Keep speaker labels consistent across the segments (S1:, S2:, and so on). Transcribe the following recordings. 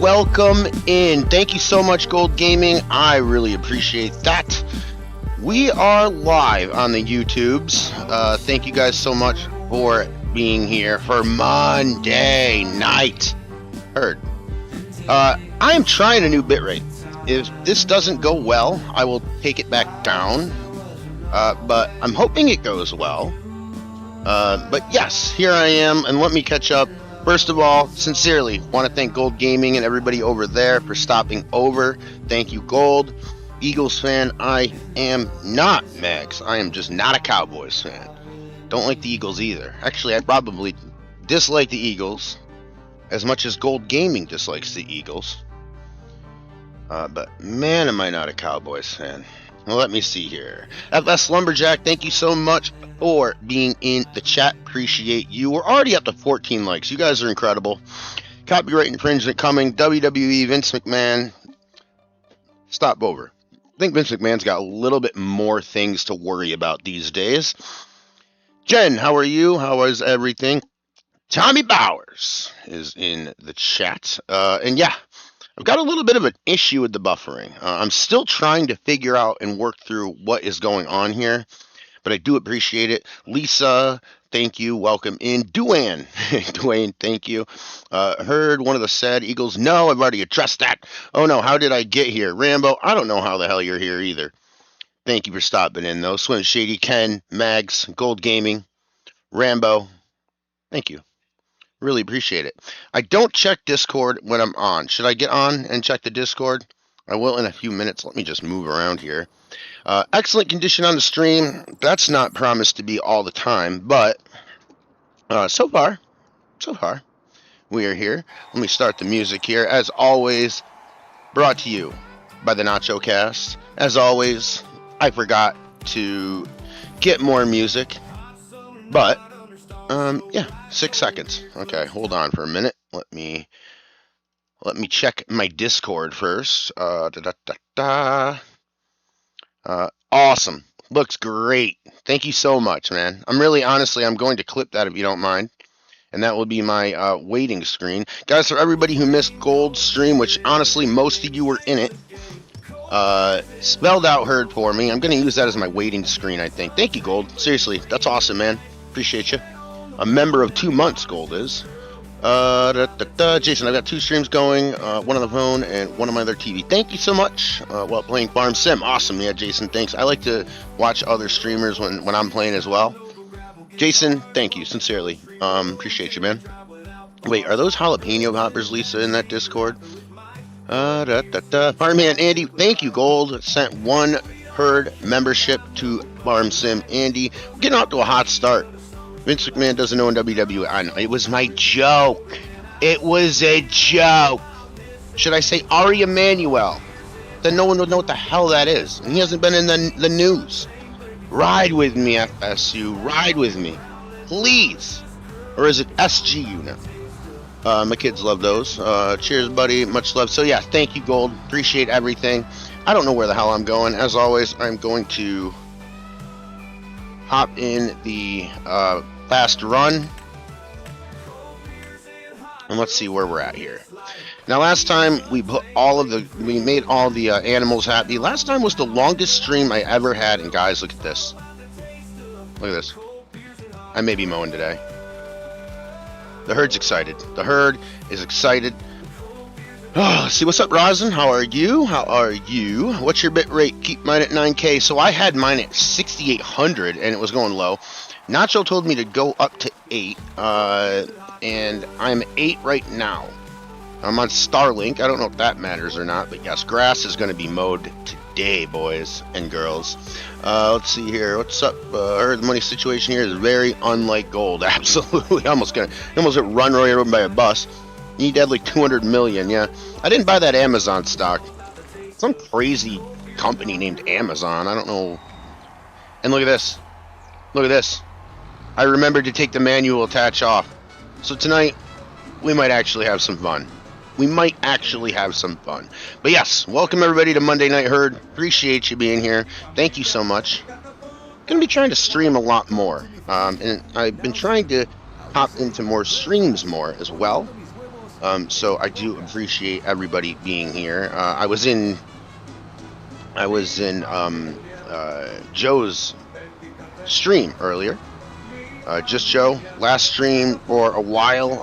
S1: Welcome in. Thank you so much, Gold Gaming. I really appreciate that. We are live on the YouTubes. Thank you guys so much for being here for Monday night. Heard. I am trying a new bitrate. If this doesn't go well, I will take it back down. But I'm hoping it goes well. But yes, here I am, and let me catch up. First of all, sincerely, want to thank Gold Gaming and everybody over there for stopping over. Thank you, Gold. Eagles fan, I am not, Max. I am just not a Cowboys fan. Don't like the Eagles either. Actually, I probably dislike the Eagles as much as Gold Gaming dislikes the Eagles. But man, am I not a Cowboys fan. Well, let me see here. FS Lumberjack, thank you so much for being in the chat. Appreciate you. We're already up to 14 likes. You guys are incredible. Copyright infringement coming. WWE, Vince McMahon. Stop over. I think Vince McMahon's got a little bit more things to worry about these days. Jen, how are you? How is everything? Tommy Bowers is in the chat. And yeah, I've got a little bit of an issue with the buffering. I'm still trying to figure out and work through what is going on here, but I do appreciate it. Lisa, thank you. Welcome in. Duane, Dwayne, thank you. Heard one of the sad Eagles. No, I've already addressed that. Oh no, how did I get here? Rambo, I don't know how the hell you're here either. Thank you for stopping in though. Swim Shady, Ken, Mags, Gold Gaming, Rambo, thank you. Really appreciate it. I don't check Discord when I'm on. Should I get on and check the Discord? I will in a few minutes. Let me just move around here. Excellent condition on the stream. That's not promised to be all the time, but so far, we are here. Let me start the music here. As always, brought to you by the Nacho Cast. As always, I forgot to get more music, but yeah, 6 seconds. Okay, hold on for a minute. Let me check my Discord first. Awesome. Looks great. Thank you so much, man. I'm going to clip that if you don't mind, and that will be my waiting screen. Guys, for everybody who missed Gold's stream, which honestly most of you were in it, spelled out Herd for me. I'm going to use that as my waiting screen, I think. Thank you, Gold. Seriously, that's awesome, man. Appreciate you. A member of 2 months, Gold is. Jason, I've got 2 streams going, one on the phone and one on my other TV. Thank you so much. While playing Farm Sim. Awesome. Yeah, Jason, thanks. I like to watch other streamers when I'm playing as well. Jason, thank you, sincerely. Appreciate you, man. Wait, are those jalapeno hoppers, Lisa, in that Discord? Farmhand Andy, thank you, Gold. Sent 1 Herd membership to Farm Sim. Andy, we're getting out to a hot start. Vince McMahon doesn't know in WWE. I know. It was my joke. It was a joke. Should I say Ari Emanuel? Then no one would know what the hell that is. And he hasn't been in the news. Ride with me, FSU. Ride with me. Please. Or is it SGU now? My kids love those. Cheers, buddy. Much love. So, yeah, thank you, Gold. Appreciate everything. I don't know where the hell I'm going. As always, I'm going to hop in the fast run. And let's see where we're at here. Now, last time we made all the animals happy. Last time was the longest stream I ever had. And guys, look at this. Look at this. I may be mowing today. The herd's excited. The herd is excited. Oh, let's see. What's up, Rosin? How are you? How are you? What's your bit rate? Keep mine at 9K. So I had mine at 6,800 and it was going low. Nacho told me to go up to 8. And I'm 8 right now. I'm on Starlink. I don't know if that matters or not, but yes, grass is going to be mowed today, boys and girls. Let's see here. What's up? I heard the money situation here is very unlike Gold. Absolutely. almost got run right over by a bus. You need to have like 200 million. Yeah. I didn't buy that Amazon stock. Some crazy company named Amazon. I don't know. And look at this. Look at this. I remembered to take the manual attach off. So tonight, we might actually have some fun. We might actually have some fun. But yes, welcome everybody to Monday Night Herd. Appreciate you being here. Thank you so much. Going to be trying to stream a lot more. And I've been trying to hop into more streams more as well. So I do appreciate everybody being here. I was in Joe's stream earlier. Just Joe, last stream for a while.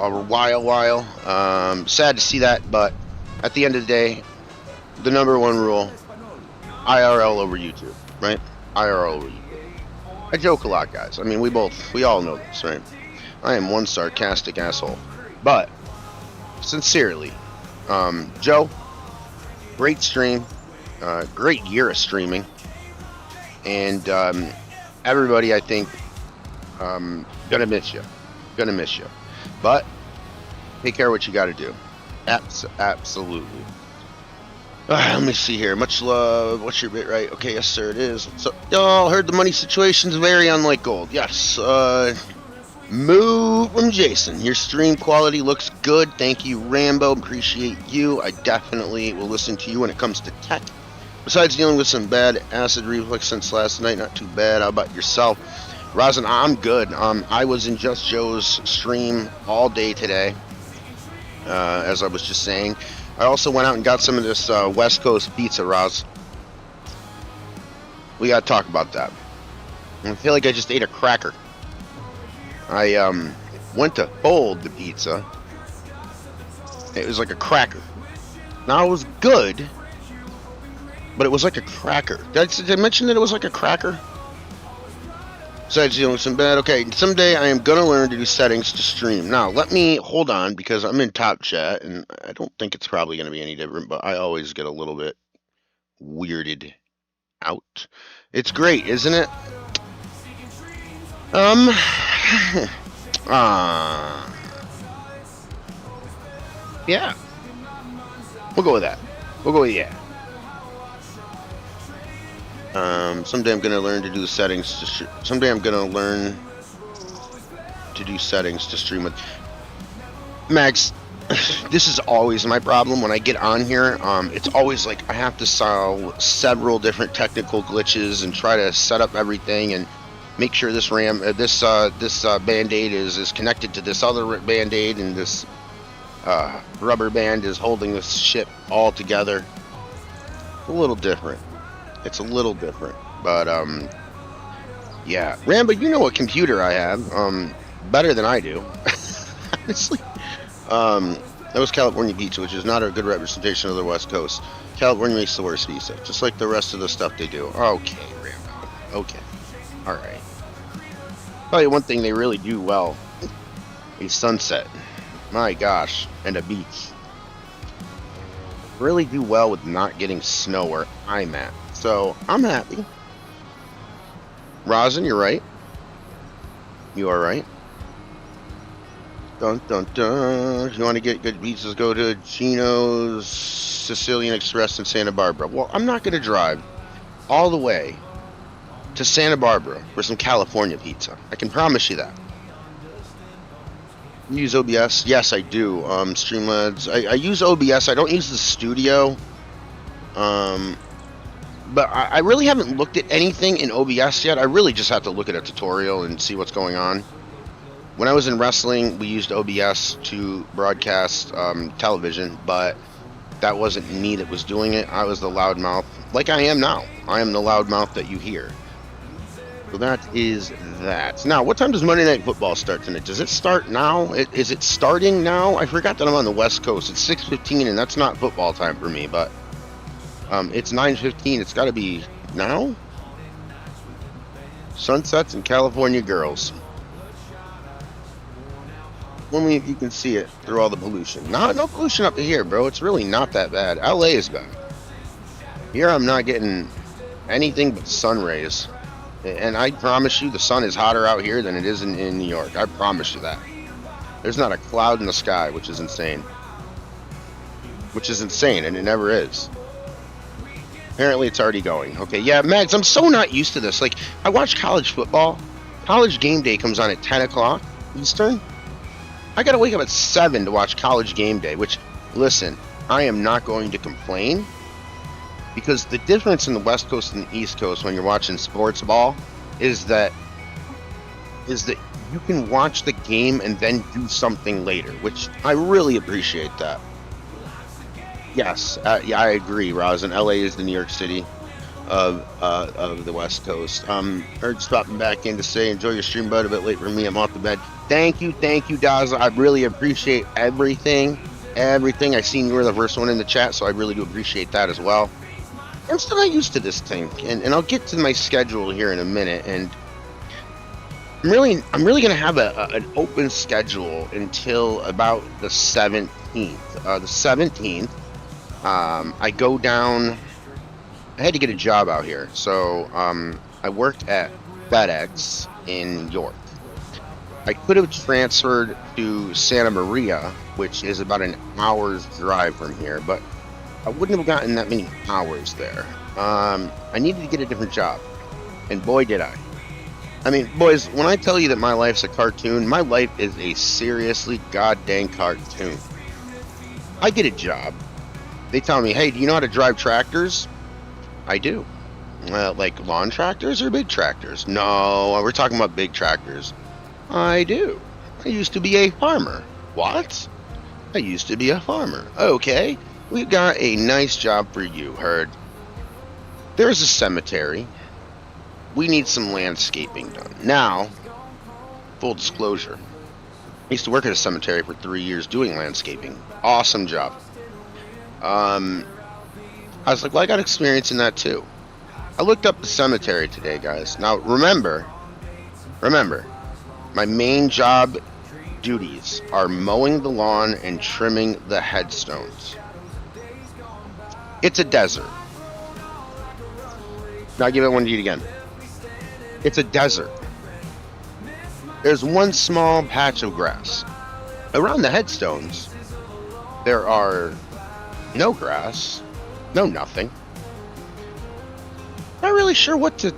S1: Sad to see that, but at the end of the day, the number one rule, IRL over YouTube, right? IRL over YouTube. I joke a lot, guys. I mean, we all know this, right? I am one sarcastic asshole. But, sincerely, Joe, great stream, great year of streaming, and everybody, I think, gonna miss you, but take care of what you got to do. Absolutely. Let me see here. Much love. What's your bit right? Okay, yes sir, it is. So, heard the money situation's very unlike Gold. Yes. Move from Jason. Your stream quality looks good. Thank you, Rambo. Appreciate you. I definitely will listen to you when it comes to tech. Besides dealing with some bad acid reflux since last night, not too bad. How about yourself? Rosin, I'm good. I was in Just Joe's stream all day today, as I was just saying. I also went out and got some of this West Coast pizza, Roz. We gotta talk about that. I feel like I just ate a cracker. I went to fold the pizza. It was like a cracker. Now, it was good, but it was like a cracker. Did I mention that it was like a cracker? Besides dealing with some bad. Okay, someday I am gonna learn to do settings to stream. Now, let me hold on because I'm in top chat and I don't think it's probably gonna be any different, but I always get a little bit weirded out. It's great, isn't it? Yeah. We'll go with that. We'll go with yeah. Someday I'm gonna learn to do settings to someday I'm gonna learn to do settings to stream with Max. This is always my problem when I get on here. It's always like I have to solve several different technical glitches and try to set up everything and make sure this Band-Aid is connected to this other Band-Aid, and this rubber band is holding this shit all together. It's a little different. But yeah, Rambo, you know what computer I have better than I do. Honestly. That was California Pizza, which is not a good representation of the West Coast. California makes the worst pizza, just like the rest of the stuff they do. Okay, Rambo. Okay. Alright. Tell you one thing they really do well. A sunset. My gosh. And a beach. Really do well with not getting snow where I'm at. So, I'm happy. Rosin, you're right. You are right. Dun dun dun. If you want to get good pizzas, go to Gino's Sicilian Express in Santa Barbara. Well, I'm not going to drive all the way to Santa Barbara for some California pizza. I can promise you that. You use OBS? Yes, I do. Streamlabs. I use OBS. I don't use the studio. But I really haven't looked at anything in OBS yet. I really just have to look at a tutorial and see what's going on. When I was in wrestling, we used OBS to broadcast television, but that wasn't me that was doing it. I was the loudmouth, like I am now. I am the loudmouth that you hear. So that is that. Now, what time does Monday Night Football start tonight? Does it start now? Is it starting now? I forgot that I'm on the West Coast. It's 6:15, and that's not football time for me, but it's 9:15. It's got to be now? Sunsets and California girls. Only if you can see it through all the pollution. No pollution up here, bro. It's really not that bad. LA is bad. Here I'm not getting anything but sun rays. And I promise you the sun is hotter out here than it is in New York. I promise you that. There's not a cloud in the sky, which is insane. Which is insane, and it never is. Apparently it's already going. Okay, yeah, Mags, I'm so not used to this. Like, I watch college football. College game day comes on at 10 o'clock Eastern. I gotta wake up at 7 to watch College Game Day, which, listen, I am not going to complain, because the difference in the West Coast and the East Coast when you're watching sports ball is that you can watch the game and then do something later, which I really appreciate that. Yes, yeah, I agree, Rosin. LA is the New York City of the West Coast. Heard stopping back in to say enjoy your stream, but a bit late for me. I'm off the bed. Thank you, Dazzle. I really appreciate everything. I seen you were the first one in the chat, so I really do appreciate that as well. I'm still not used to this thing, and I'll get to my schedule here in a minute. And I'm really gonna have an open schedule until about the 17th. The 17th, I go down. I had to get a job out here, so I worked at FedEx in New York. I could have transferred to Santa Maria, which is about an hour's drive from here, but I wouldn't have gotten that many hours there. I needed to get a different job, and boy did I. I mean, boys, when I tell you that my life's a cartoon, my life is a seriously goddamn cartoon. I get a job. They tell me, hey, do you know how to drive tractors? I do. Like lawn tractors or big tractors? No, we're talking about big tractors. I do. I used to be a farmer. What? I used to be a farmer. Okay, we've got a nice job for you, Herd. There's a cemetery. We need some landscaping done. Now, full disclosure, I used to work at a cemetery for 3 years doing landscaping. Awesome job. I was like, well, I got experience in that too. I looked up the cemetery today, guys. Now, remember, my main job duties are mowing the lawn and trimming the headstones. It's a desert. Now I'll give it one to you again. It's a desert. There's one small patch of grass. Around the headstones, there are no grass, no nothing. Not really sure what to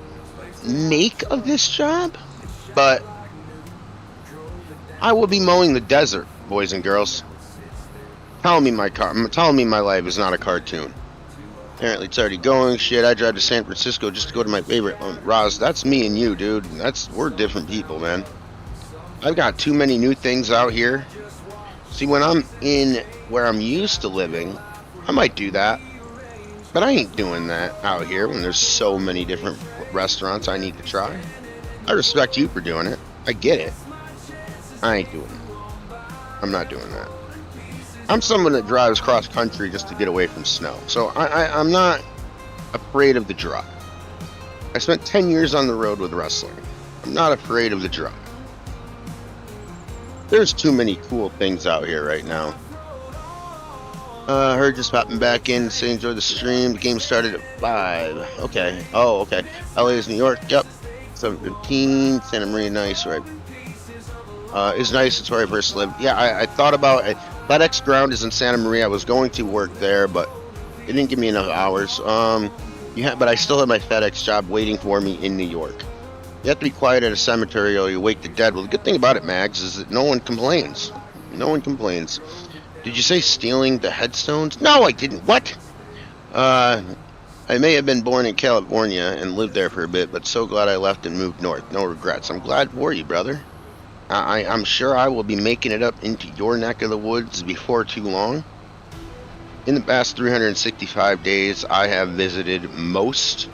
S1: make of this job, but I will be mowing the desert, boys and girls. Telling me my life is not a cartoon. Apparently it's already going. Shit, I drive to San Francisco just to go to my favorite. Roz, that's me and you, dude. We're different people, man. I've got too many new things out here. See, when I'm in where I'm used to living, I might do that. But I ain't doing that out here when there's so many different restaurants I need to try. I respect you for doing it. I get it. I ain't doing it. I'm not doing that. I'm someone that drives cross country just to get away from snow. So I'm not afraid of the drive. I spent 10 years on the road with wrestling. I'm not afraid of the drive. There's too many cool things out here right now. Heard just popping back in, say enjoy the stream. The game started at 5. Okay. Oh, okay. LA is New York. Yep. 7:15. Santa Maria, nice, right? It's nice. It's where I first lived. Yeah, I thought about it. FedEx ground is in Santa Maria. I was going to work there, but it didn't give me enough hours. But I still have my FedEx job waiting for me in New York. You have to be quiet at a cemetery or you wake the dead. Well, the good thing about it, Mags, is that no one complains. No one complains. Did you say stealing the headstones? No, I didn't. What? I may have been born in California and lived there for a bit, but so glad I left and moved north. No regrets. I'm glad for you, brother. I'm sure I will be making it up into your neck of the woods before too long. In the past 365 days, I have visited most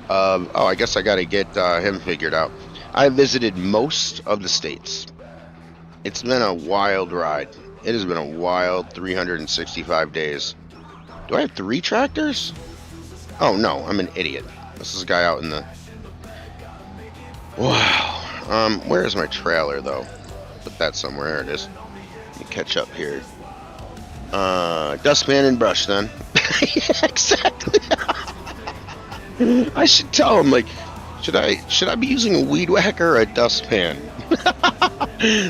S1: of... Oh, I guess I got to get him figured out. I have visited most of the states. It's been a wild ride. It has been a wild 365 days. Do I have 3 tractors? Oh, no, I'm an idiot. This is a guy out in the... Wow. Where is my trailer, though? Put that somewhere. There it is. Let me catch up here. Dustpan and brush, then. Yeah, exactly. I should tell him, like, should I be using a weed whacker or a dustpan?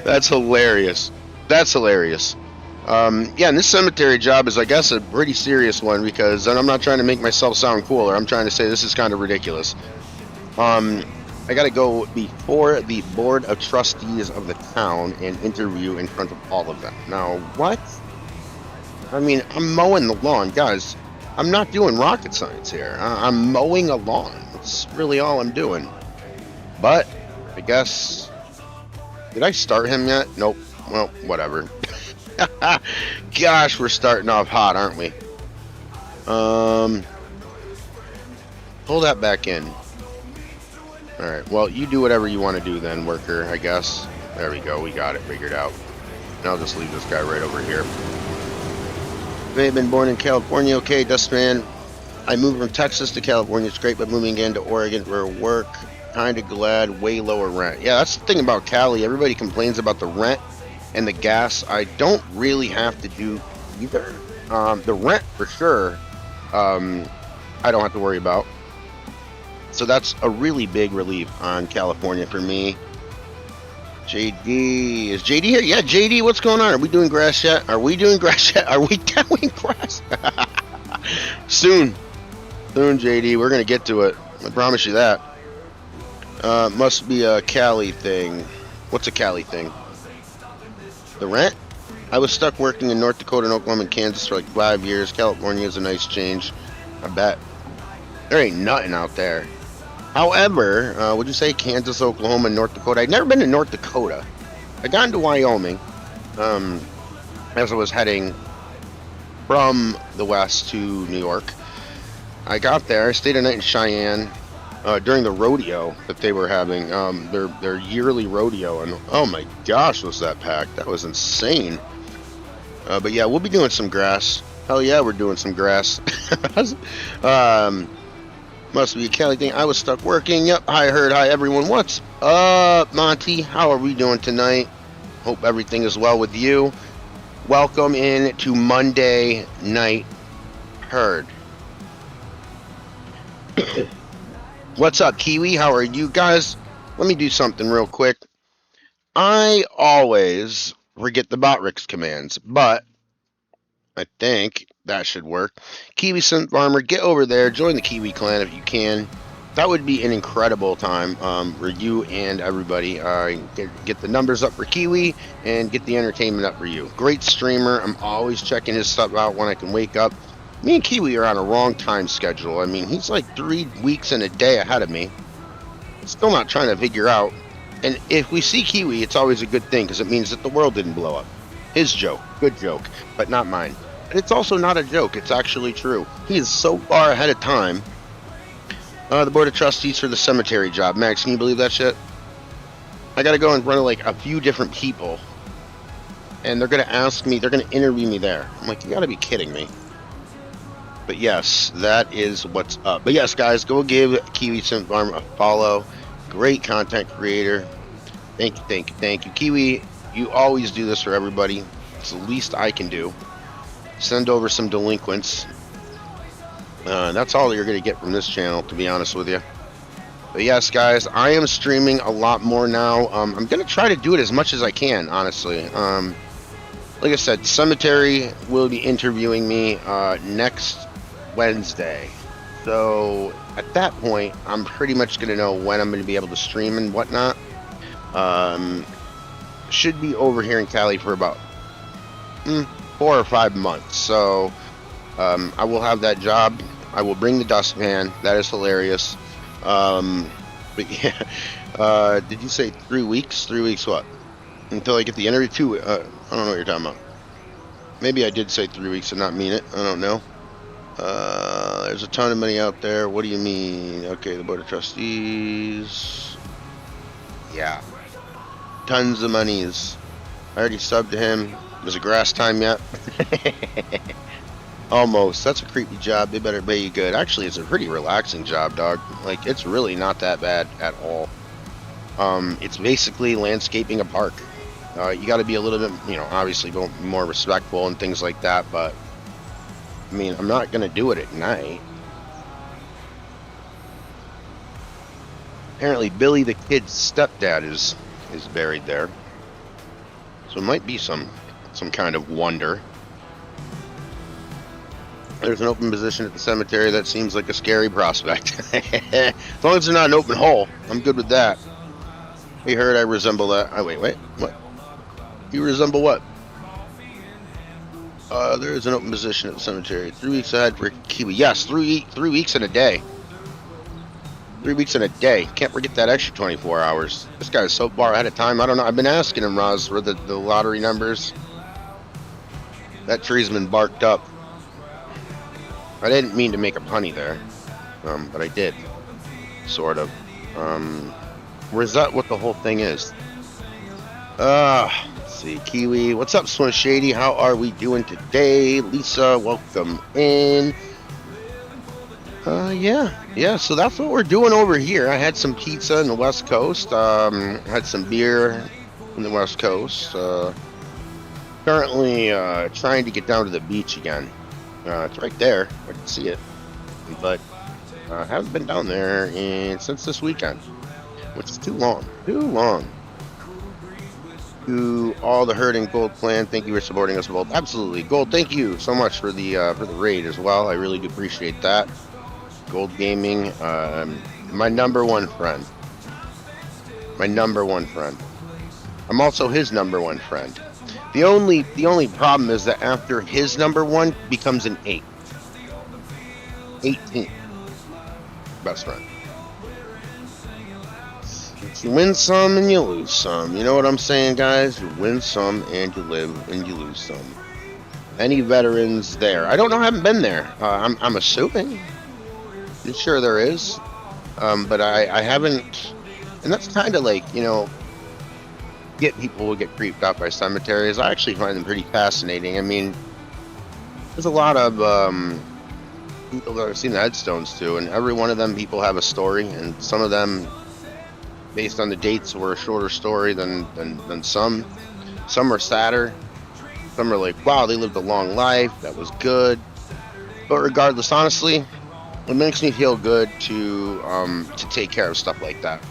S1: That's hilarious. That's hilarious. Yeah, and this cemetery job is, I guess, a pretty serious one because, and I'm not trying to make myself sound cooler. I'm trying to say this is kind of ridiculous. I got to go before the board of trustees of the town and interview in front of all of them. Now, what? I mean, I'm mowing the lawn. Guys, I'm not doing rocket science here. I'm mowing a lawn. That's really all I'm doing. But, I guess... Did I start him yet? Nope. Well, whatever. Gosh, we're starting off hot, aren't we? Pull that back in. Alright, well, you do whatever you want to do then, worker, I guess. There we go, we got it figured out. Now I'll just leave this guy right over here. May have been born in California, okay, Dustman. I moved from Texas to California, it's great, but moving again to Oregon for work, kinda glad, way lower rent. Yeah, that's the thing about Cali, everybody complains about the rent and the gas. I don't really have to do either. The rent, for sure, I don't have to worry about. So that's a really big relief on California for me. JD, is JD here? Yeah, JD, what's going on? Are we doing grass yet? Are we doing grass yet? Are we doing grass? Soon, JD, we're gonna get to it. I promise you that. Must be a Cali thing. What's a Cali thing? The rent? I was stuck working in North Dakota and Oklahoma and Kansas for like 5 years. California is a nice change. I bet. There ain't nothing out there. However, would you say Kansas, Oklahoma, and North Dakota? I'd never been to North Dakota. I got into Wyoming as I was heading from the west to New York. I got there. I stayed a night in Cheyenne during the rodeo that they were having, their yearly rodeo. And oh my gosh, was that packed. That was insane. But yeah, we'll be doing some grass. Hell yeah, we're doing some grass. Must be a Cali thing. I was stuck working. Yep. Hi, Heard. Hi, everyone. What's up, Monty? How are we doing tonight? Hope everything is well with you. Welcome in to Monday Night Heard. What's up, Kiwi? How are you guys? Let me do something real quick. I always forget the Botrix commands, but I think that should work. Kiwi Synth Farmer, get over there. Join the Kiwi clan if you can. That would be an incredible time for you and everybody. Get the numbers up for Kiwi and get the entertainment up for you. Great streamer. I'm always checking his stuff out when I can wake up. Me and Kiwi are on a wrong time schedule. I mean, he's like 3 weeks and a day ahead of me. Still not trying to figure out. And if we see Kiwi, it's always a good thing because it means that the world didn't blow up. His joke, good joke, but not mine. And it's also not a joke. It's actually true. He is so far ahead of time. The board of trustees for the cemetery job. Max, can you believe that shit? I got to go in front of like a few different people. And they're going to ask me, they're going to interview me there. I'm like, you got to be kidding me. But yes, that is what's up. But yes, guys, go give Kiwi Synth Farm a follow. Great content creator. Thank you, thank you, thank you. Kiwi, you always do this for everybody. It's the least I can do. Send over some delinquents. That's all you're going to get from this channel, to be honest with you. But yes, guys, I am streaming a lot more now. I'm going to try to do it as much as I can, honestly. Like I said, Cemetery will be interviewing me next Wednesday. So at that point, I'm pretty much going to know when I'm going to be able to stream and whatnot. Should be over here in Cali for about 4 or 5 months. So I will have that job. I will bring the dustpan. That is hilarious. But yeah, did you say 3 weeks? 3 weeks what? Until I get the interview? I don't know what you're talking about. Maybe I did say 3 weeks and not mean it. I don't know. There's a ton of money out there. What do you mean? Okay, the board of trustees. Yeah. Tons of monies. I already subbed to him. Was it grass time yet? Almost. That's a creepy job. They better pay you good. Actually, it's a pretty relaxing job, dog. Like, it's really not that bad at all. It's basically landscaping a park. You got to be a little bit, you know, obviously more respectful and things like that, but I mean, I'm not going to do it at night. Apparently, Billy the Kid's stepdad is buried there. So it might be some kind of wonder. There's an open position at the cemetery. That seems like a scary prospect. As long as it's not an open hole, I'm good with that. We heard I resemble that. Oh, wait, what? You resemble what? There is an open position at the cemetery. 3 weeks ahead for Kiwi. Yes, 3 weeks in a day. 3 weeks in a day. Can't forget that extra 24 hours. This guy is so far ahead of time. I don't know. I've been asking him, Roz, for the lottery numbers. That tree's been barked up. I didn't mean to make a punny there, but I did, sort of. Where's that? What the whole thing is? Let's see. Kiwi, what's up, Swim Shady? How are we doing today? Lisa, welcome in. Yeah. So that's what we're doing over here. I had some pizza in the West Coast. Had some beer in the West Coast. Currently trying to get down to the beach again. It's right there. I can see it, but I haven't been down there since this weekend, which is too long. To all the Herd and Gold clan, thank you for supporting us both. Absolutely, Gold. Thank you so much for the raid as well. I really do appreciate that. Gold Gaming, my number one friend. I'm also his number one friend. The only problem is that after his number one becomes an 18th best friend. You win some and you lose some. You know what I'm saying, guys? You win some and you lose some. Any veterans there? I don't know. I haven't been there. I'm assuming. I'm sure there is, but I haven't. And that's kind of like, you know, people who get creeped out by cemeteries. I actually find them pretty fascinating. I mean, there's a lot of people that I've seen the headstones to, and every one of them people have a story, and some of them, based on the dates, were a shorter story than some. Some are sadder. Some are like, wow, they lived a long life. That was good. But regardless, honestly, it makes me feel good to take care of stuff like that.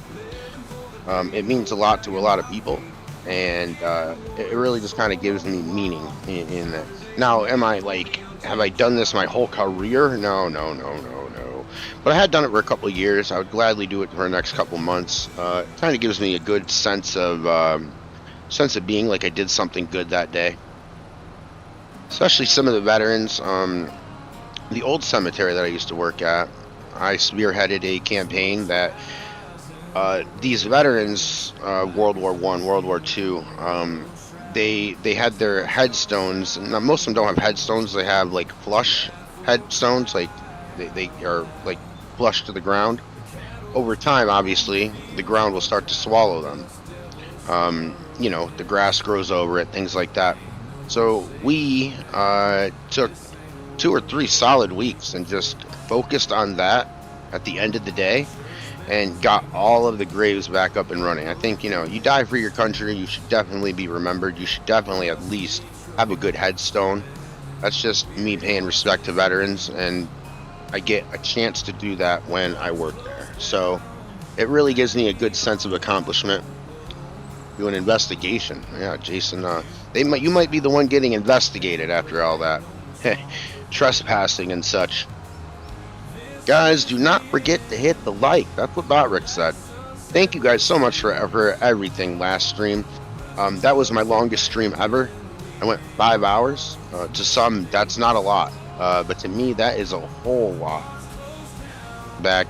S1: It means a lot to a lot of people. And it really just kind of gives me meaning in that. Now, have I done this my whole career? No. But I had done it for a couple of years. I would gladly do it for the next couple of months. It kind of gives me a good sense of being like I did something good that day. Especially some of the veterans. the old cemetery that I used to work at, I spearheaded a campaign that these veterans, World War I, World War II, they had their headstones. Now, most of them don't have headstones. They have like flush headstones, like they are like flush to the ground. Over time, obviously, the ground will start to swallow them. You know, the grass grows over it, things like that. So we took 2 or 3 solid weeks and just focused on that at the end of the day and got all of the graves back up and running. I think, you know, you die for your country, you should definitely be remembered. You should definitely at least have a good headstone. That's just me paying respect to veterans, and I get a chance to do that when I work there. So it really gives me a good sense of accomplishment. Do an investigation. Yeah, Jason, you might be the one getting investigated after all that. Trespassing and such. Guys, do not forget to hit the like. That's what Botrick said. Thank you guys so much for everything last stream. That was my longest stream ever. I went 5 hours. To some, that's not a lot. But to me, that is a whole lot. Like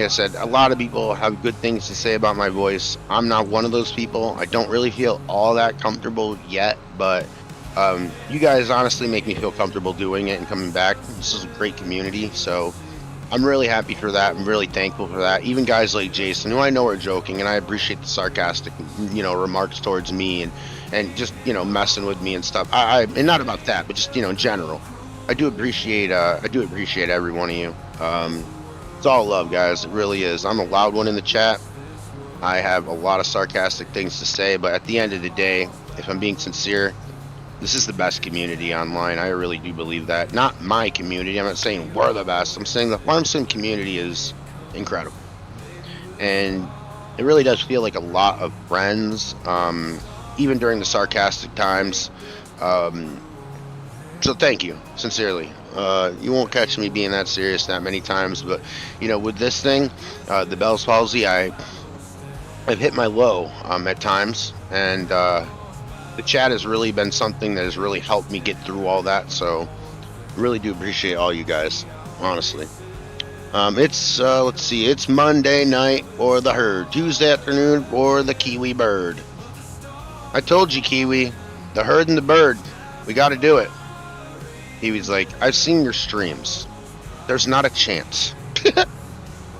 S1: I said, a lot of people have good things to say about my voice. I'm not one of those people. I don't really feel all that comfortable yet, but you guys honestly make me feel comfortable doing it and coming back. This is a great community, so I'm really happy for that. I'm really thankful for that. Even guys like Jason, who I know are joking, and I appreciate the sarcastic, you know, remarks towards me and just, you know, messing with me and stuff. And not about that, but just, you know, in general. I do appreciate every one of you. It's all love, guys. It really is. I'm a loud one in the chat. I have a lot of sarcastic things to say, but at the end of the day, if I'm being sincere, this is the best community online. I really do believe that. Not my community. I'm not saying we're the best. I'm saying the farm sim community is incredible. And it really does feel like a lot of friends, even during the sarcastic times. So thank you, sincerely. You won't catch me being that serious that many times, but, you know, with this thing, the Bell's palsy, I've hit my low at times, and the chat has really been something that has really helped me get through all that, so I really do appreciate all you guys, honestly. It's, let's see, it's Monday night for the herd, Tuesday afternoon for the Kiwi bird. I told you, Kiwi, the herd and the bird, we got to do it. Kiwi's like, I've seen your streams. There's not a chance. And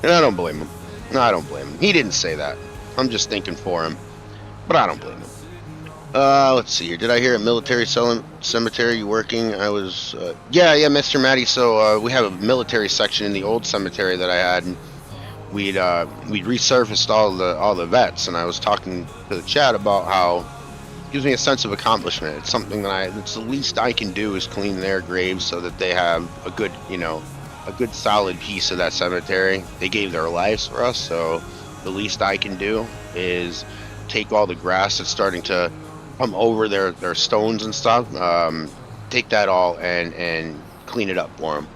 S1: I don't blame him. No, I don't blame him. He didn't say that. I'm just thinking for him. But I don't blame him. Let's see here. Did I hear at Military Cemetery you working? I was, yeah, Mr. Matty. So, we have a military section in the old cemetery that I had. And we'd resurfaced all the vets, and I was talking to the chat about how it gives me a sense of accomplishment. It's something that it's the least I can do is clean their graves so that they have a good, you know, a good solid piece of that cemetery. They gave their lives for us, so the least I can do is take all the grass that's starting to come over their stones and stuff, take that all and clean it up for them.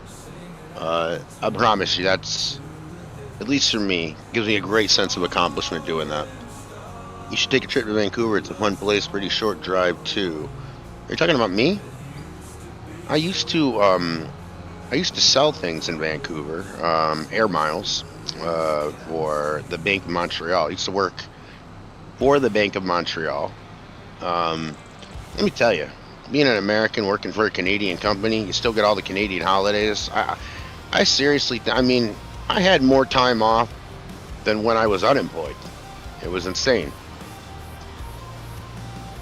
S1: I promise you, that's, at least for me, gives me a great sense of accomplishment doing that. You should take a trip to Vancouver. It's a fun place, pretty short drive too. Are you talking about me? I used to sell things in Vancouver, air miles, for the Bank of Montreal. I used to work for the Bank of Montreal. Let me tell you, being an American working for a Canadian company, you still get all the Canadian holidays. I seriously, I mean, I had more time off than when I was unemployed. It was insane.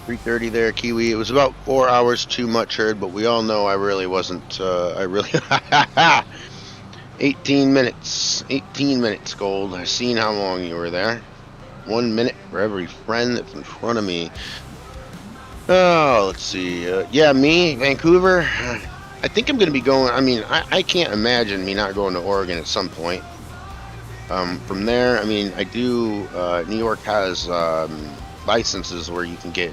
S1: 3:30 there, Kiwi. It was about 4 hours too much herd, but we all know I really wasn't, 18 minutes, Gold. I've seen how long you were there. 1 minute for every friend that's in front of me. Oh, let's see. Yeah, me, Vancouver. I think I'm going to be going, I mean, I can't imagine me not going to Oregon at some point. From there, I mean, I do, New York has licenses where you can get,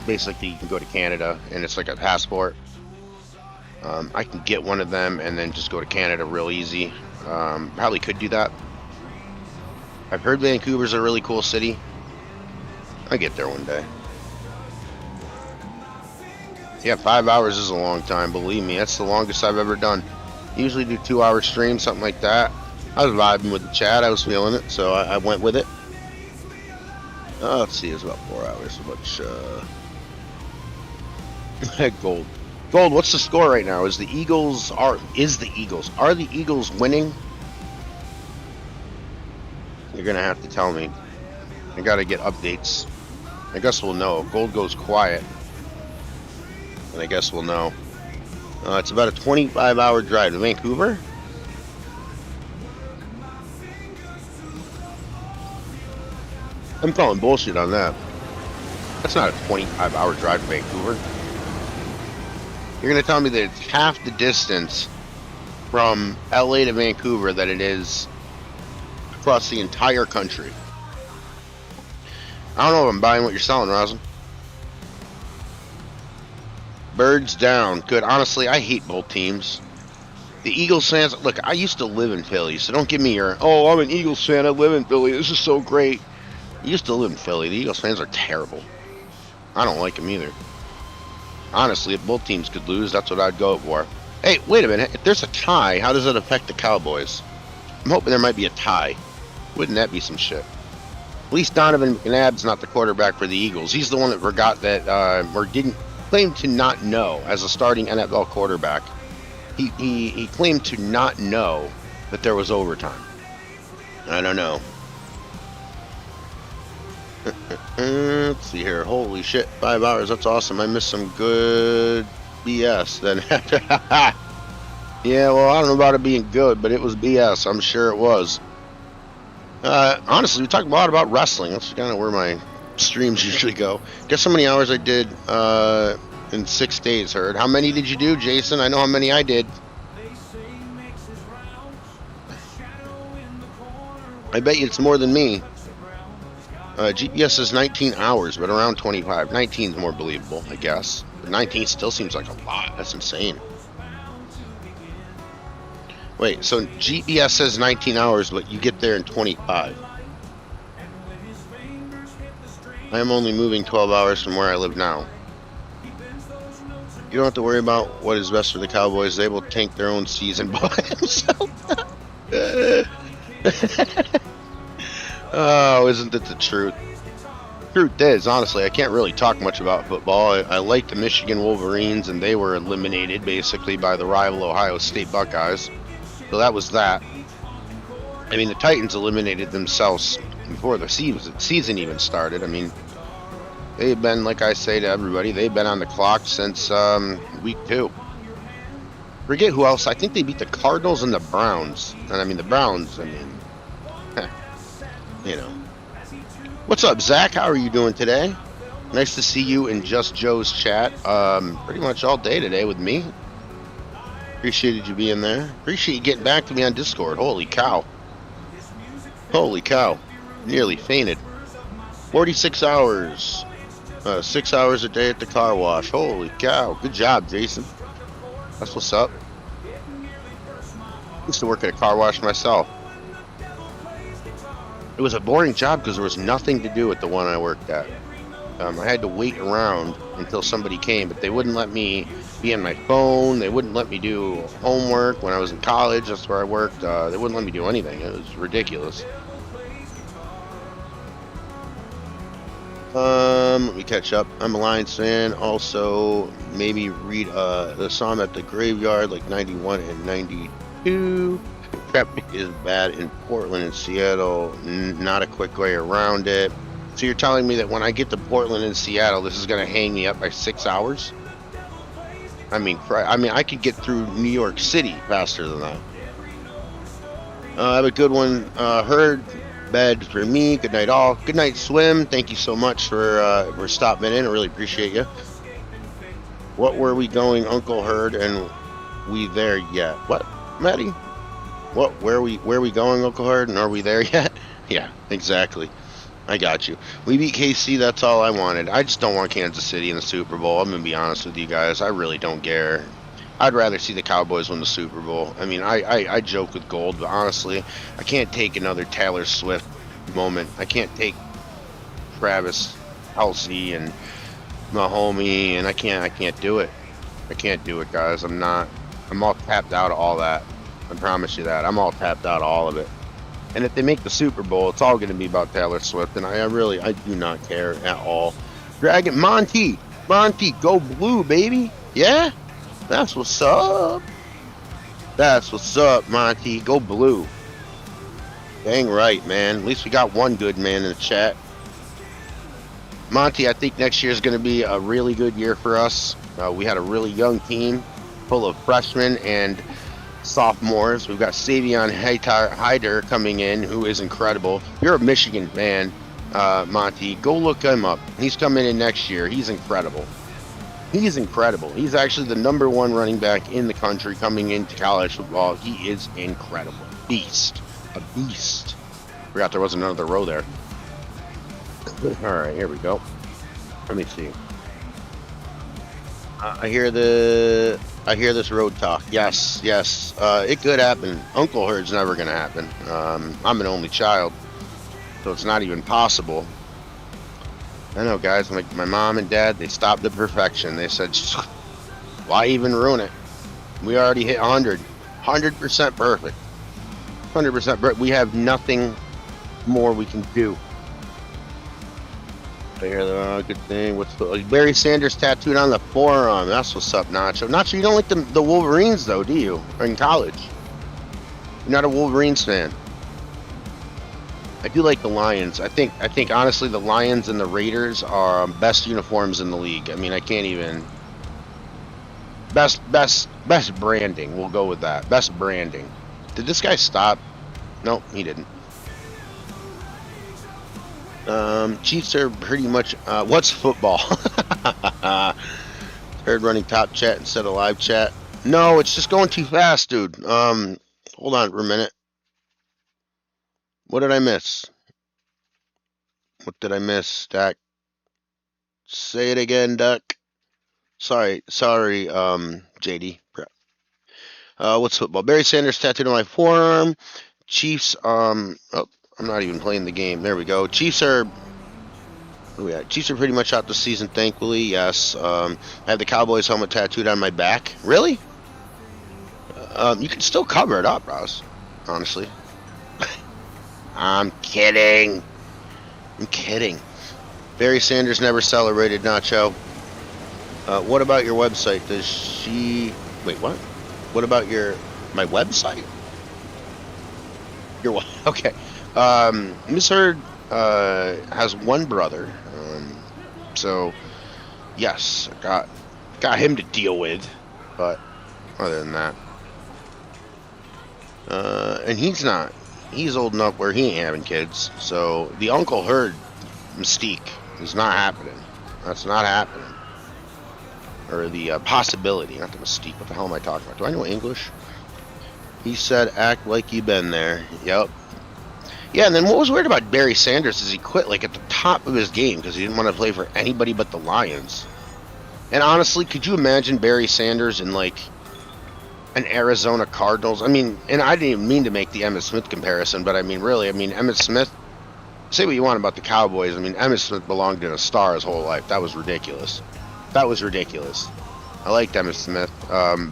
S1: basically you can go to Canada, and it's like a passport. I can get one of them and then just go to Canada real easy. Probably could do that. I've heard Vancouver's a really cool city. I'll get there one day. Yeah, 5 hours is a long time. Believe me, that's the longest I've ever done. Usually do 2 hour streams, something like that. I was vibing with the chat. I was feeling it, so I went with it. Let's see, it's about 4 hours. So much. Gold. Gold. What's the score right now? Are the Eagles winning? You're gonna have to tell me. I gotta get updates. I guess we'll know. If gold goes quiet, and I guess we'll know. It's about a 25-hour drive to Vancouver. I'm calling bullshit on that. That's not a 25-hour drive to Vancouver. You're going to tell me that it's half the distance from LA to Vancouver that it is across the entire country. I don't know if I'm buying what you're selling, Rosin. Birds down. Good. Honestly, I hate both teams. The Eagles fans, look, I used to live in Philly, so don't give me your, oh, I'm an Eagles fan, I live in Philly, this is so great. I used to live in Philly. The Eagles fans are terrible. I don't like them either. Honestly, if both teams could lose, that's what I'd go for. Hey, wait a minute. If there's a tie, how does it affect the Cowboys? I'm hoping there might be a tie. Wouldn't that be some shit? At least Donovan McNabb's not the quarterback for the Eagles. He's the one that forgot that, or didn't claim to not know as a starting NFL quarterback. He claimed to not know that there was overtime. I don't know. Let's see here. Holy shit, 5 hours. That's awesome. I missed some good BS then. Yeah, well, I don't know about it being good, but it was BS. I'm sure it was. Honestly, we talk a lot about wrestling. That's kind of where my streams usually go. Guess how many hours I did in 6 days, Herd. How many did you do, Jason? I know how many I did. I bet you it's more than me. GPS says 19 hours, but around 25. 19 is more believable, I guess. But 19 still seems like a lot. That's insane. Wait, so GPS says 19 hours, but you get there in 25. I am only moving 12 hours from where I live now. You don't have to worry about what is best for the Cowboys. They will tank their own season by themselves. Oh, isn't it the truth? Truth is, honestly, I can't really talk much about football. I like the Michigan Wolverines, and they were eliminated basically by the rival Ohio State Buckeyes. So that was that. I mean, the Titans eliminated themselves before the season even started. I mean, they've been, like I say to everybody, they've been on the clock since week 2. Forget who else. I think they beat the Cardinals and the Browns. And I mean, the Browns, I mean, you know. What's up, Zach? How are you doing today? Nice to see you in Just Joe's chat. Pretty much all day today with me. Appreciated you being there. Appreciate you getting back to me on Discord. Holy cow. Holy cow. Nearly fainted. 46 hours. 6 hours a day at the car wash. Holy cow. Good job, Jason. That's what's up. I used to work at a car wash myself. It was a boring job because there was nothing to do at the one I worked at. I had to wait around until somebody came, but they wouldn't let me be on my phone. They wouldn't let me do homework when I was in college. That's where I worked. They wouldn't let me do anything. It was ridiculous. Let me catch up. I'm a Lions fan. Also, maybe read the Psalm at the Graveyard, like 91 and 92. Traffic is bad in Portland and Seattle. Not a quick way around it. So you're telling me that when I get to Portland and Seattle, this is going to hang me up by 6 hours? I mean, I could get through New York City faster than that. I have a good one. Herd bed for me. Good night, all. Good night, Swim. Thank you so much for stopping in. I really appreciate you. What were we going, Uncle Herd? And we there yet? What, Maddie? What? Where are we going, Uncle Herd? And are we there yet? Yeah, exactly. I got you. We beat KC, that's all I wanted. I just don't want Kansas City in the Super Bowl. I'm going to be honest with you guys. I really don't care. I'd rather see the Cowboys win the Super Bowl. I mean, I joke with Gold, but honestly, I can't take another Taylor Swift moment. I can't take Travis Kelce and my homie, and I can't do it. I can't do it, guys. I'm all tapped out of all that. I promise you that. I'm all tapped out of all of it. And if they make the Super Bowl, it's all going to be about Taylor Swift, and I do not care at all. Dragon Monty, go blue, baby. Yeah, that's what's up. That's what's up, Monty. Go blue. Dang right, man. At least we got one good man in the chat. Monty, I think next year is going to be a really good year for us. We had a really young team full of freshmen and sophomores. We've got Savion Hyder coming in, who is incredible. You're a Michigan fan, Monty. Go look him up. He's coming in next year. He's incredible. He's incredible. He's actually the #1 running back in the country coming into college football. He is incredible. Beast. A beast. Forgot there was another row there. Alright, here we go. Let me see. I hear this road talk. Yes. It could happen. Uncle Herd's never gonna happen. I'm an only child, so it's not even possible. I know, guys. Like my mom and dad, they stopped the perfection. They said, "Why even ruin it? We already hit 100% perfect. 100%. We have nothing more we can do." I hear the good thing. What's the Barry Sanders tattooed on the forearm? That's what's up, Nacho. Nacho, you don't like the Wolverines though, do you? Or in college? You're not a Wolverines fan. I do like the Lions. I think honestly the Lions and the Raiders are best uniforms in the league. I mean, I can't even. Best branding. We'll go with that. Best branding. Did this guy stop? Nope, he didn't. Chiefs are pretty much, what's football? Heard running top chat instead of live chat. No, it's just going too fast, dude. Hold on for a minute. What did I miss? What did I miss, Dak? Say it again, Duck. Sorry, JD. What's football? Barry Sanders tattooed on my forearm. Chiefs, oh, I'm not even playing the game. There we go. Chiefs are pretty much out this season, thankfully. Yes. I have the Cowboys helmet tattooed on my back. Really? You can still cover it up, Ross. Honestly. I'm kidding. Barry Sanders never celebrated, Nacho. What about your website? Does she... Wait, what? What about my website? Your what? Okay. Miss Herd has one brother, so yes, got him to deal with, but other than that, and he's old enough where he ain't having kids, so the Uncle Herd mystique is not happening. That's not happening. Or the possibility, not the mystique. What the hell am I talking about? Do I know English? He said, act like you been there. Yep. Yeah, and then what was weird about Barry Sanders is he quit like at the top of his game because he didn't want to play for anybody but the Lions. And honestly, could you imagine Barry Sanders in like an Arizona Cardinals? I mean, and I didn't even mean to make the Emmitt Smith comparison, but I mean, really, Emmitt Smith, say what you want about the Cowboys. I mean, Emmitt Smith belonged in a star his whole life. That was ridiculous. I liked Emmitt Smith,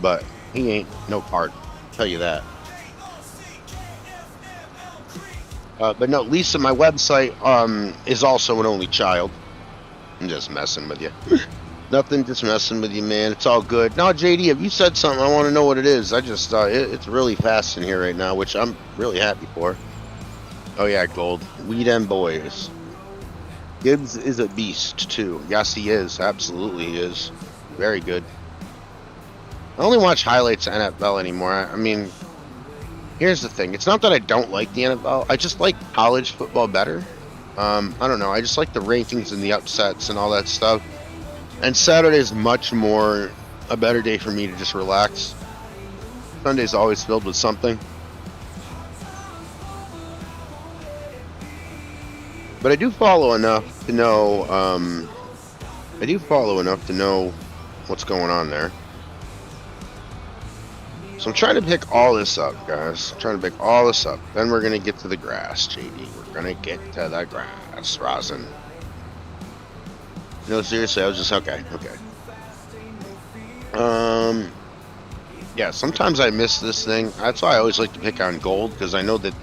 S1: but he ain't no part. I'll tell you that. But no, Lisa, my website is also an only child. I'm just messing with you. Nothing, just messing with you, man. It's all good. Now, JD, if you said something, I want to know what it is. I just, it's really fast in here right now, which I'm really happy for. Oh, yeah, gold. Weed and boys. Gibbs is a beast, too. Yes, he is. Absolutely, he is. Very good. I only watch highlights of NFL anymore. I mean... Here's the thing. It's not that I don't like the NFL. I just like college football better. I don't know. I just like the rankings and the upsets and all that stuff. And Saturday is much more a better day for me to just relax. Sunday's always filled with something. But I do follow enough to know. What's going on there. So I'm trying to pick all this up, guys. Then we're going to get to the grass, JD. We're going to get to the grass, Rosin. No, seriously, I was just okay. Yeah, sometimes I miss this thing. That's why I always like to pick on gold, because I know that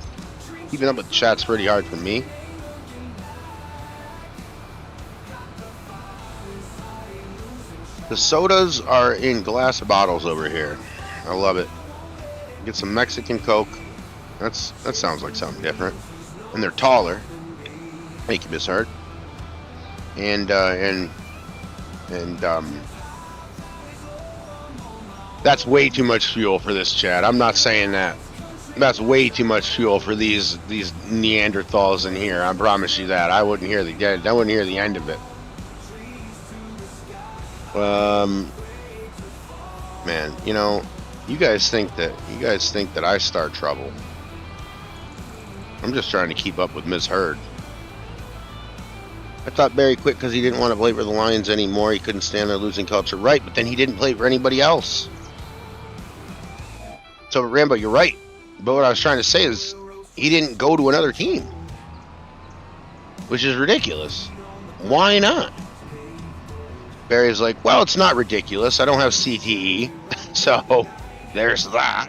S1: keeping up with chat's pretty hard for me. The sodas are in glass bottles over here. I love it. Get some Mexican Coke. That sounds like something different. And they're taller. Thank you, Miss Hart. And that's way too much fuel for this chat. I'm not saying that. That's way too much fuel for these Neanderthals in here. I promise you that. I wouldn't hear the end of it. Man, you know, you guys think that I start trouble. I'm just trying to keep up with Ms. Hurd. I thought Barry quit because he didn't want to play for the Lions anymore. He couldn't stand their losing culture. Right, but then he didn't play for anybody else. So, Rambo, you're right. But what I was trying to say is he didn't go to another team. Which is ridiculous. Why not? Barry's like, well, it's not ridiculous. I don't have CTE. So, there's that.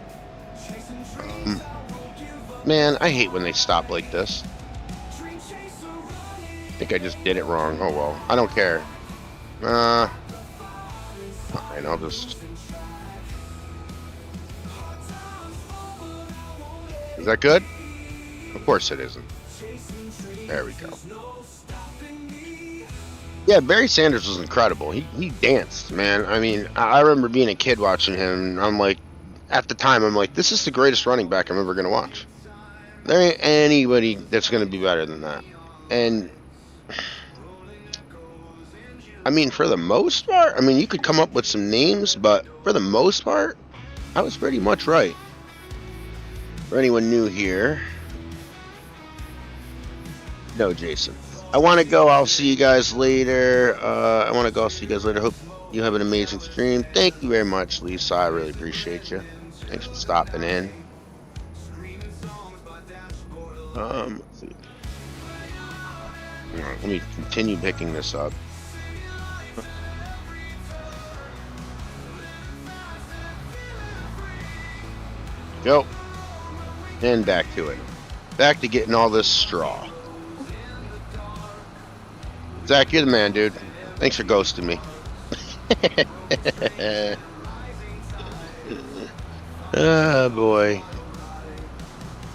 S1: Man, I hate when they stop like this. I think I just did it wrong. Oh, well. I don't care. Fine, I'll just... Is that good? Of course it isn't. There we go. Yeah, Barry Sanders was incredible. He danced, man. I mean, I remember being a kid watching him, and I'm like, at the time, I'm like, this is the greatest running back I'm ever going to watch. There ain't anybody that's going to be better than that. And, I mean, for the most part, I mean, you could come up with some names, but for the most part, I was pretty much right. For anyone new here, no, Jason. I want to go. I'll see you guys later. Hope you have an amazing stream. Thank you very much, Lisa. I really appreciate you. Thanks for stopping in. Let's see. All right, let me continue picking this up. Go. And back to it. Back to getting all this straw. Zach, you're the man, dude. Thanks for ghosting me. Oh, boy.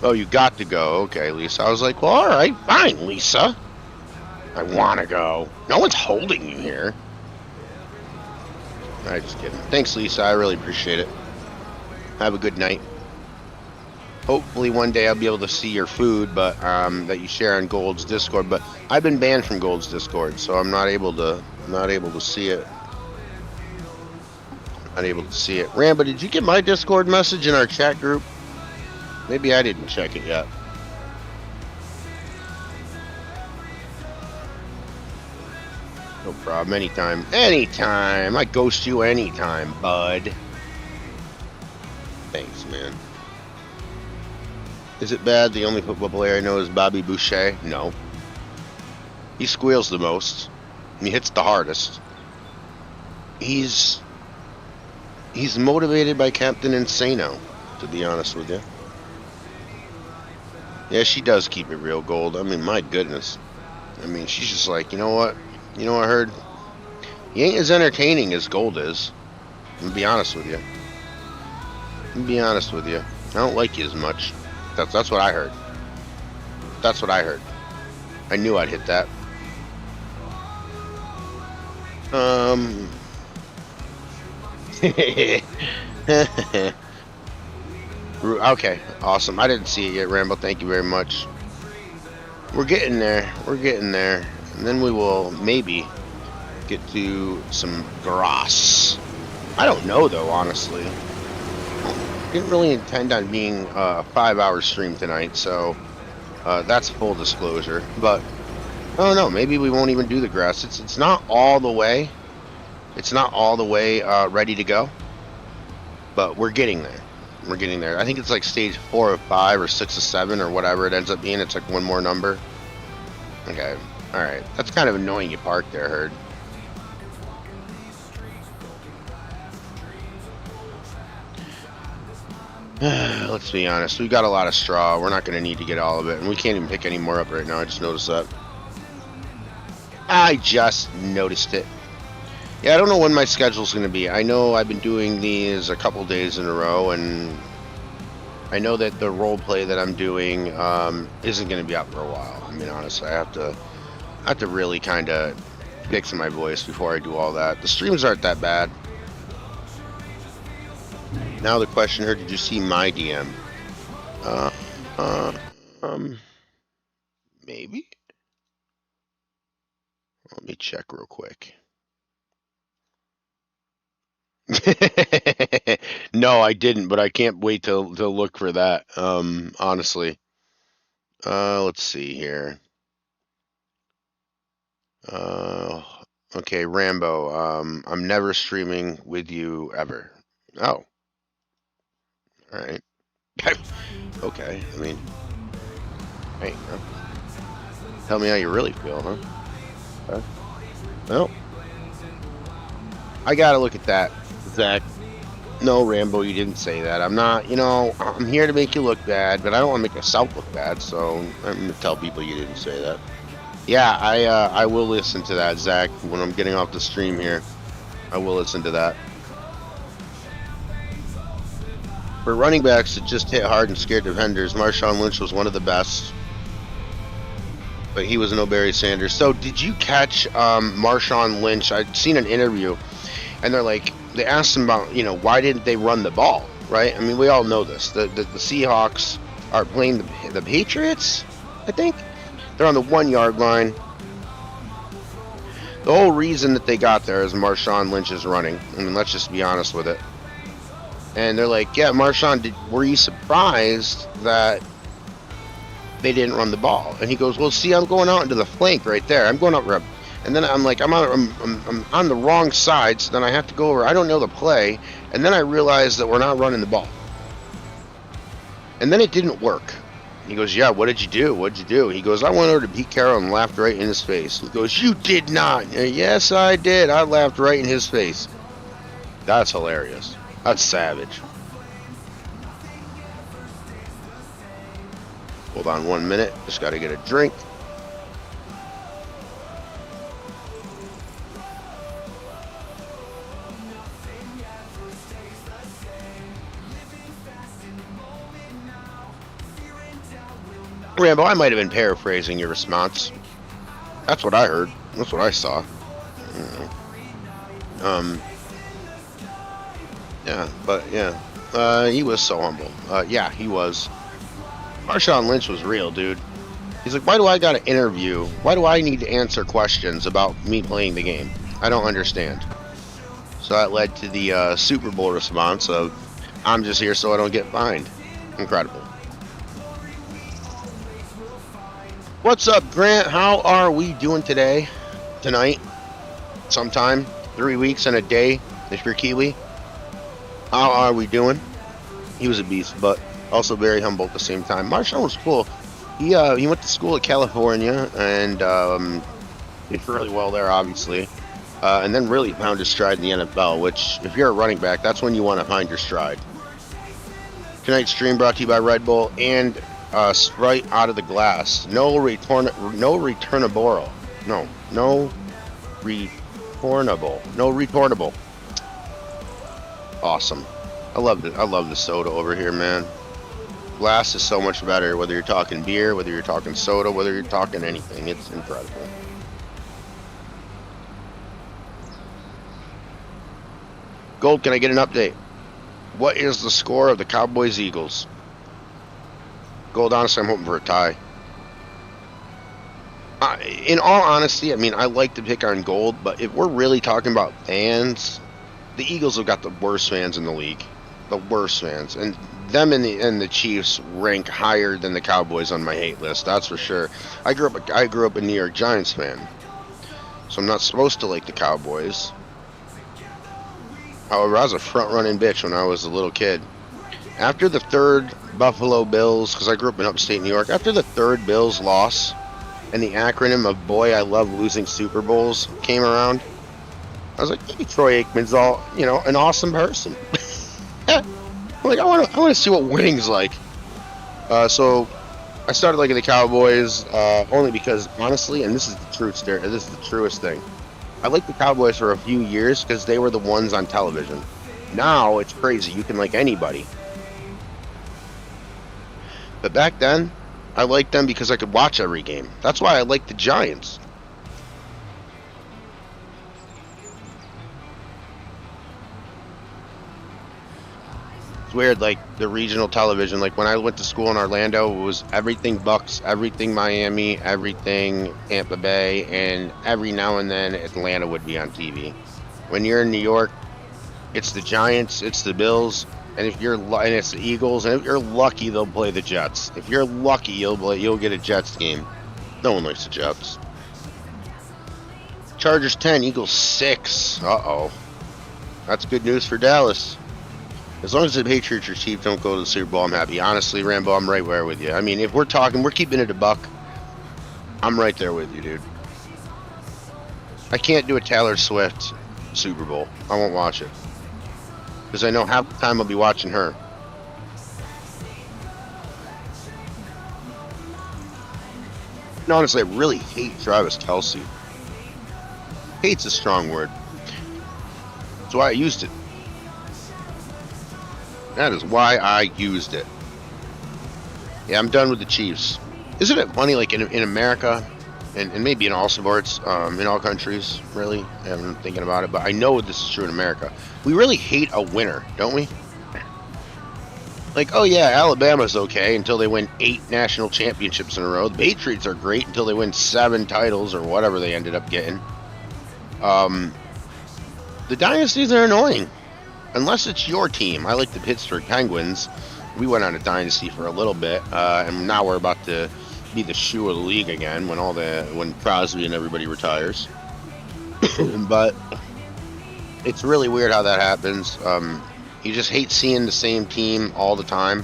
S1: Oh, you got to go. Okay, Lisa. I was like, well, all right, fine, Lisa. I want to go. No one's holding you here. All right, just kidding. Thanks, Lisa. I really appreciate it. Have a good night. Hopefully one day I'll be able to see your food, but that you share on Gold's Discord. But I've been banned from Gold's Discord, so I'm not able to see it. Not able to see it. Rambo, did you get my Discord message in our chat group? Maybe I didn't check it yet. No problem. Anytime. Anytime. I ghost you anytime, bud. Thanks, man. Is it bad the only football player I know is Bobby Boucher? No. He squeals the most. He hits the hardest. He's motivated by Captain Insano, to be honest with you. Yeah, she does keep it real, Gold. I mean, my goodness. I mean, she's just like, you know what? You know what I heard? He ain't as entertaining as Gold is. I'm gonna be honest with you. I don't like you as much. That's what I heard. That's what I heard. I knew I'd hit that. Okay, awesome. I didn't see it yet, Rambo. Thank you very much. We're getting there. We're getting there. And then we will maybe get to some grass. I don't know, though, honestly. Didn't really intend on being a 5-hour stream tonight, so that's full disclosure. But I don't know. Maybe we won't even do the grass. It's not all the way. It's not all the way ready to go, but we're getting there. We're getting there. I think it's like stage 4 of 5 or 6 of 7 or whatever it ends up being. It's like one more number. Okay. All right. That's kind of annoying. You parked there, Herd. Let's be honest. We got a lot of straw. We're not going to need to get all of it. And we can't even pick any more up right now. I just noticed that. I just noticed it. Yeah, I don't know when my schedule's going to be. I know I've been doing these a couple days in a row, and I know that the role play that I'm doing isn't going to be out for a while. I mean, honestly, I have to really kind of fix my voice before I do all that. The streams aren't that bad. Now the question here, did you see my DM? Maybe? Let me check real quick. No, I didn't, but I can't wait to look for that, honestly. Let's see here. Okay, Rambo, I'm never streaming with you ever. Oh. Alright. Okay, I mean, hey, tell me how you really feel, huh? Okay. Well, I gotta look at that, Zach. No, Rambo, you didn't say that. I'm not, I'm here to make you look bad, but I don't want to make myself look bad, so I'm going to tell people you didn't say that. Yeah, I will listen to that, Zach, when I'm getting off the stream here. I will listen to that. For running backs that just hit hard and scared defenders, Marshawn Lynch was one of the best, but he was no Barry Sanders. So did you catch Marshawn Lynch? I'd seen an interview, and they asked him about, why didn't they run the ball, right? I mean, we all know this. The Seahawks are playing the Patriots, I think. They're on the 1 yard line. The whole reason that they got there is Marshawn Lynch is running. I mean, let's just be honest with it. And they're like, yeah, Marshawn, were you surprised that they didn't run the ball? And he goes, well, see, I'm going out into the flank right there. I'm going up, and then I'm like, I'm on the wrong side, so then I have to go over. I don't know the play, and then I realized that we're not running the ball. And then it didn't work. He goes, yeah, what did you do? What'd you do? He goes, I went over to Pete Carroll and laughed right in his face. He goes, you did not. Yes, I did. I laughed right in his face. That's hilarious. That's savage. Hold on 1 minute. Just got to get a drink. Rambo, I might have been paraphrasing your response. That's what I heard. That's what I saw. Yeah, but yeah. He was so humble. Yeah, he was. Marshawn Lynch was real, dude. He's like, why do I got to interview? Why do I need to answer questions about me playing the game? I don't understand. So that led to the Super Bowl response of, I'm just here so I don't get fined. Incredible. What's up, Grant? How are we doing today? Tonight? Sometime? 3 weeks and a day, if you're Kiwi. How are we doing? He was a beast, but also very humble at the same time. Marshawn was cool. He went to school at California and did really well there, obviously. And then really found his stride in the NFL, which, if you're a running back, that's when you want to find your stride. Tonight's stream brought to you by Red Bull and Sprite out of the glass. No returnable. No returnable. Awesome. I love it. I love the soda over here, man. Glass is so much better, whether you're talking beer, whether you're talking soda, whether you're talking anything. It's incredible. Gold, can I get an update? What is the score of the Cowboys-Eagles? Gold, honestly, I'm hoping for a tie. In all honesty, I mean, I like to pick on Gold, but if we're really talking about fans, the Eagles have got the worst fans in the league. The worst fans. And them and the Chiefs rank higher than the Cowboys on my hate list, that's for sure. I grew up a New York Giants fan, so I'm not supposed to like the Cowboys. However, I was a front-running bitch when I was a little kid. After the third Buffalo Bills, because I grew up in upstate New York, after the third Bills loss and the acronym of Boy, I Love Losing Super Bowls came around, I was like, hey, Troy Aikman's an awesome person. Like, I want to see what winning's like. So I started liking the Cowboys only because, honestly, and this is the this is the truest thing. I liked the Cowboys for a few years because they were the ones on television. Now it's crazy. You can like anybody. But back then, I liked them because I could watch every game. That's why I liked the Giants. It's weird, like the regional television. Like when I went to school in Orlando, it was everything Bucks, everything Miami, everything Tampa Bay, and every now and then Atlanta would be on TV. When you're in New York, it's the Giants, it's the Bills, and it's the Eagles, and if you're lucky, they'll play the Jets. If you're lucky, you'll get a Jets game. No one likes the Jets. Chargers 10, Eagles 6. Uh-oh. That's good news for Dallas. As long as the Patriots or Chiefs don't go to the Super Bowl, I'm happy. Honestly, Rambo, I'm right there with you. I mean, if we're keeping it a buck, I'm right there with you, dude. I can't do a Taylor Swift Super Bowl. I won't watch it. Because I know half the time I'll be watching her. And honestly, I really hate Travis Kelce. Hate's a strong word. That's why I used it. That is why I used it. Yeah, I'm done with the Chiefs. Isn't it funny, like in America, and maybe in all sports, in all countries, really, I'm thinking about it, but I know this is true in America. We really hate a winner, don't we? Like, oh yeah, Alabama's okay until they win 8 national championships in a row. The Patriots are great until they win 7 titles or whatever they ended up getting. The dynasties are annoying. Unless it's your team. I like the Pittsburgh Penguins. We went on a dynasty for a little bit, and now we're about to be the shoe of the league again when Crosby and everybody retires. But it's really weird how that happens. You just hate seeing the same team all the time.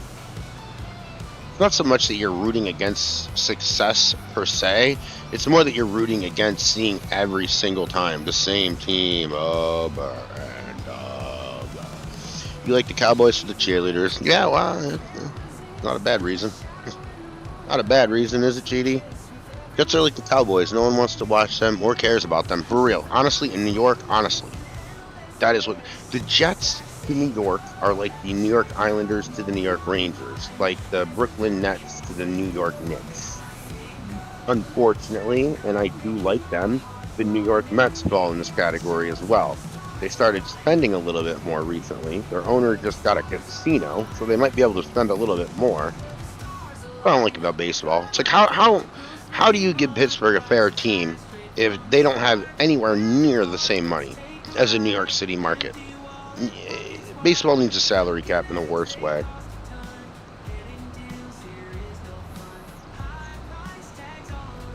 S1: It's not so much that you're rooting against success per se. It's more that you're rooting against seeing every single time the same team over and over. You like the Cowboys for the cheerleaders. Yeah, well, not a bad reason. Not a bad reason, is it, GD? Jets are like the Cowboys. No one wants to watch them or cares about them. For real. Honestly, in New York, honestly. That is what... The Jets to New York are like the New York Islanders to the New York Rangers. Like the Brooklyn Nets to the New York Knicks. Unfortunately, and I do like them, the New York Mets fall in this category as well. They started spending a little bit more recently. Their owner just got a casino, so they might be able to spend a little bit more. I don't like about baseball. It's like, how do you give Pittsburgh a fair team if they don't have anywhere near the same money as a New York City market? Baseball needs a salary cap in the worst way.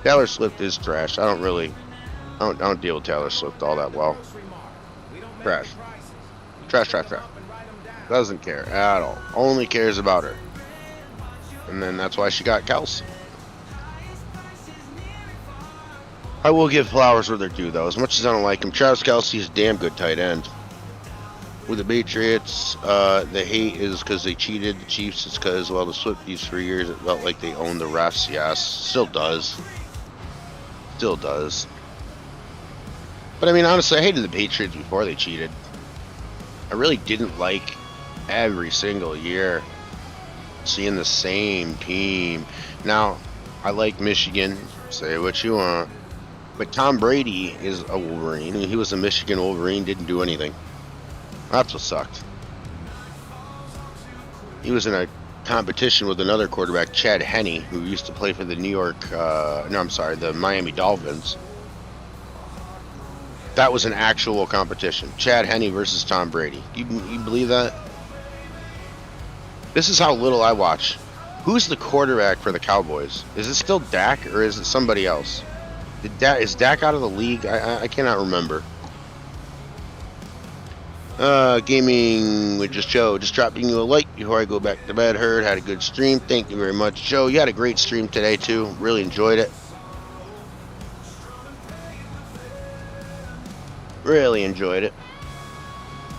S1: Taylor Swift is trash. I don't deal with Taylor Swift all that well. Trash. Doesn't care at all. Only cares about her. And then that's why she got Kelce. I will give flowers where they're due, though. As much as I don't like him, Travis Kelce is a damn good tight end. With the Patriots, the hate is because they cheated. The Chiefs is because, well, the Swifties for years, it felt like they owned the refs. Yes, still does. Still does. But, I mean, honestly, I hated the Patriots before they cheated. I really didn't like every single year seeing the same team. Now, I like Michigan. Say what you want. But Tom Brady is a Wolverine. He was a Michigan Wolverine, didn't do anything. That's what sucked. He was in a competition with another quarterback, Chad Henne, who used to play for the the Miami Dolphins. That was an actual competition. Chad Henne versus Tom Brady. You believe that? This is how little I watch. Who's the quarterback for the Cowboys? Is it still Dak or is it somebody else? Is Dak out of the league? I cannot remember. Gaming with just Joe. Just dropping you a like before I go back to bed. Had a good stream. Thank you very much, Joe. You had a great stream today too. Really enjoyed it. Really enjoyed it.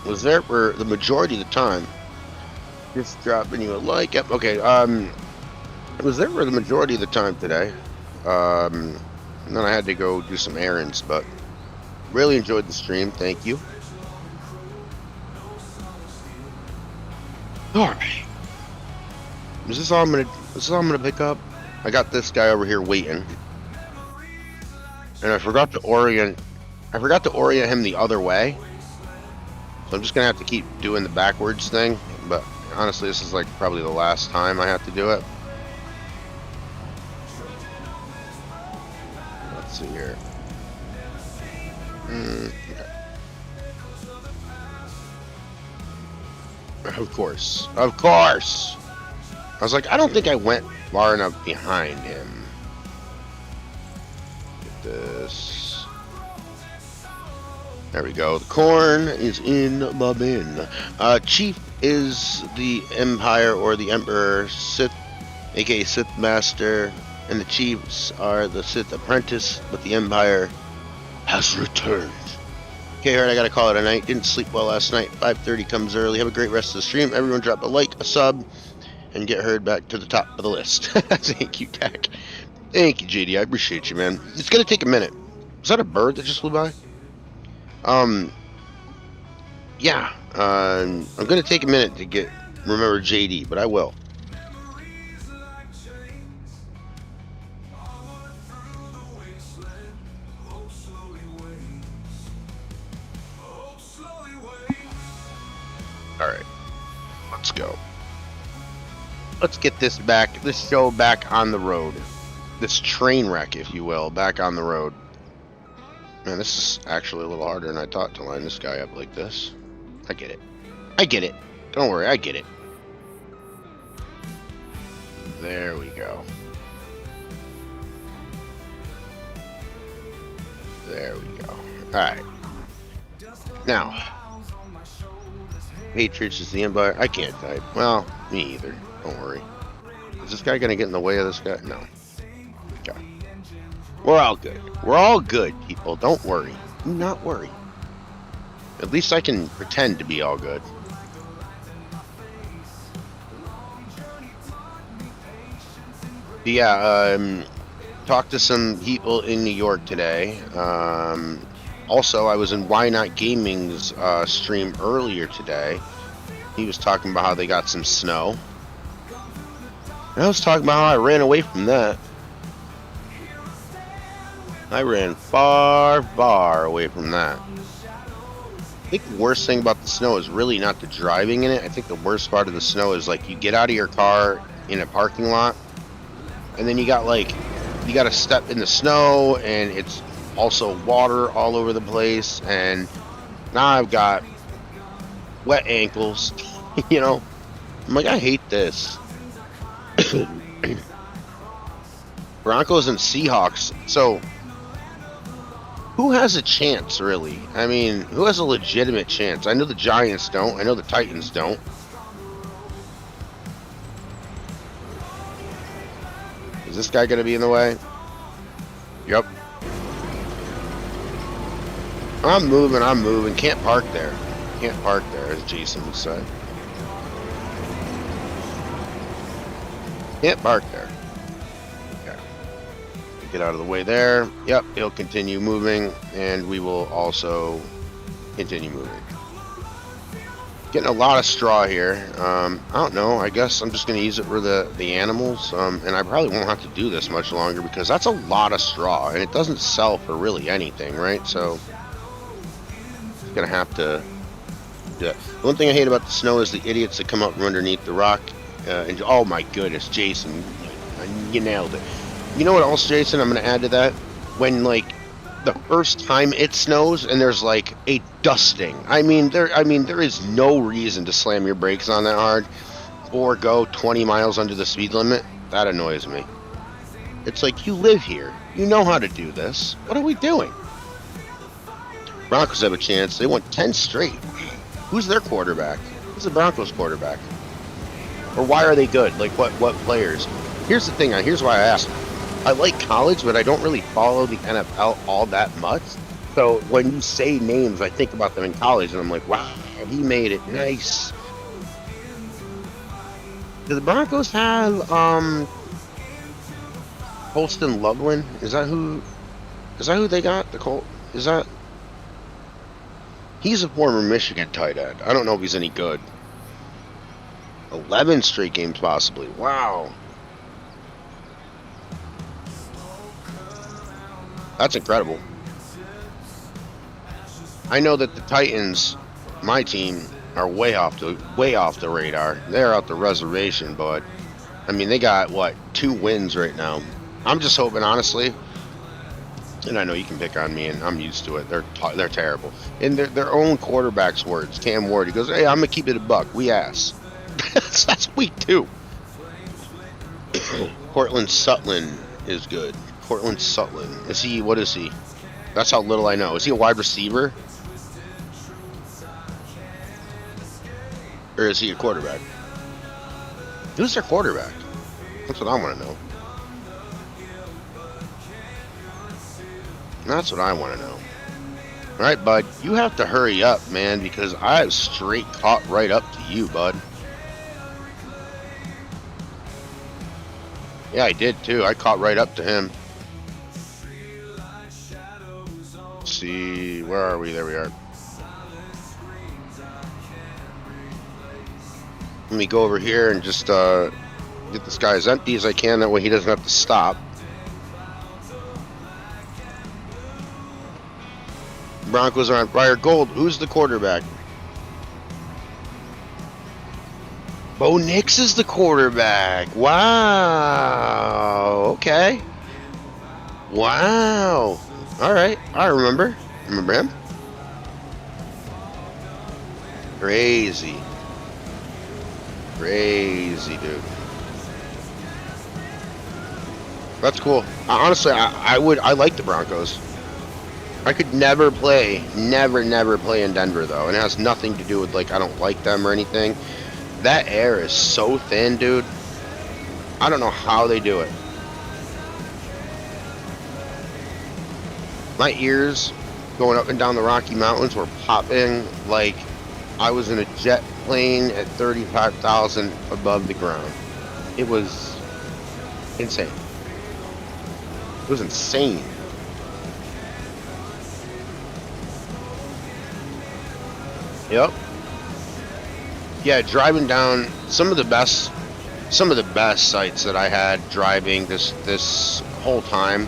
S1: Was there for the majority of the time. Just dropping you a like. Yep. Okay. I was there for the majority of the time today. And then I had to go do some errands, but really enjoyed the stream. Thank you. All right. Is this all I'm gonna pick up? I got this guy over here waiting, and I forgot to orient him the other way. So I'm just gonna have to keep doing the backwards thing. But honestly, this is like probably the last time I have to do it. Let's see here. Okay. Of course. I was like, I don't think I went far enough behind him. Get this. There we go. The corn is in the bin. Chief is the Empire or the Emperor Sith, aka Sith Master, and the Chiefs are the Sith Apprentice, but the Empire has returned. Okay, alright, I gotta call it a night. Didn't sleep well last night. 5:30 comes early. Have a great rest of the stream. Everyone drop a like, a sub, and get heard back to the top of the list. Thank you, Dak. Thank you, JD. I appreciate you, man. It's gonna take a minute. Was that a bird that just flew by? Yeah. I'm gonna take a minute to remember JD, but I will. Alright, let's go. Let's get this show back on the road. This train wreck, if you will, back on the road. Man, this is actually a little harder than I thought to line this guy up like this. I get it. Don't worry, I get it. There we go. There we go. Alright. Now, Patriots is the Empire. I can't type. Well, me either. Don't worry. Is this guy gonna get in the way of this guy? No. Okay. We're all good. We're all good, people. Don't worry. Do not worry. At least I can pretend to be all good. But yeah, talked to some people in New York today. Also, I was in Why Not Gaming's stream earlier today. He was talking about how they got some snow. And I was talking about how I ran away from that. I ran far, far away from that. I think the worst thing about the snow is really not the driving in it. I think the worst part of the snow is like you get out of your car in a parking lot, and then you got to step in the snow, and it's also water all over the place, and now I've got wet ankles. You know, I'm like, I hate this. Broncos and Seahawks. So who has a chance, really? I mean, who has a legitimate chance? I know the Giants don't. I know the Titans don't. Is this guy going to be in the way? Yep. I'm moving. Can't park there. Can't park there, as Jason would say. Can't park there. Okay. Get out of the way there. Yep, he'll continue moving, and we will also continue moving. Getting a lot of straw here. I don't know. I guess I'm just going to use it for the animals, and I probably won't have to do this much longer because that's a lot of straw, and it doesn't sell for really anything, right? So gonna have to do that. The one thing I hate about the snow is the idiots that come up from underneath the rock. And oh my goodness, Jason, you nailed it. You know what else, Jason? I'm gonna add to that. When like the first time it snows and there's like a dusting. I mean, there is no reason to slam your brakes on that hard or go 20 miles under the speed limit. That annoys me. It's like, you live here. You know how to do this. What are we doing? Broncos have a chance. They won 10 straight. Who's their quarterback? Who's the Broncos quarterback? Or why are they good? Like, what players? Here's the thing. Here's why I asked. I like college, but I don't really follow the NFL all that much. So when you say names, I think about them in college, and I'm like, wow, he made it. Nice. Do the Broncos have Holston Loveland? Is that who they got? The Colt? Is that? He's a former Michigan tight end. I don't know if he's any good. 11 straight games possibly. Wow. That's incredible. I know that the Titans, my team, are way off the radar. They're out the reservation, but I mean they got what 2 wins right now. I'm just hoping, honestly, and I know you can pick on me, and I'm used to it. They're terrible. In their own quarterback's words, Cam Ward, he goes, "Hey, I'm gonna keep it a buck. We ass." That's week 2. Cortland Sutton is good. Cortland Sutton. Is he? What is he? That's how little I know. Is he a wide receiver? Or is he a quarterback? Who's their quarterback? That's what I want to know. That's what I want to know. All right, bud. You have to hurry up, man, because I have straight caught right up to you, bud. Yeah, I did too. I caught right up to him. Let's see, where are we? There we are. Let me go over here and just get this guy as empty as I can. That way he doesn't have to stop. Broncos are on fire. Gold, who's the quarterback? Bo Nix is the quarterback. Wow. Okay. Wow. All right. I remember. Remember him? Crazy. Crazy, dude. That's cool. Honestly, I like the Broncos. I could never play in Denver, though. And it has nothing to do with, like, I don't like them or anything. That air is so thin, dude. I don't know how they do it. My ears going up and down the Rocky Mountains were popping like I was in a jet plane at 35,000 above the ground. It was insane. It was insane. Yep. Yeah, driving down some of the best sights that I had driving this whole time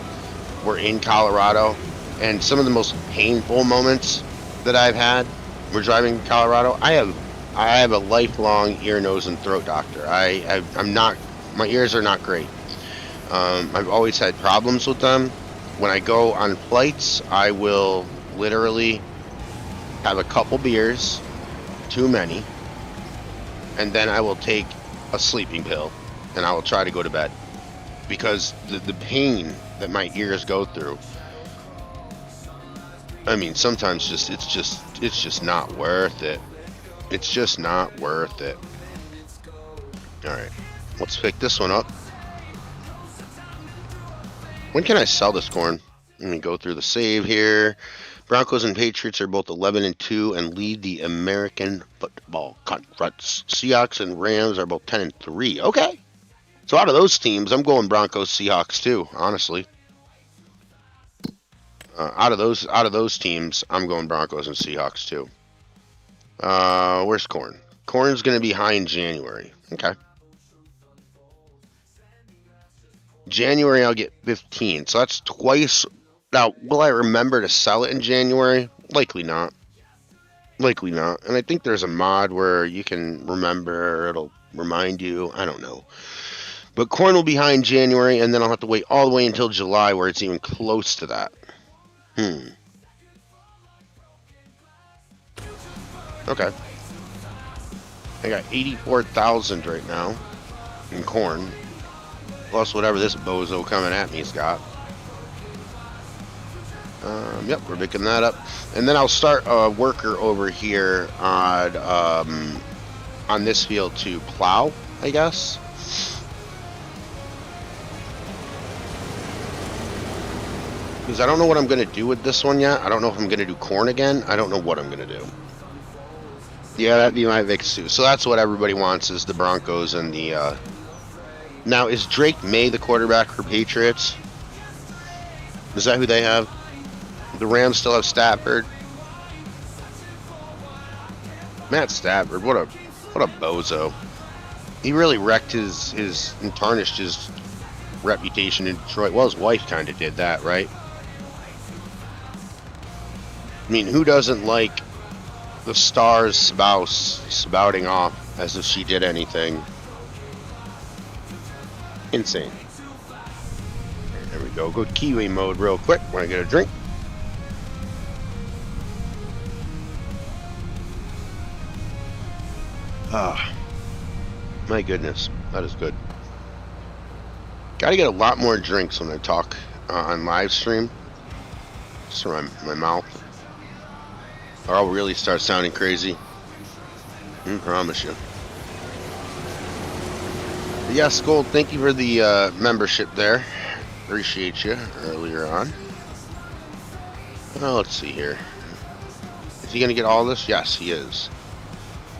S1: were in Colorado, and some of the most painful moments that I've had were driving in Colorado. I have a lifelong ear, nose, and throat doctor. I'm not, my ears are not great. I've always had problems with them. When I go on flights, I will literally have a couple beers, too many, and then I will take a sleeping pill and I will try to go to bed because the pain that my ears go through, I mean, sometimes it's just not worth it. It's just not worth it. All right, let's pick this one up. When can I sell this corn? Let me go through the save here. Broncos and Patriots are both 11-2 and lead the American Football Conference. Seahawks and Rams are both 10-3. Okay. So out of those teams, I'm going Broncos, Seahawks too, honestly. Out of those teams, I'm going Broncos and Seahawks too. Where's corn? Corn's going to be high in January. Okay. January, I'll get 15. So that's twice. Now, will I remember to sell it in January? Likely not. Likely not. And I think there's a mod where you can remember, it'll remind you. I don't know. But corn will be high in January, and then I'll have to wait all the way until July where it's even close to that. Okay. I got 84,000 right now in corn. Plus whatever this bozo coming at me's got. Yep, we're picking that up. And then I'll start a worker over here on this field to plow, I guess. Because I don't know what I'm going to do with this one yet. I don't know if I'm going to do corn again. I don't know what I'm going to do. Yeah, that'd be my Vicks too. So that's what everybody wants is the Broncos and the. Now, is Drake May the quarterback for Patriots? Is that who they have? The Rams still have Stafford. Matt Stafford, what a bozo. He really wrecked his and tarnished his reputation in Detroit. Well, his wife kind of did that, right? I mean, who doesn't like the star's spouse spouting off as if she did anything? Insane. There we go. Go Kiwi mode real quick when I get a drink. Ah, my goodness, that is good. Got to get a lot more drinks when I talk on live stream. Just from my mouth, or I'll really start sounding crazy. I promise you. But yes, Gold, thank you for the membership there. Appreciate you earlier on. Let's see here. Is he going to get all this? Yes, he is.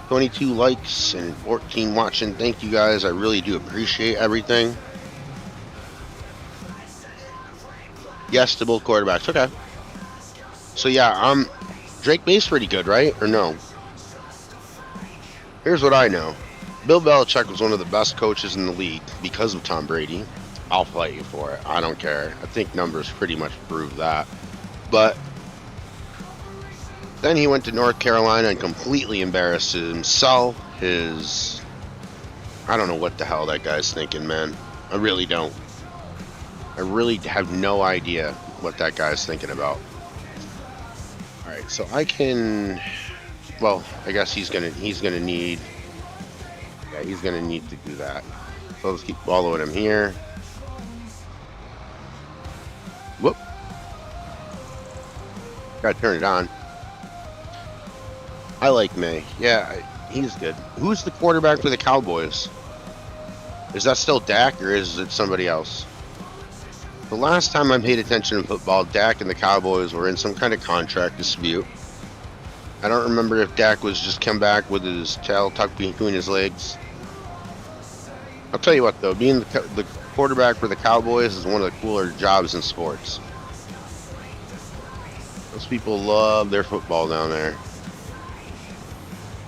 S1: 22 likes and 14 watching. Thank you guys. I really do appreciate everything. Yes to both quarterbacks. Okay. So yeah, Drake May's pretty good, right? Or no? Here's what I know. Bill Belichick was one of the best coaches in the league because of Tom Brady. I'll fight you for it. I don't care. I think numbers pretty much prove that. But then he went to North Carolina and completely embarrassed himself. I don't know what the hell that guy's thinking, man. I really don't. I really have no idea what that guy's thinking about. Alright, so I can... Well, I guess he's gonna need... Yeah, he's gonna need to do that. So let's keep following him here. Whoop. Gotta turn it on. I like May. Yeah, he's good. Who's the quarterback for the Cowboys? Is that still Dak, or is it somebody else? The last time I paid attention to football, Dak and the Cowboys were in some kind of contract dispute. I don't remember if Dak was just come back with his tail tucked between his legs. I'll tell you what, though, being the quarterback for the Cowboys is one of the cooler jobs in sports. Those people love their football down there.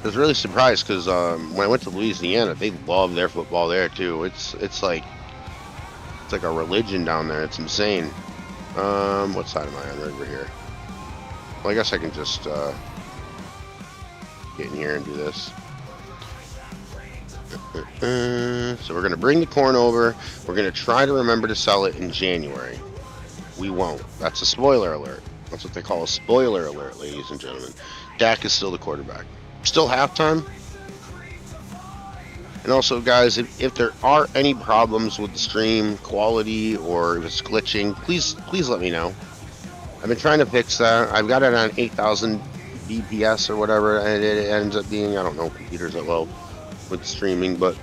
S1: I was really surprised because when I went to Louisiana, they love their football there too. It's like a religion down there. It's insane. What side am I on over here? Well, I guess I can just get in here and do this. So we're gonna bring the corn over. We're gonna try to remember to sell it in January. We won't. That's a spoiler alert. That's what they call a spoiler alert, ladies and gentlemen. Dak is still the quarterback. Still halftime. And also, guys, if there are any problems with the stream quality or if it's glitching, please let me know. I've been trying to fix that. I've got it on 8,000 BPS or whatever, and it ends up being, I don't know, computers that low with streaming, but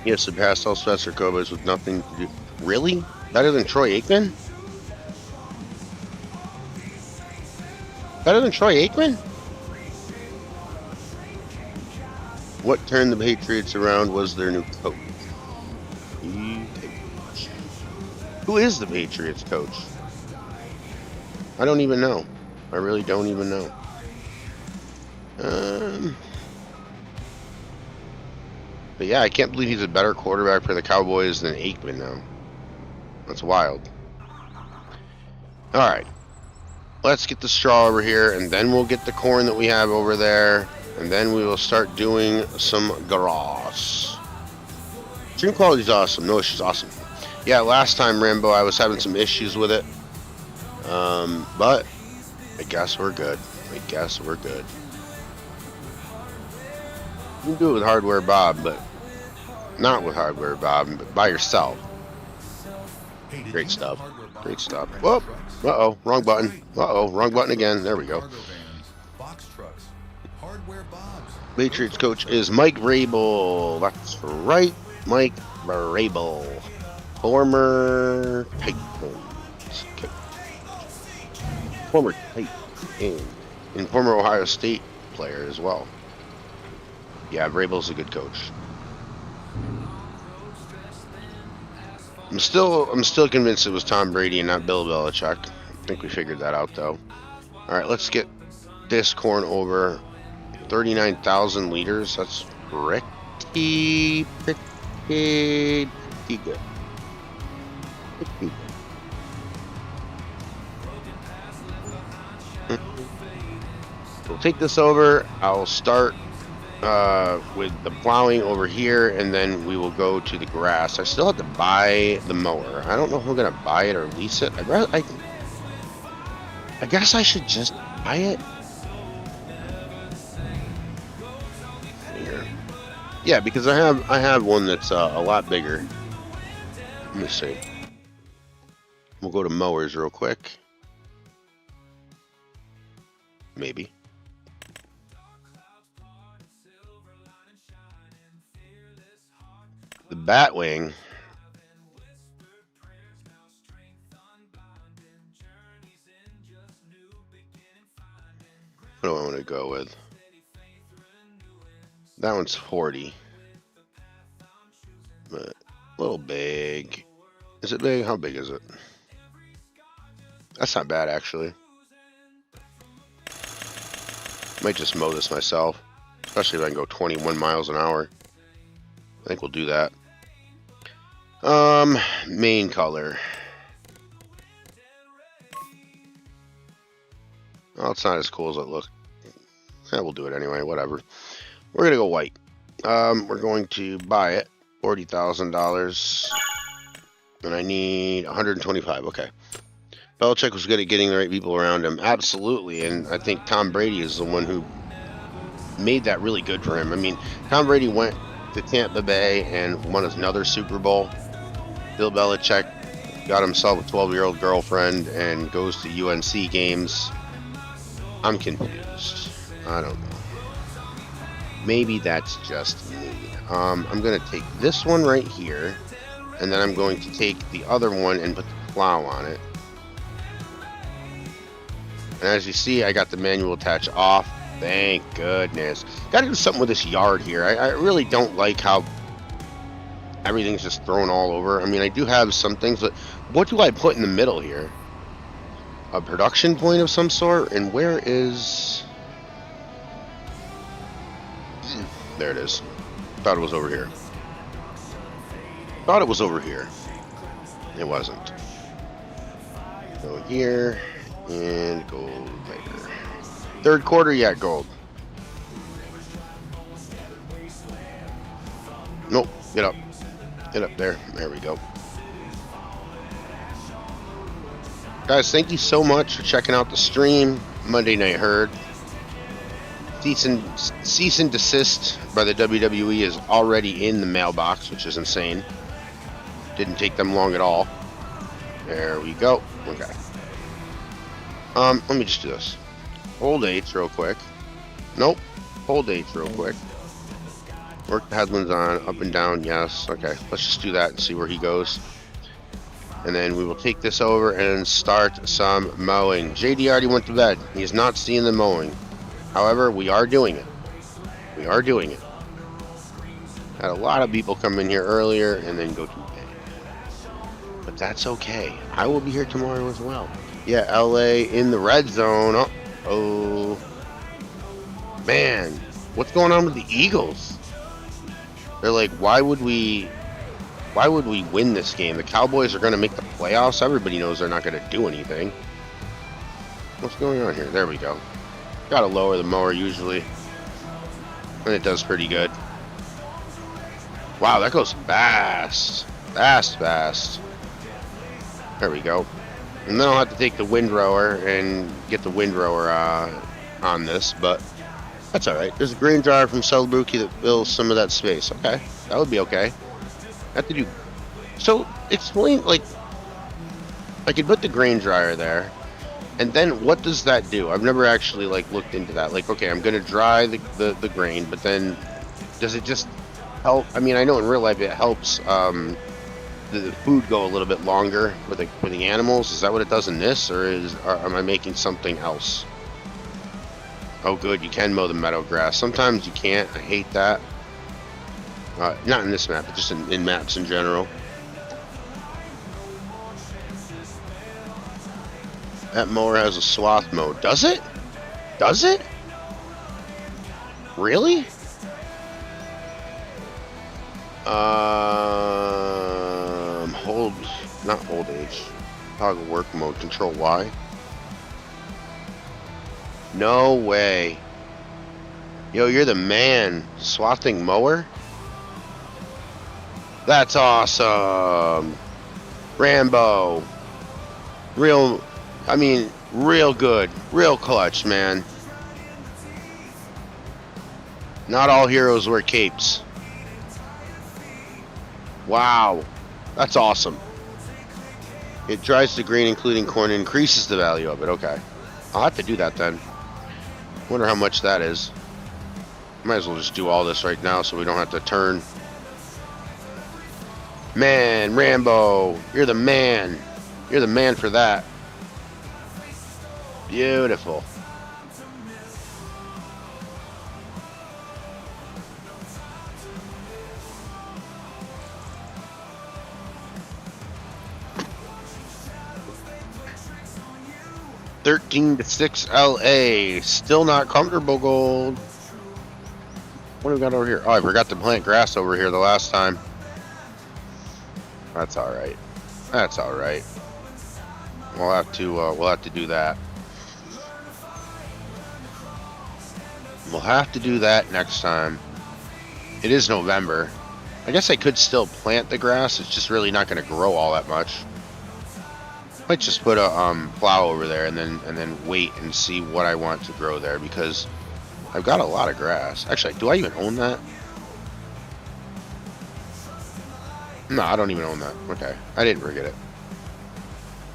S1: yes, surpassed all Spencer Cobas with nothing to do. Really? Better than Troy Aikman? Better than Troy Aikman? What turned the Patriots around was their new coach. Who is the Patriots coach? I don't even know. I really don't even know. But yeah, I can't believe he's a better quarterback for the Cowboys than Aikman now. That's wild. Alright. Let's get the straw over here, and then we'll get the corn that we have over there. And then we will start doing some grass. Stream quality is awesome. No issues. Awesome. Yeah, last time, Rambo, I was having some issues with it. But I guess we're good. You can do it with Hardware Bob, but not with Hardware Bob, but by yourself. Great stuff. Whoop. Uh-oh. Wrong button. Wrong button again. There we go. Patriots coach is Mike Vrabel. That's right, Mike Vrabel, former Titans, former Titan, and former Ohio State player as well. Yeah, Vrabel's a good coach. I'm still convinced it was Tom Brady and not Bill Belichick. I think we figured that out though. All right, let's get this corn over 39,000 liters. That's pretty good. Pretty good. We'll take this over. I'll start with the plowing over here, and then we will go to the grass. I still have to buy the mower. I don't know if I'm gonna buy it or lease it. I guess I should just buy it. Here. Yeah, because I have one that's a lot bigger. Let me see. We'll go to mowers real quick. Maybe. The Batwing. What do I want to go with? That one's 40. But a little big. Is it big? How big is it? That's not bad, actually. Might just mow this myself. Especially if I can go 21 miles an hour. I think we'll do that. Main color. Oh, it's not as cool as it looks. Yeah, we'll do it anyway, whatever. We're gonna go white. We're going to buy it. $40,000. And I need 125, okay. Belichick was good at getting the right people around him. Absolutely, and I think Tom Brady is the one who made that really good for him. I mean, Tom Brady went to Tampa Bay and won another Super Bowl. Bill Belichick got himself a 12-year-old girlfriend and goes to UNC games. I'm confused. I don't know. Maybe that's just me. I'm going to take this one right here, and then I'm going to take the other one and put the plow on it. And as you see, I got the manual attach off. Thank goodness. Got to do something with this yard here. I really don't like how everything's just thrown all over. I mean, I do have some things, but what do I put in the middle here? A production point of some sort? And where is... There it is. Thought it was over here. Thought it was over here. It wasn't. Go here and go later. Third quarter, yeah, gold. Nope, get up. Get up there. There we go. Guys, thank you so much for checking out the stream. Monday Night Herd. Cease and desist by the WWE is already in the mailbox, which is insane. Didn't take them long at all. There we go. Okay. Let me just do this. Hold H real quick. Nope. Hold H real quick. Work the headlands on, up and down, yes. Okay, let's just do that and see where he goes. And then we will take this over and start some mowing. JD already went to bed. He is not seeing the mowing. However, we are doing it. We are doing it. Had a lot of people come in here earlier and then go to bed. But that's okay. I will be here tomorrow as well. Yeah, LA in the red zone. Oh. Man, what's going on with the Eagles? They're like, why would we win this game? The Cowboys are going to make the playoffs. Everybody knows they're not going to do anything. What's going on here? There we go. Got to lower the mower usually. And it does pretty good. Wow, that goes fast. Fast. There we go. And then I'll have to take the windrower and get the windrower on this, but that's alright. There's a grain dryer from Celebruki that fills some of that space. Okay, that would be okay. I have to do... So, explain, like... I could put the grain dryer there, and then what does that do? I've never actually, like, looked into that. Like, okay, I'm going to dry the grain, but then does it just help? I mean, I know in real life it helps the food go a little bit longer with the animals. Is that what it does in this, or am I making something else? Oh, good. You can mow the meadow grass. Sometimes you can't. I hate that. Not in this map, but just in maps in general. That mower has a swath mode. Does it? Does it? Really? Not old age. Toggle work mode. Control Y. No way. Yo, you're the man. Swathing mower? That's awesome. Rambo. Real good. Real clutch, man. Not all heroes wear capes. Wow. That's awesome. It dries the grain, including corn, and increases the value of it. Okay. I'll have to do that then. Wonder how much that is. Might as well just do all this right now so we don't have to turn. Man, Rambo, you're the man. You're the man for that. Beautiful. $13-6 LA. Still not comfortable, Gold. What do we got over here? Oh, I forgot to plant grass over here the last time. That's all right. That's all right. We'll have to do that. We'll have to do that next time. It is November. I guess I could still plant the grass. It's just really not going to grow all that much. Might just put a plow over there and then wait and see what I want to grow there, because I've got a lot of grass. Actually, do I even own that? No, I don't even own that. Okay, I didn't forget it.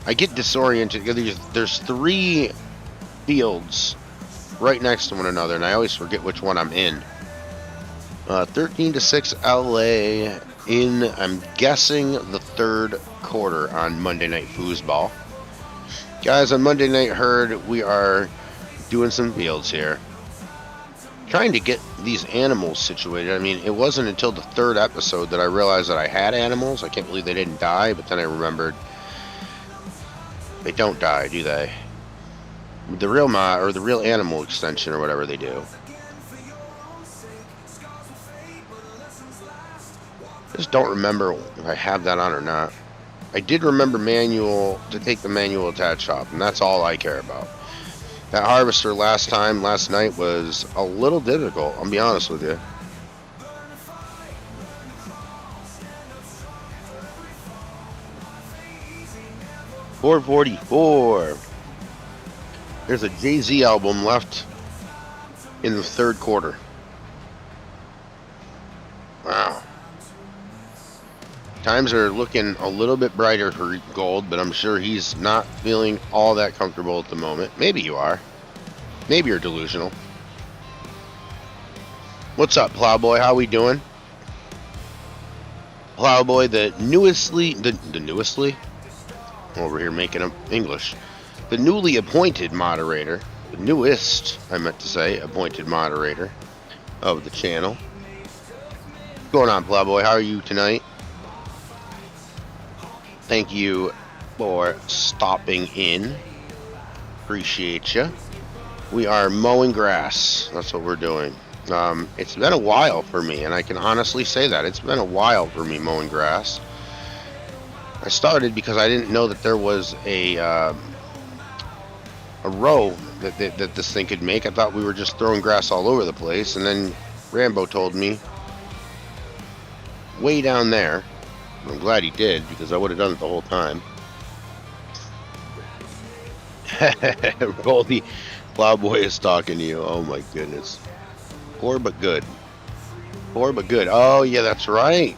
S1: I get disoriented because there's 3 fields right next to one another, and I always forget which one I'm in. 13-6 LA in, I'm guessing, the 3rd quarter on Monday Night Foosball. Guys, on Monday Night Herd, we are doing some fields here. Trying to get these animals situated. I mean, it wasn't until the 3rd episode that I realized that I had animals. I can't believe they didn't die, but then I remembered they don't die, do they? The real mod, or the real animal extension, or whatever they do. Just don't remember if I have that on or not. I did remember manual, to take the manual attach off, and that's all I care about. That harvester last night was a little difficult, I'll be honest with you. $444. There's a Jay-Z album left in the 3rd quarter. Wow. Times are looking a little bit brighter for Gold, but I'm sure he's not feeling all that comfortable at the moment. Maybe you are. Maybe you're delusional. What's up, Plowboy? How we doing? Plowboy, the newestly? Over here making up English. The newly appointed moderator. The newest, I meant to say, appointed moderator of the channel. What's going on, Plowboy? How are you tonight? Thank you for stopping in. Appreciate you. We are mowing grass. That's what we're doing. It's been a while for me, and I can honestly say that. It's been a while for me mowing grass. I started because I didn't know that there was a row that this thing could make. I thought we were just throwing grass all over the place, and then Rambo told me way down there. I'm glad he did, because I would have done it the whole time. Goldie, Plowboy is talking to you. Oh my goodness. Poor but good. Poor but good. Oh yeah, that's right.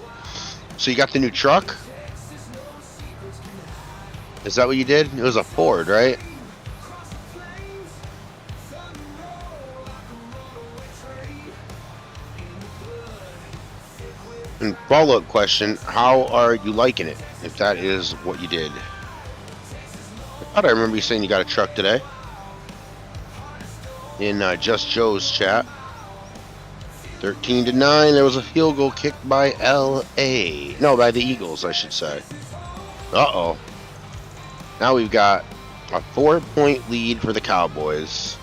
S1: So you got the new truck? Is that what you did? It was a Ford, right? And follow-up question, how are you liking it, if that is what you did? I thought I remember you saying you got a truck today. in Just Joe's chat. 13-9. There was a field goal kicked by LA. No, by the Eagles, I should say. Uh-oh. Now we've got a 4-point lead for the Cowboys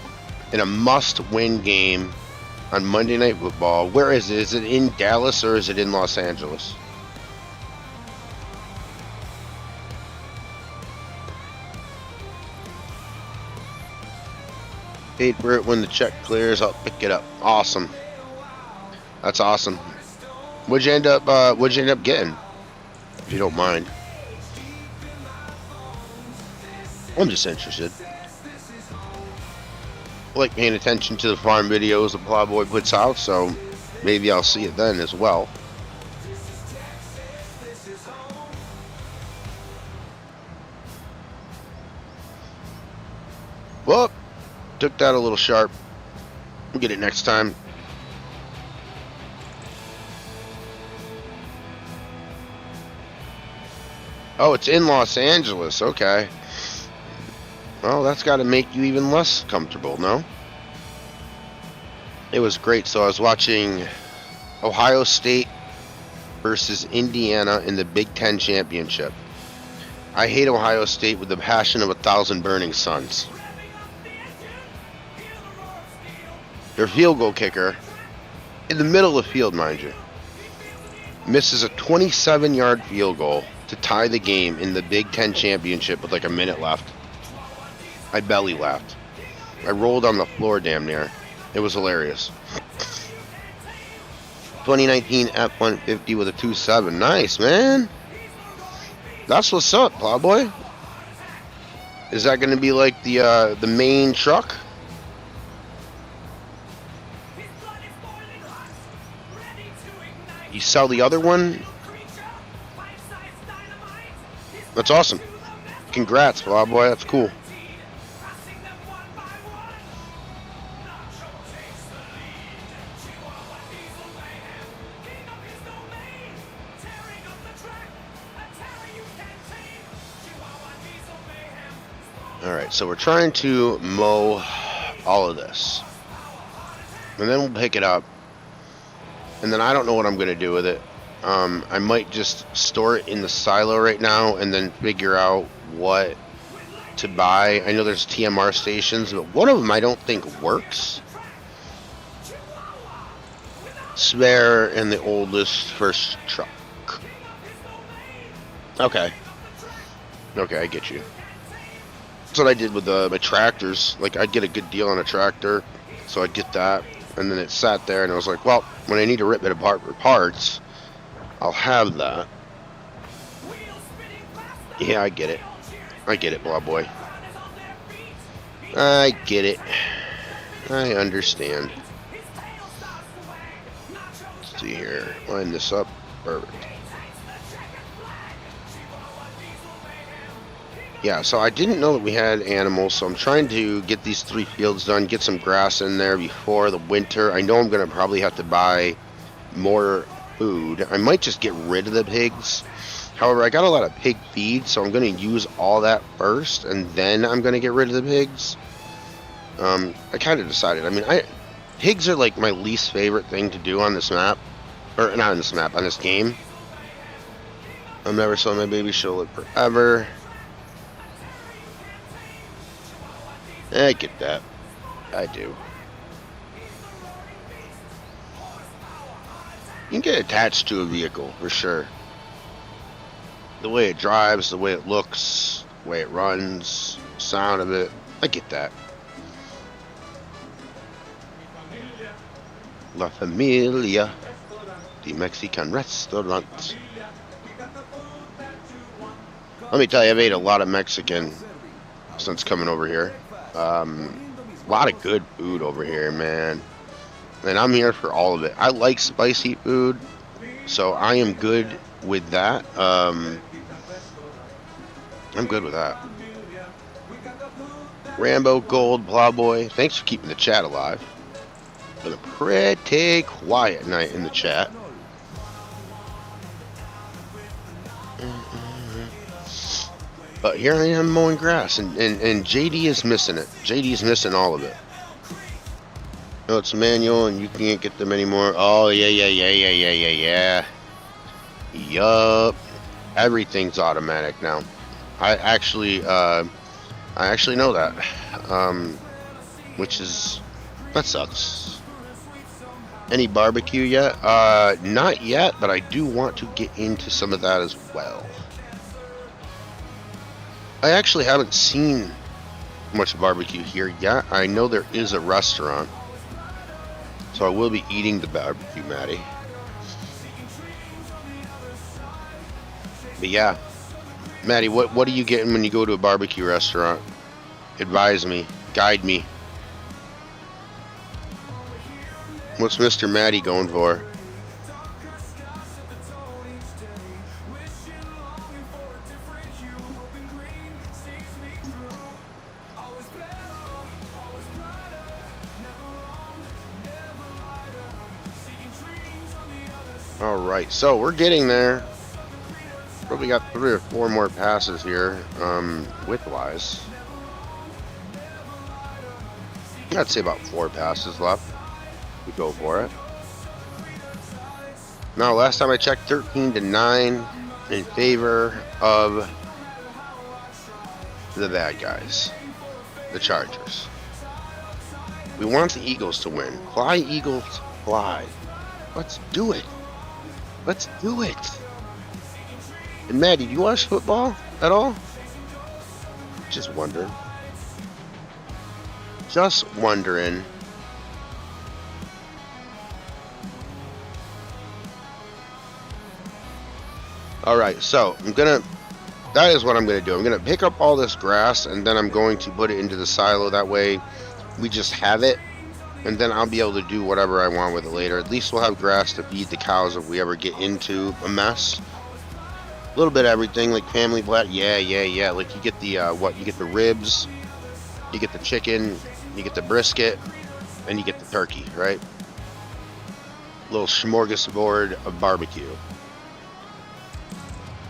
S1: in a must-win game on Monday Night Football. Where is it? Is it in Dallas or is it in Los Angeles? Paid for it when the check clears. I'll pick it up. Awesome. That's awesome. What'd you end up getting? If you don't mind. I'm just interested. I like paying attention to the farm videos that Plowboy puts out, so maybe I'll see it then as well. Well, took that a little sharp. We'll get it next time. Oh, it's in Los Angeles. Okay. Well, that's got to make you even less comfortable, no? It was great. So I was watching Ohio State versus Indiana in the Big Ten Championship. I hate Ohio State with the passion of 1,000 burning suns. Their field goal kicker, in the middle of the field, mind you, misses a 27-yard field goal to tie the game in the Big Ten Championship with like a minute left. I belly laughed. I rolled on the floor damn near. It was hilarious. 2019 F-150 with a 2.7. Nice, man. That's what's up, Plowboy. Is that going to be like the main truck? You sell the other one? That's awesome. Congrats, Plowboy. That's cool. Alright, so we're trying to mow all of this. And then we'll pick it up. And then I don't know what I'm going to do with it. I might just store it in the silo right now and then figure out what to buy. I know there's TMR stations, but one of them I don't think works. Spare and the oldest first truck. Okay. Okay, I get you. That's what I did with my tractors. Like, I'd get a good deal on a tractor, so I'd get that. And then it sat there, and I was like, well, when I need to rip it apart for parts, I'll have that. Yeah, I get it. I get it, Plowboy. I get it. I understand. Let's see here. Line this up. Perfect. Yeah, so I didn't know that we had animals, so I'm trying to get these 3 fields done, get some grass in there before the winter. I know I'm going to probably have to buy more food. I might just get rid of the pigs. However, I got a lot of pig feed, so I'm going to use all that first, and then I'm going to get rid of the pigs. I kind of decided. I mean, pigs are like my least favorite thing to do on this map. Or, not on this map, on this game. I'm never selling my baby, she'll live forever. I get that. I do. You can get attached to a vehicle, for sure. The way it drives, the way it looks, the way it runs, the sound of it. I get that. La Familia, the Mexican restaurant. Let me tell you, I've ate a lot of Mexican since coming over here. A lot of good food over here, man. And I'm here for all of it. I like spicy food, so I am good with that. I'm good with that. Rambo Gold Plowboy, thanks for keeping the chat alive. Been a pretty quiet night in the chat. But here I am mowing grass, and JD is missing it. JD is missing all of it. No, it's manual and you can't get them anymore. Oh, yeah. Yup. Everything's automatic now. I actually know that. Which is, that sucks. Any barbecue yet? Not yet, but I do want to get into some of that as well. I actually haven't seen much barbecue here yet. I know there is a restaurant, so I will be eating the barbecue, Maddie. But yeah, Maddie, what are you getting when you go to a barbecue restaurant? Advise me, guide me. What's Mr. Maddie going for? Alright, so we're getting there. Probably got 3 or 4 more passes here, width-wise. I'd say about 4 passes left. We go for it. Now, last time I checked, 13-9 in favor of the bad guys, the Chargers. We want the Eagles to win. Fly, Eagles, fly. Let's do it. Let's do it. And Maddie, do you watch football at all? Just wondering. Just wondering. Alright, so that is what I'm gonna do. I'm gonna pick up all this grass and then I'm going to put it into the silo. That way we just have it, and then I'll be able to do whatever I want with it later. At least we'll have grass to feed the cows if we ever get into a mess. A little bit of everything, like family black. Yeah. Like you get the you get the ribs, you get the chicken, you get the brisket, and you get the turkey, right? Little smorgasbord of barbecue.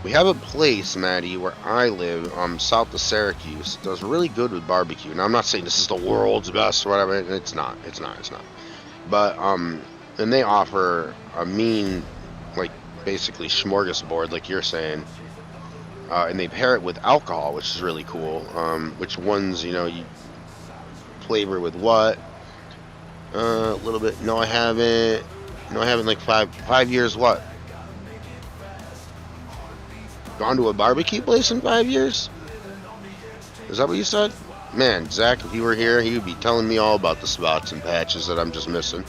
S1: We have a place, Maddie, where I live, south of Syracuse. It does really good with barbecue. Now, I'm not saying this is the world's best or whatever. It's not. But, and they offer a mean, like, basically smorgasbord, like you're saying. And they pair it with alcohol, which is really cool. Which ones, you know, you flavor with what? A little bit. No, I haven't. Like 5 years, what? Gone to a barbecue place in 5 years? Is that what you said? Man, Zach, if he were here, he would be telling me all about the spots and patches that I'm just missing.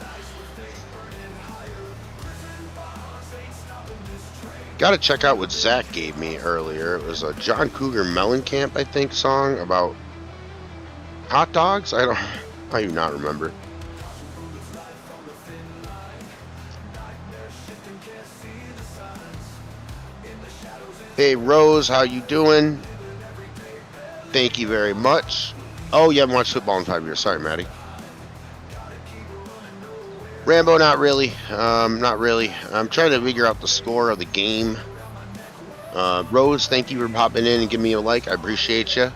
S1: Gotta check out what Zach gave me earlier. It was a John Cougar Mellencamp, I think, song about hot dogs? I do not remember. Hey Rose, how you doing? Thank you very much. Oh, you haven't watched football in 5 years. Sorry, Maddie. Rambo, not really. Not really. I'm trying to figure out the score of the game. Rose, thank you for popping in and giving me a like. I appreciate you.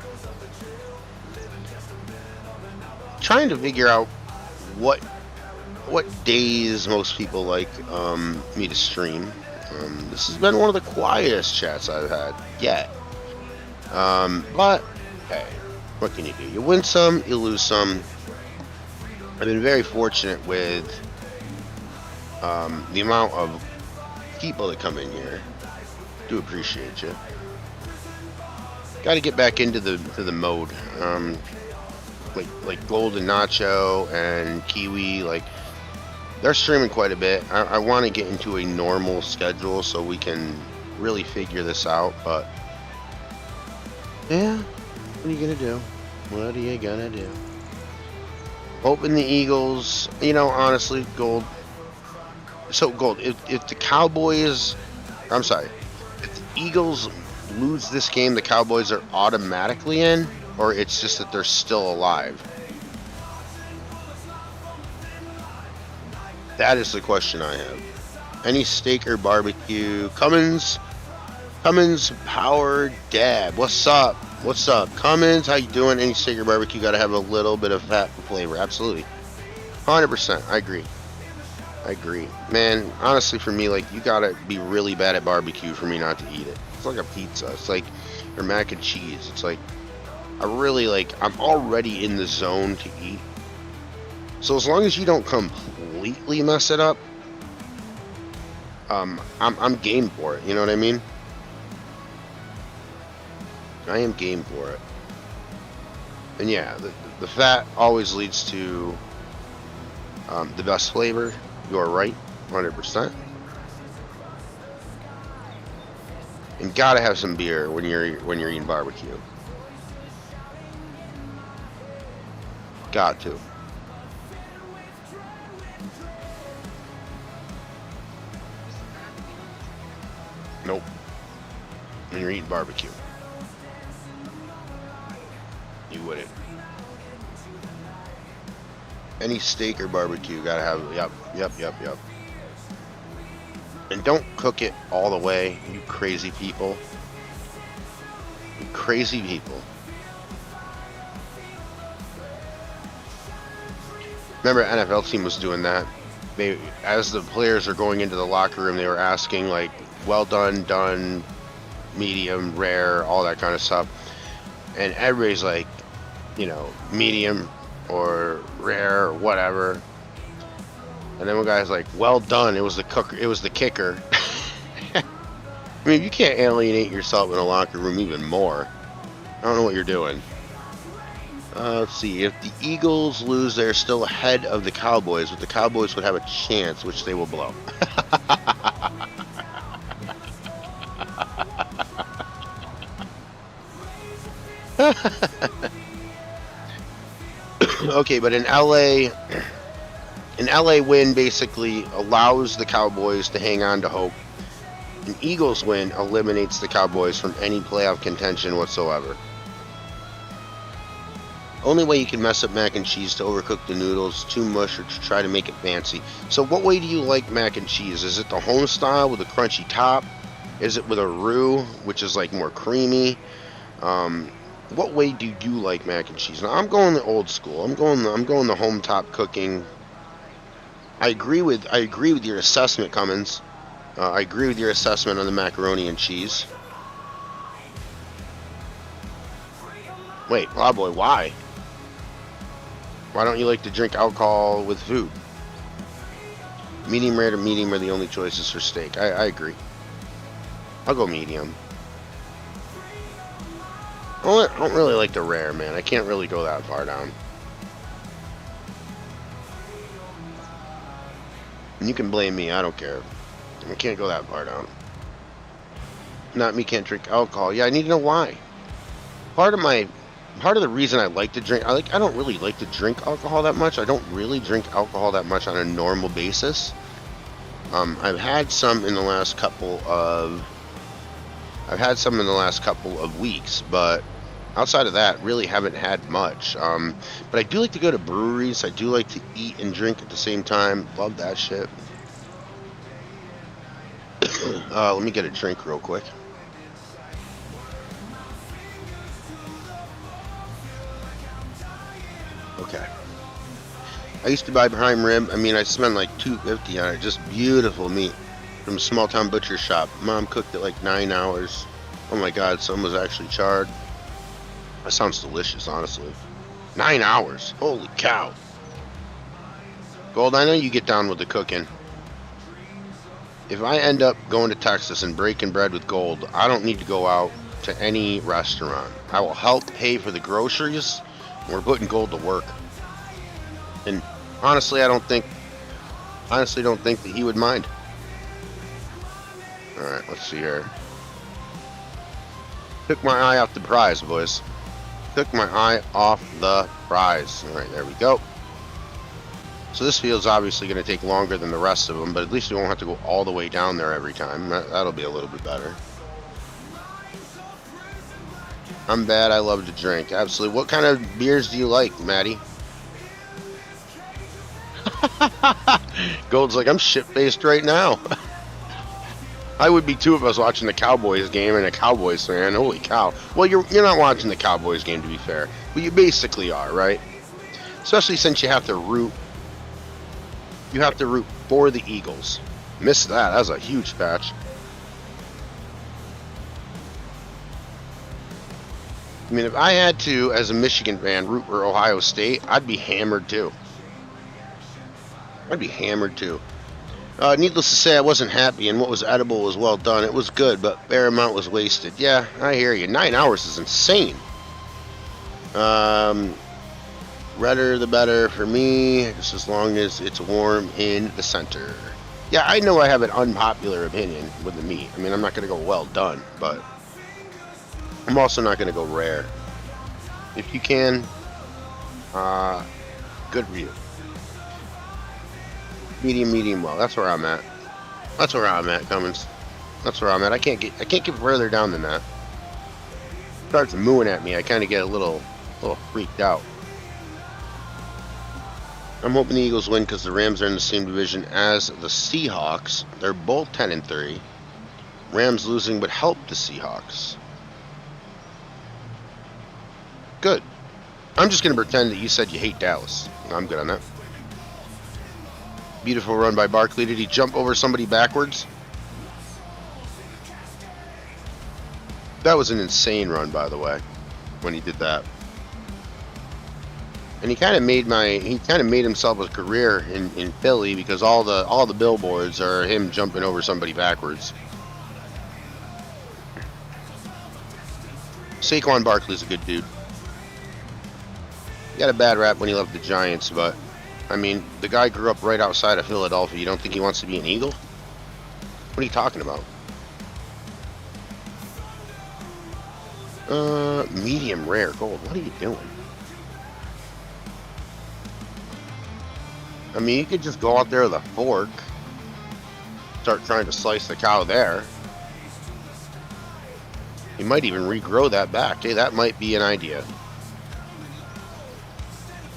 S1: Trying to figure out what days most people like me to stream. This has been one of the quietest chats I've had yet. But, hey, what can you do? You win some, you lose some. I've been very fortunate with the amount of people that come in here. Do appreciate you. Got to get back into the mode. Like Golden Nacho and Kiwi, like, they're streaming quite a bit. I want to get into a normal schedule so we can really figure this out, but yeah, what are you gonna do? What are you gonna do? Hoping the Eagles, you know, honestly, Gold. So, Gold, if the Cowboys, I'm sorry, if the Eagles lose this game, the Cowboys are automatically in, or it's just that they're still alive? That is the question I have. Any steak or barbecue? Cummins Power Dad. What's up? Cummins, how you doing? Any steak or barbecue got to have a little bit of fat flavor. Absolutely. 100%. I agree. I agree. Man, honestly, for me, like, you gotta be really bad at barbecue for me not to eat it. It's like a pizza. It's like, or mac and cheese. It's like, I'm already in the zone to eat. So as long as you don't completely mess it up, I'm game for it. You know what I mean? I am game for it. And yeah, the fat always leads to the best flavor. You're right, 100%. And gotta have some beer when you're eating barbecue. Got to. Nope. When you're eating barbecue, you wouldn't. Any steak or barbecue gotta have. Yep. And don't cook it all the way, you crazy people. You crazy people. Remember, NFL team was doing that. They, as the players are going into the locker room, they were asking like, "Well done, done, medium, rare, all that kind of stuff." And everybody's like, medium or rare or whatever. And then one guy's like, "Well done." It was the cooker. It was the kicker. I mean, you can't alienate yourself in a locker room even more. I don't know what you're doing. Let's see. If the Eagles lose, they're still ahead of the Cowboys, but the Cowboys would have a chance, which they will blow. Okay, but in LA, win basically allows the Cowboys to hang on to hope. An Eagles win eliminates the Cowboys from any playoff contention whatsoever. Only way you can mess up mac and cheese to overcook the noodles, too mush, or to try to make it fancy. So what way do you like mac and cheese? Is it the home style with a crunchy top? Is it with a roux, which is like more creamy? What way do you like mac and cheese? Now I'm going the old school. I'm going the home top cooking. I agree with your assessment, Cummins. I agree with your assessment on the macaroni and cheese. Wait, Plowboy, why? Why don't you like to drink alcohol with food? Medium rare to medium are the only choices for steak. I agree. I'll go medium. I don't really like the rare, man. I can't really go that far down. And you can blame me. I don't care. I can't go that far down. Not me can't drink alcohol. Yeah, I need to know why. Part of the reason I like to drink, I don't really like to drink alcohol that much. I don't really drink alcohol that much on a normal basis. I've had some in the last couple of weeks, but outside of that, really haven't had much. But I do like to go to breweries. I do like to eat and drink at the same time. Love that shit. Let me get a drink real quick. Okay. I used to buy prime rib. I mean, I spent like $2.50 on it. Just beautiful meat from a small town butcher shop. Mom cooked it like 9 hours. Oh my God, some was actually charred. That sounds delicious, honestly. 9 hours. Holy cow. Gold, I know you get down with the cooking. If I end up going to Texas and breaking bread with Gold, I don't need to go out to any restaurant. I will help pay for the groceries. We're putting Gold to work. And honestly, I don't think that he would mind. Alright, let's see here. Took my eye off the prize, boys. Took my eye off the prize. Alright, there we go. So this field's obviously going to take longer than the rest of them, but at least you won't have to go all the way down there every time. That'll be a little bit better. I'm bad. I love to drink. Absolutely. What kind of beers do you like, Maddie? Gold's like, I'm shit-faced right now. I would be too if I was watching the Cowboys game and a Cowboys fan. Holy cow. Well, you're not watching the Cowboys game, to be fair. But you basically are, right? Especially since you have to root You have to root for the Eagles. Missed that. That was a huge patch. I mean, if I had to, as a Michigan fan, root for Ohio State, I'd be hammered too. I'd be hammered too. Needless to say, I wasn't happy, and what was edible was well done. It was good, but fair amount was wasted. Yeah, I hear you. 9 hours is insane. Redder the better for me, just as long as it's warm in the center. Yeah, I know I have an unpopular opinion with the meat. I mean, I'm not going to go well done, but I'm also not going to go rare. If you can, good for you. Medium well. That's where I'm at. That's where I'm at, Cummins. That's where I'm at. I can't get further down than that. Starts mooing at me. I kind of get a little freaked out. I'm hoping the Eagles win because the Rams are in the same division as the Seahawks. They're both 10-3. Rams losing would help the Seahawks. Good. I'm just going to pretend that you said you hate Dallas. I'm good on that. Beautiful run by Barkley. Did he jump over somebody backwards? That was an insane run, by the way, when he did that. And he kind of made himself a career in Philly because all the billboards are him jumping over somebody backwards. Saquon Barkley's a good dude. He got a bad rap when he left the Giants, but I mean, the guy grew up right outside of Philadelphia. You don't think he wants to be an Eagle? What are you talking about? Medium rare gold. What are you doing? I mean, you could just go out there with a fork. Start trying to slice the cow there. You might even regrow that back. Hey, that might be an idea.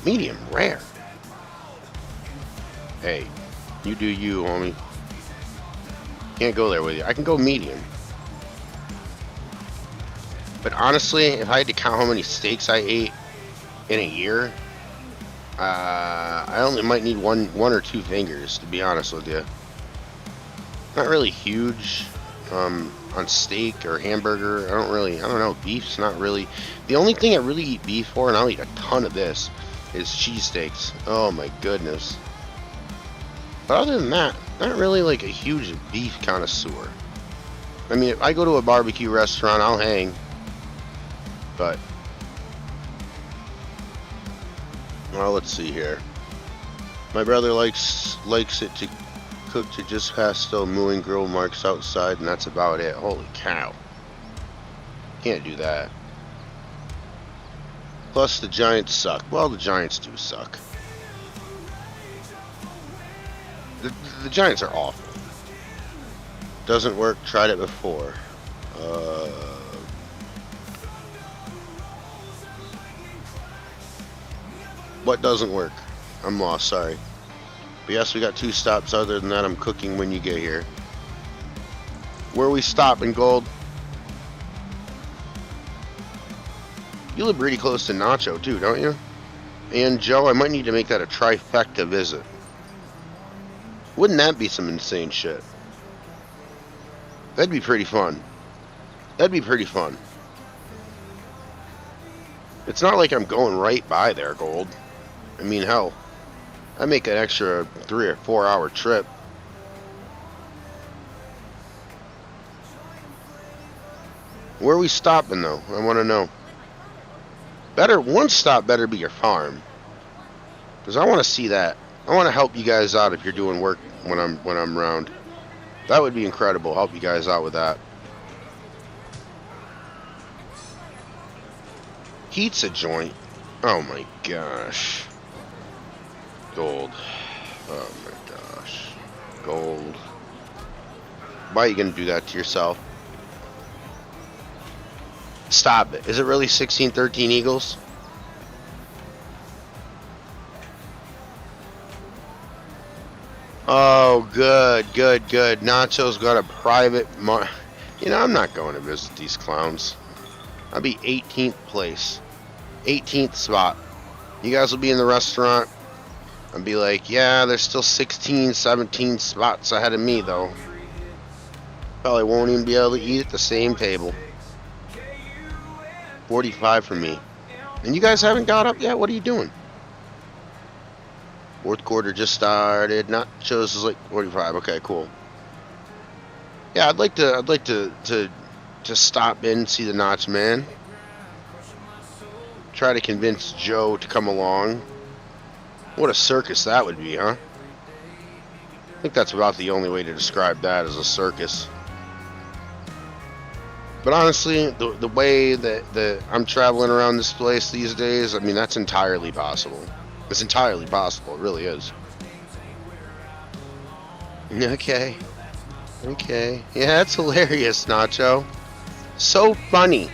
S1: Medium rare. Hey, you do you, homie. Can't go there with you. I can go medium. But honestly, if I had to count how many steaks I ate in a year, I only might need one or two fingers, to be honest with you. Not really huge on steak or hamburger. I don't know. Beef's not really. The only thing I really eat beef for, and I'll eat a ton of this, is cheesesteaks. Oh my goodness. But other than that, not really like a huge beef connoisseur. I mean, if I go to a barbecue restaurant, I'll hang. But, well, let's see here. My brother likes it to cook to just past the mooing grill marks outside, and that's about it. Holy cow. Can't do that. Plus, the Giants suck. Well, the Giants do suck. The Giants are awful. Doesn't work. Tried it before. What doesn't work? I'm lost. Sorry. But yes, we got 2 stops. Other than that, I'm cooking when you get here. Where we stop in gold? You live pretty close to Nacho too, don't you? And Joe, I might need to make that a trifecta visit. Wouldn't that be some insane shit? That'd be pretty fun. That'd be pretty fun. It's not like I'm going right by there, Gold. I mean, hell, I make an extra 3 or 4 hour trip. Where are we stopping, though? I want to know. One stop better be your farm, because I want to see that. I want to help you guys out if you're doing work when I'm around. That would be incredible. Help you guys out with that. Pizza joint. Oh my gosh. Gold. Oh my gosh. Gold. Why are you gonna do that to yourself? Stop it. Is it really 16-13 Eagles? Oh, good. Nacho's got a private You know, I'm not going to visit these clowns. I'll be 18th place. 18th spot. You guys will be in the restaurant. I'd be like, yeah, there's still 16, 17 spots ahead of me, though. Probably won't even be able to eat at the same table. 45 for me. And you guys haven't got up yet? What are you doing? Fourth quarter just started. Nachos is like 45. Okay, cool. Yeah, I'd like to stop in and see the Notch Man. Try to convince Joe to come along. What a circus that would be, huh? I think that's about the only way to describe that, as a circus. But honestly, the way that I'm traveling around this place these days, I mean, that's entirely possible. It's entirely possible. It really is. Okay. Okay. Yeah, that's hilarious, Nacho. So funny.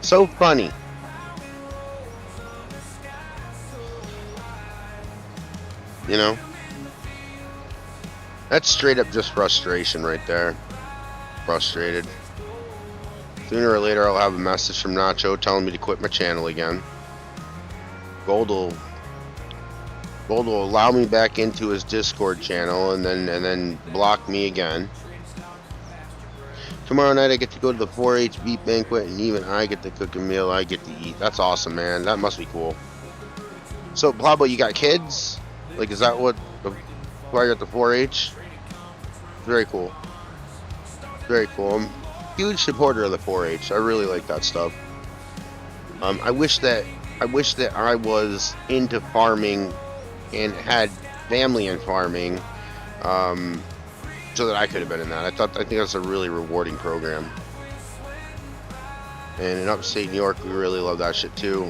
S1: So funny. You know? That's straight up just frustration right there. Frustrated. Sooner or later, I'll have a message from Nacho telling me to quit my channel again. Gold will allow me back into his Discord channel and then block me again. Tomorrow night I get to go to the 4-H beef banquet, and even I get to cook a meal I get to eat. That's awesome, man. That must be cool. So, Pablo, you got kids? Like, is that why you're at the 4-H? Very cool. Very cool. I'm a huge supporter of the 4-H. I really like that stuff. I wish that I was into farming and had family in farming, so that I could have been in that. I think that's a really rewarding program. And in upstate New York, we really love that shit too.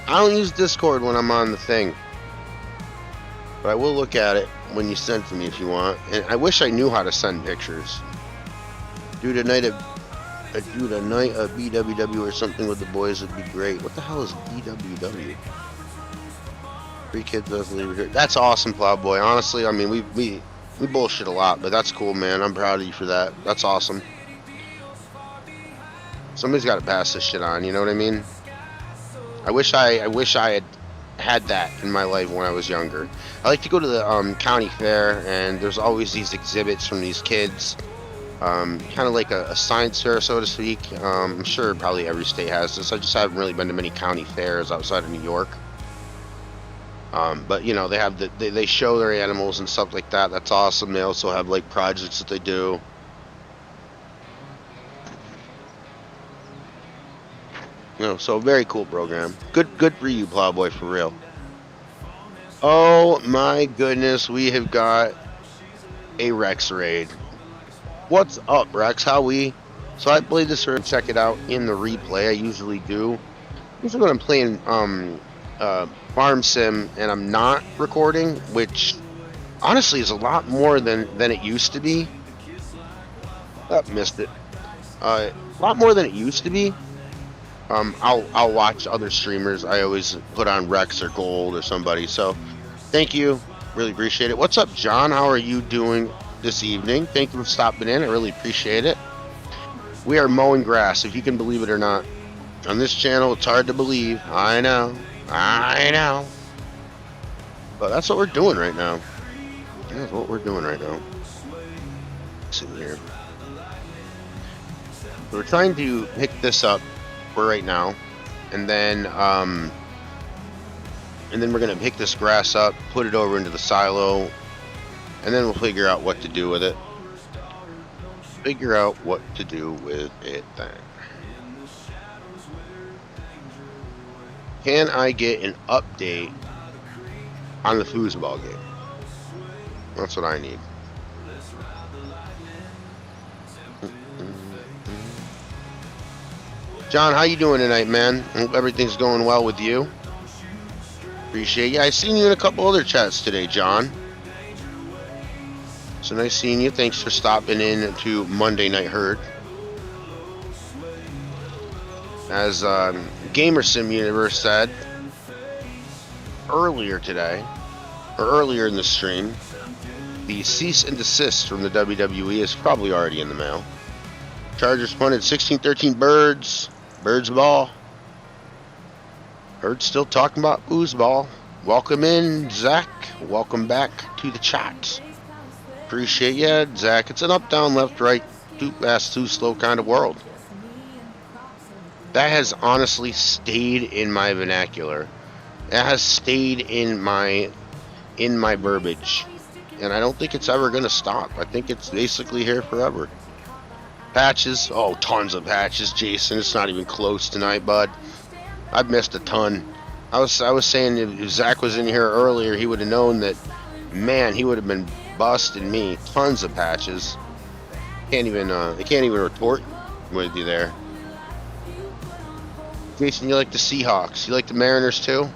S1: I don't use Discord when I'm on the thing, but I will look at it when you send to me if you want. And I wish I knew how to send pictures. Do tonight a BWW or something with the boys would be great. What the hell is BWW? 3 kids doesn't leave here. That's awesome, Plowboy. Honestly, I mean, we bullshit a lot, but that's cool, man. I'm proud of you for that. That's awesome. Somebody's got to pass this shit on. You know what I mean? I wish I had that in my life when I was younger. I like to go to the county fair, and there's always these exhibits from these kids. Kind of like a science fair, so to speak. I'm sure probably every state has this. I just haven't really been to many county fairs outside of New York. But you know, they have they show their animals and stuff like that. That's awesome. They also have like projects that they do. You know, so very cool program. Good for you, Plowboy, for real. Oh my goodness, we have got a Rex raid. What's up, Rex? So I played this or check it out in the replay. I usually do. Usually when I'm playing Farm Sim and I'm not recording, which honestly is a lot more than it used to be. Missed it. A lot more than it used to be. I'll watch other streamers. I always put on Rex or Gold or somebody. So thank you. Really appreciate it. What's up, John? How are you doing this evening? Thank you for stopping in. I really appreciate it. We are mowing grass, if you can believe it or not. On this channel, it's hard to believe. I know. But that's what we're doing right now. That's what we're doing right now. Let's see here. So we're trying to pick this up for right now, and then we're gonna pick this grass up, put it over into the silo, and then we'll figure out what to do with it. Then. Can I get an update on the foosball game? That's what I need. John, how you doing tonight, man? Hope everything's going well with you. Appreciate you. I seen you in a couple other chats today, John. So nice seeing you. Thanks for stopping in to Monday Night Herd. As Gamer Sim Universe said earlier today, or earlier in the stream, the cease and desist from the WWE is probably already in the mail. Chargers punted 16-13 Birds ball. Heard still talking about foosball. Welcome in, Zach. Welcome back to the chat. Appreciate you, Zach. It's an up, down, left, right, too fast, too slow kind of world. That has honestly stayed in my vernacular. That has stayed in my verbiage. And I don't think it's ever going to stop. I think it's basically here forever. Patches. Oh, tons of patches, Jason. It's not even close tonight, bud. I've missed a ton. I was saying if Zach was in here earlier, he would have known that, man, he would have been busting me. Tons of patches. They can't even retort with you there. Jason, you like the Seahawks? You like the Mariners too?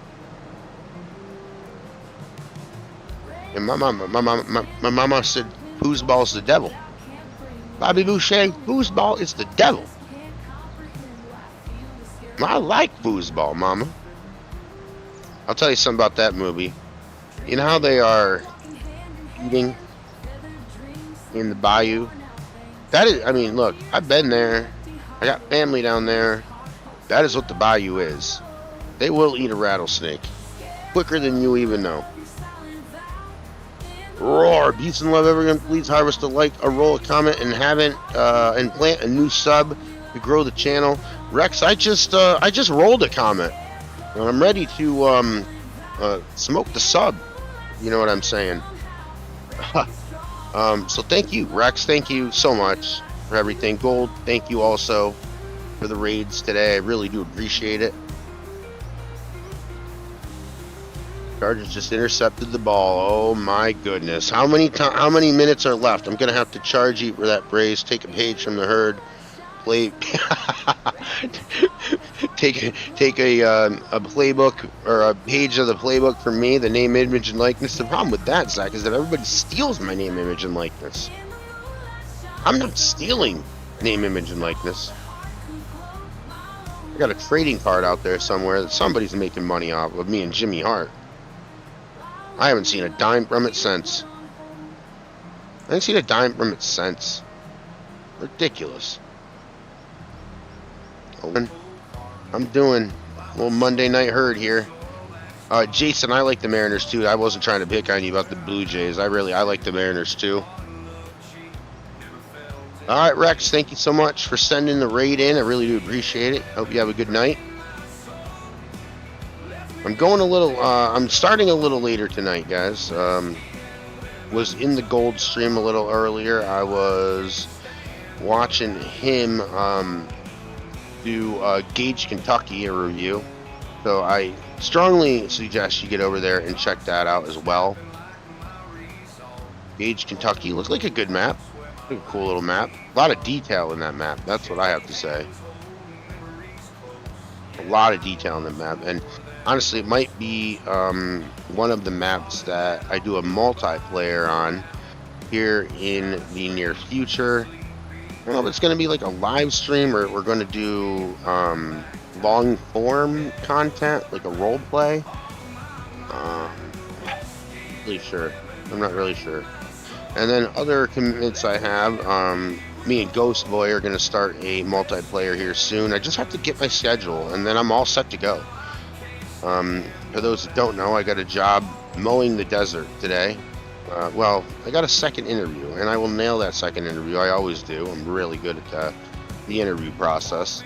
S1: And my mama said, foosball's the devil. Bobby Boucher, foosball is the devil. I like foosball, mama. I'll tell you something about that movie. You know how they are eating in the bayou? That is, I mean, look, I've been there. I got family down there. That is what the bayou is. They will eat a rattlesnake quicker than you even know. Roar! Peace and love, everyone. Please harvest a like, a roll, a comment, and and plant a new sub to grow the channel. Rex, I just rolled a comment, and I'm ready to smoke the sub. You know what I'm saying? So thank you, Rex. Thank you so much for everything. Gold, thank you also for the raids today. I really do appreciate it. Chargers just intercepted the ball. Oh my goodness! How many minutes are left? I'm gonna have to charge you for that, Braves. Take a page from the herd. Play. take a playbook or a page of the playbook for me. The name, image, and likeness. The problem with that, Zach, is that everybody steals my name, image, and likeness. I'm not stealing name, image, and likeness. I got a trading card out there somewhere that somebody's making money off of me and Jimmy Hart. I haven't seen a dime from it since. Ridiculous. I'm doing a little Monday night herd here. Jason, I like the Mariners too. I wasn't trying to pick on you about the Blue Jays. I like the Mariners too. Alright, Rex, thank you so much for sending the raid in. I really do appreciate it. Hope you have a good night. I'm starting a little later tonight, guys. Was in the gold stream a little earlier. I was watching him do Gage, Kentucky, a review. So I strongly suggest you get over there and check that out as well. Gage, Kentucky looks like a good map. A cool little map. A lot of detail in that map. That's what I have to say. A lot of detail in the map. And honestly, it might be one of the maps that I do a multiplayer on here in the near future. I don't know if it's going to be like a live stream or we're going to do long form content, like a role play. I'm not really sure. And then other commitments I have, me and Ghost Boy are going to start a multiplayer here soon. I just have to get my schedule, and then I'm all set to go. For those that don't know, I got a job mowing the desert today. Well, I got a second interview, and I will nail that second interview. I always do. I'm really good at the interview process.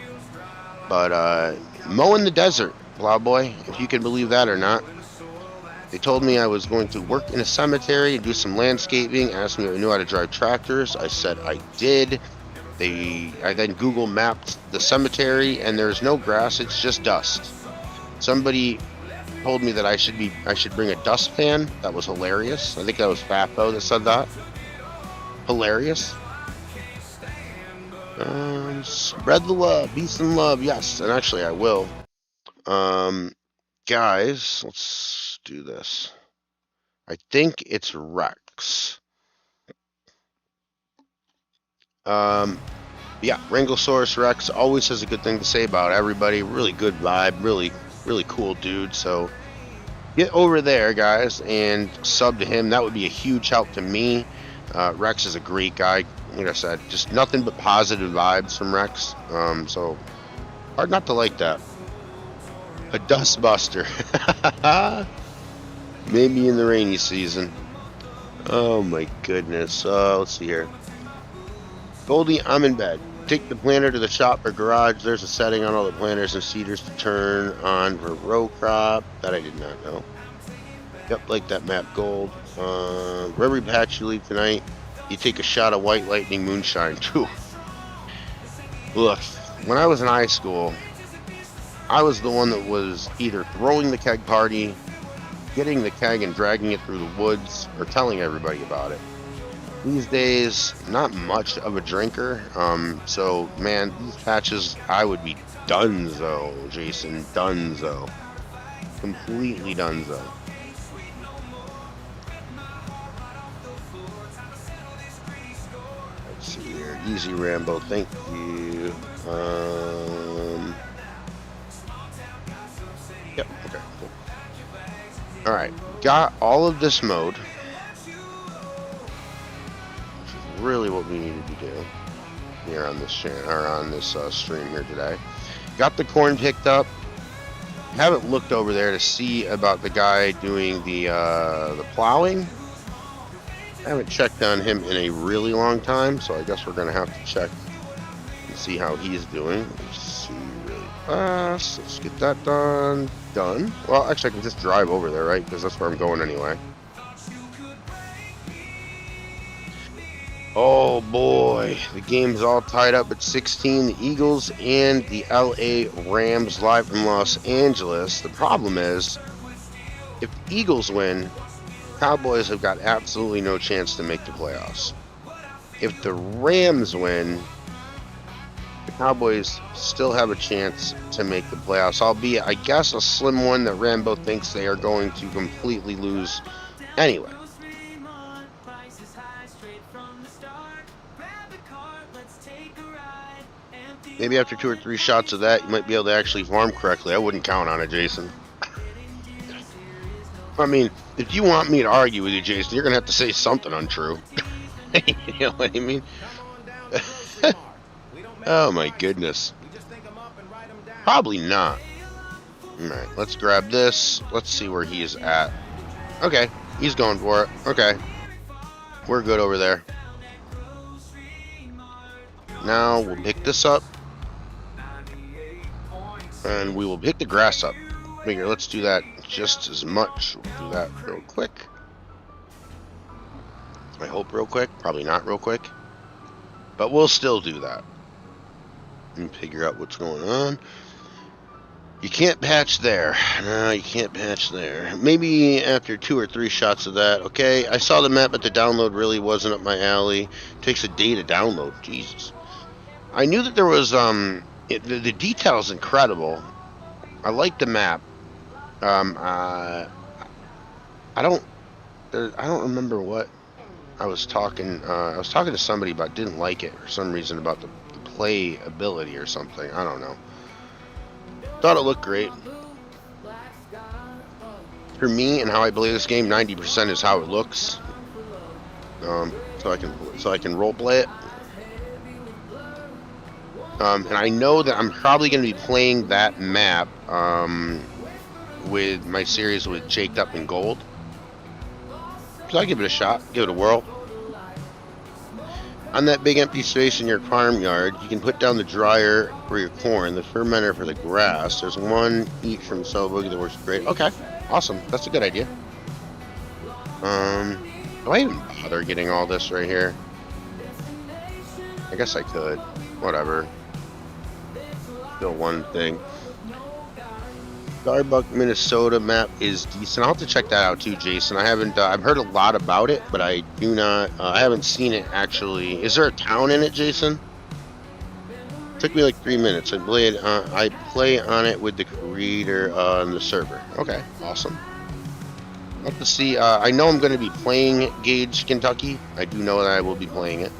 S1: But mowing the desert, Plowboy, if you can believe that or not. They told me I was going to work in a cemetery and do some landscaping, asked me if I knew how to drive tractors. I said I did. I then Google mapped the cemetery, and there's no grass, it's just dust. Somebody told me that I should bring a dustpan. That was hilarious. I think that was Fapo that said that. Hilarious. Spread the love, peace and love, yes, and actually I will. Guys, let's do this. I think it's Rex. Yeah, Wranglesaurus Rex always has a good thing to say about everybody. Really good vibe, really cool dude. So get over there, guys, and sub to him. That would be a huge help to me. Rex is a great guy. Like I said, just nothing but positive vibes from Rex. So hard not to like that. A dustbuster. Maybe in the rainy season. Oh my goodness. Let's see here. Goldie, I'm in bed. Take the planter to the shop or garage. There's a setting on all the planters and seeders to turn on for row crop. That I did not know. Yep, like that map, Gold. For every patch you leave tonight, you take a shot of White Lightning Moonshine too. Look, when I was in high school, I was the one that was either throwing the keg party, getting the keg and dragging it through the woods, or telling everybody about it. These days, not much of a drinker, so man, these patches, I would be donezo, Jason, donezo. Completely donezo. Let's see here, Easy Rambo, thank you. Yep, okay, cool. Alright, got all of this mode. Really what we needed to do here on this channel, or on this stream here today. Got the corn picked up. Haven't looked over there to see about the guy doing the plowing. I haven't checked on him in a really long time, so I guess we're gonna have to check and see how he's doing. Let's see really fast. Let's get that done. Well, actually, I can just drive over there, right? Because that's where I'm going anyway. Oh boy, the game's all tied up at 16. The Eagles and the LA Rams live from Los Angeles. The problem is, if the Eagles win, Cowboys have got absolutely no chance to make the playoffs. If the Rams win, the Cowboys still have a chance to make the playoffs, albeit, I guess, a slim one that Rambo thinks they are going to completely lose anyway. Maybe after 2 or 3 shots of that, you might be able to actually farm correctly. I wouldn't count on it, Jason. I mean, if you want me to argue with you, Jason, you're going to have to say something untrue. You know what I mean? Oh my goodness. Probably not. Alright, let's grab this. Let's see where he is at. Okay, he's going for it. Okay. We're good over there. Now we'll pick this up. And we will pick the grass up. Figure, let's do that just as much. We'll do that real quick. I hope real quick. Probably not real quick. But we'll still do that. And figure out what's going on. You can't patch there. No, you can't patch there. Maybe after 2 or 3 shots of that. Okay, I saw the map, but the download really wasn't up my alley. It takes a day to download. Jesus. I knew that there was, the detail is incredible. I like the map. I don't remember what I was talking to somebody about. Didn't like it for some reason, about the play ability or something. I don't know. Thought it looked great. For me and how I play this game, 90% is how it looks. So I can role play it. And I know that I'm probably going to be playing that map with my series with Jaked Up in Gold. So I'll give it a shot, give it a whirl. On that big empty space in your farmyard, you can put down the dryer for your corn, the fermenter for the grass. There's one each from Cell Boogie that works great. Okay, awesome. That's a good idea. Do I even bother getting all this right here? I guess I could. Whatever. Still one thing. Starbuck, Minnesota map is decent. I'll have to check that out too, Jason. I haven't. I've heard a lot about it, but I do not. I haven't seen it actually. Is there a town in it, Jason? It took me like 3 minutes. I play on it with the creator on the server. Okay, awesome. I'll have to see. I know I'm going to be playing Gage, Kentucky. I do know that I will be playing it.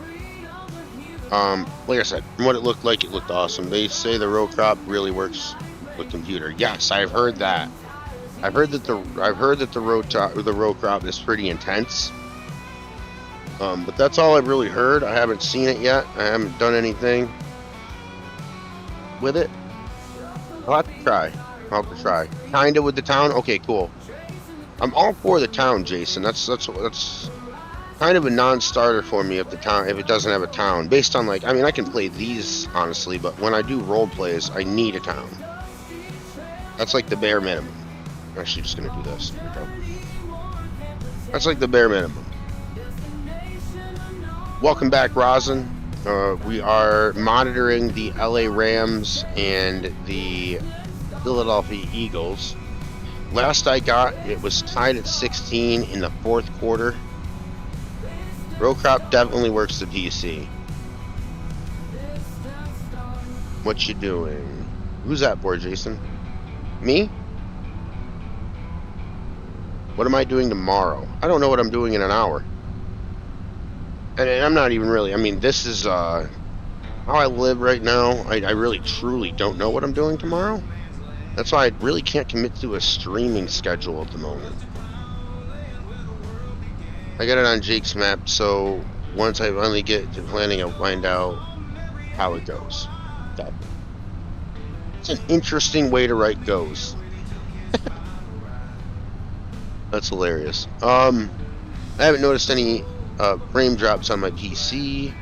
S1: Like I said, from what it looked like, it looked awesome. They say the row crop really works with computer. Yes, I've heard that. I've heard that the row crop is pretty intense. But that's all I've really heard. I haven't seen it yet. I haven't done anything with it. I'll have to try. I'll have to try. Kinda with the town? Okay, cool. I'm all for the town, Jason. That's kind of a non-starter for me if the town, if it doesn't have a town. Based on, like, I mean, I can play these, honestly, but when I do role plays, I need a town. That's like the bare minimum. I'm actually just gonna do this. That's like the bare minimum. Welcome back, Rosin. We are monitoring the LA Rams and the Philadelphia Eagles. Last I got, it was tied at 16 in the fourth quarter. Row crop definitely works the PC. What you doing? Who's that for, Jason? Me? What am I doing tomorrow? I don't know what I'm doing in an hour. And I'm not even really, I mean, this is how I live right now. I really truly don't know what I'm doing tomorrow. That's why I really can't commit to a streaming schedule at the moment. I got it on Jake's map, so once I finally get to planning, I'll find out how it goes. Okay. It's an interesting way to write goes. That's hilarious. I haven't noticed any frame drops on my PC.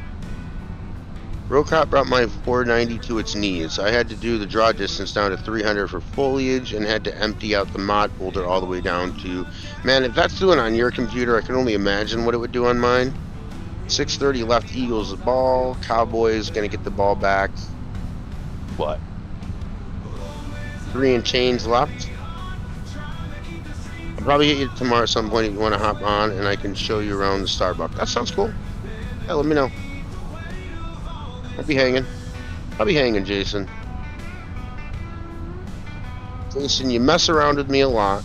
S1: Row crop brought my 490 to its knees. I had to do the draw distance down to 300 for foliage and had to empty out the mod folder all the way down to... Man, if that's doing on your computer, I can only imagine what it would do on mine. 6:30 left Eagles the ball. Cowboys gonna get the ball back. What? 3 and change left. I'll probably hit you tomorrow at some point if you want to hop on and I can show you around the Starbucks. That sounds cool. Yeah, let me know. I'll be hanging. I'll be hanging, Jason. Jason, you mess around with me a lot.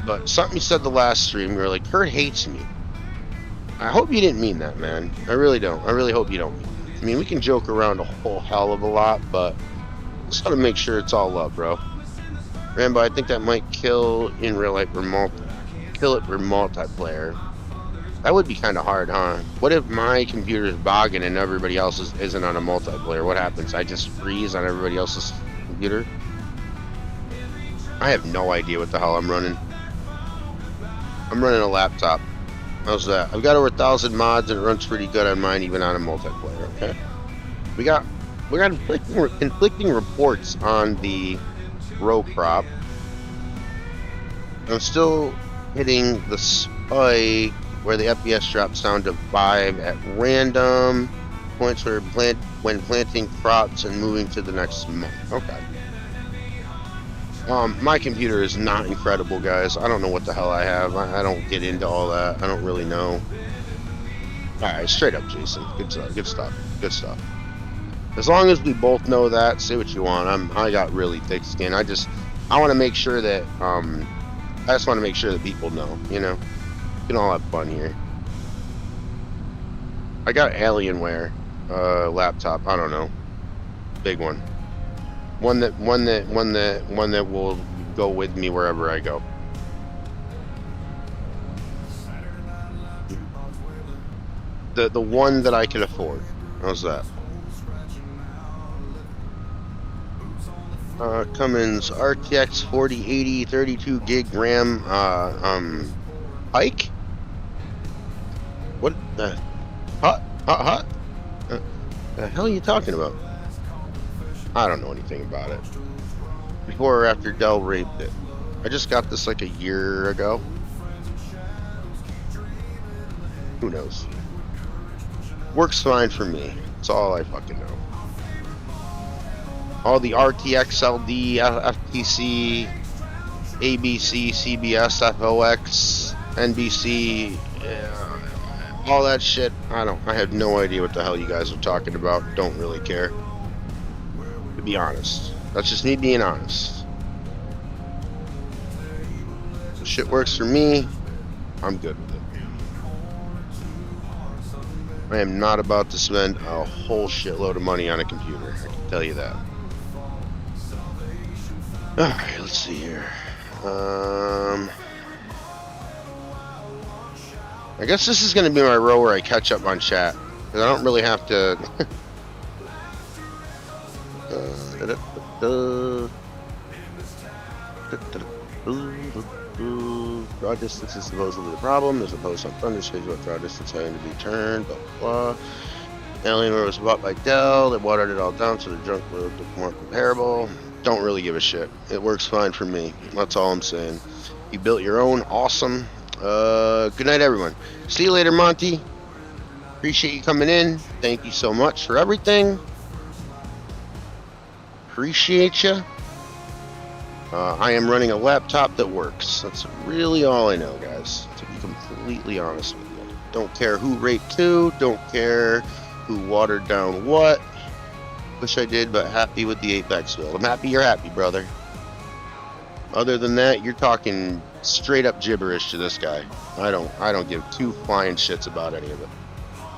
S1: But something you said the last stream, you were like, Kurt hates me. I hope you didn't mean that, man. I really don't. I really hope you don't. I mean, we can joke around a whole hell of a lot, but just gotta make sure it's all love, bro. Rambo, I think that might kill in real life for kill it for multiplayer. That would be kind of hard, huh? What if my computer is bogging and everybody else isn't on a multiplayer? What happens? I just freeze on everybody else's computer? I have no idea what the hell I'm running. I'm running a laptop. How's that? I've got over 1,000 mods and it runs pretty good on mine, even on a multiplayer. Okay. We got conflicting reports on the row crop. I'm still hitting the spike where the FPS drops down to 5 at random points when planting crops and moving to the next month. Okay. My computer is not incredible, guys. I don't know what the hell I have. I don't get into all that. I don't really know. Alright, straight up, Jason. Good stuff. Good stuff. Good stuff. As long as we both know that, say what you want. I got really thick skin. I want to make sure that I just want to make sure that people know, you know. We can all have fun here. I got Alienware laptop. I don't know, big one. One that will go with me wherever I go. The one that I can afford. How's that? Cummins RTX 4080 32 gig RAM Pike? What the the hell are you talking about? I don't know anything about it. Before or after Dell raped it. I just got this like a year ago. Who knows? Works fine for me. That's all I fucking know. All the RTX, LD, FTC, ABC, CBS, FOX, NBC, all that shit. I have no idea what the hell you guys are talking about. Don't really care. To be honest. That's just me being honest. If shit works for me, I'm good with it. I am not about to spend a whole shitload of money on a computer. I can tell you that. Alright, let's see here. I guess this is going to be my row where I catch up on chat. Because I don't really have to... Draw distance is supposedly the problem. There's a post on Thunderspace about draw distance having to be turned, blah, blah, blah. Alienware was bought by Dell. They watered it all down so the junk will look more comparable. Don't really give a shit. It works fine for me. That's all I'm saying. You built your own. Awesome. Good night, everyone. See you later, Monty. Appreciate you coming in. Thank you so much for everything. Appreciate you. I am running a laptop that works. That's really all I know, guys. To be completely honest with you. Don't care who raped who. Don't care who watered down what. Wish I did, but happy with the Apex build. I'm happy you're happy, brother. Other than that, you're talking straight up gibberish to this guy. I don't give two flying shits about any of it.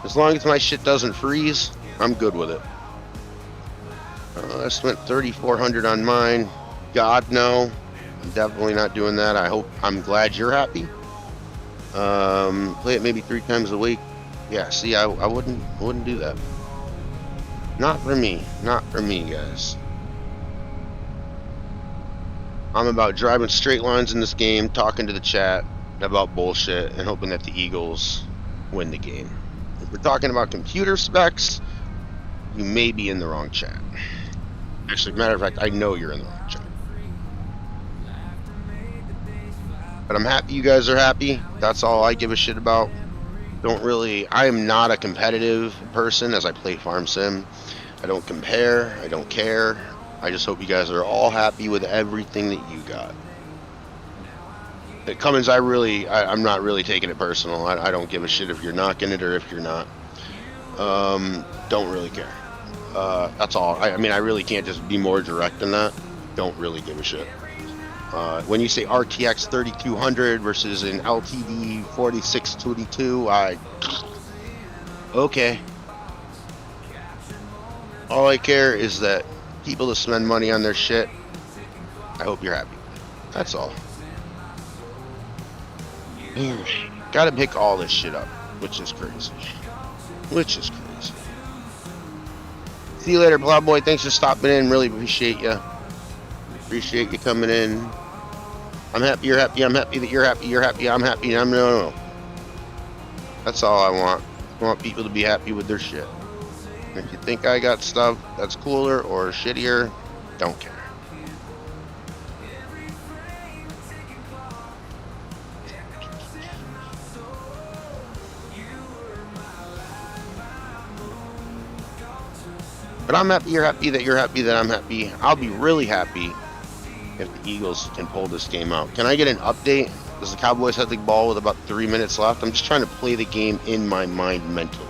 S1: As long as my shit doesn't freeze, I'm good with it. I spent $3,400 on mine. God, no. I'm definitely not doing that. I'm glad you're happy. Play it maybe 3 times a week. Yeah, see, I wouldn't do that. Not for me. Not for me, guys. I'm about driving straight lines in this game, talking to the chat about bullshit, and hoping that the Eagles win the game. If we're talking about computer specs, you may be in the wrong chat. Actually, matter of fact, I know you're in the wrong chat. But I'm happy you guys are happy. That's all I give a shit about. I am not a competitive person as I play Farm Sim. I don't compare. I don't care. I just hope you guys are all happy with everything that you got. At Cummins, I'm not really taking it personal. I don't give a shit if you're knocking it or if you're not. Don't really care. That's all. I mean, I really can't just be more direct than that. Don't really give a shit. When you say RTX 3200 versus an LTD 4622, okay. All I care is that people that spend money on their shit, I hope you're happy. That's all. Gotta pick all this shit up, which is crazy. See you later, Blob Boy. Thanks for stopping in. Really appreciate you. Appreciate you coming in. I'm happy you're happy. I'm happy that you're happy. You're happy. I'm happy. No. That's all I want. I want people to be happy with their shit. If you think I got stuff that's cooler or shittier, don't care. But I'm happy you're happy that you're happy that I'm happy. I'll be really happy if the Eagles can pull this game out. Can I get an update? Does the Cowboys have the ball with about 3 minutes left? I'm just trying to play the game in my mind mentally.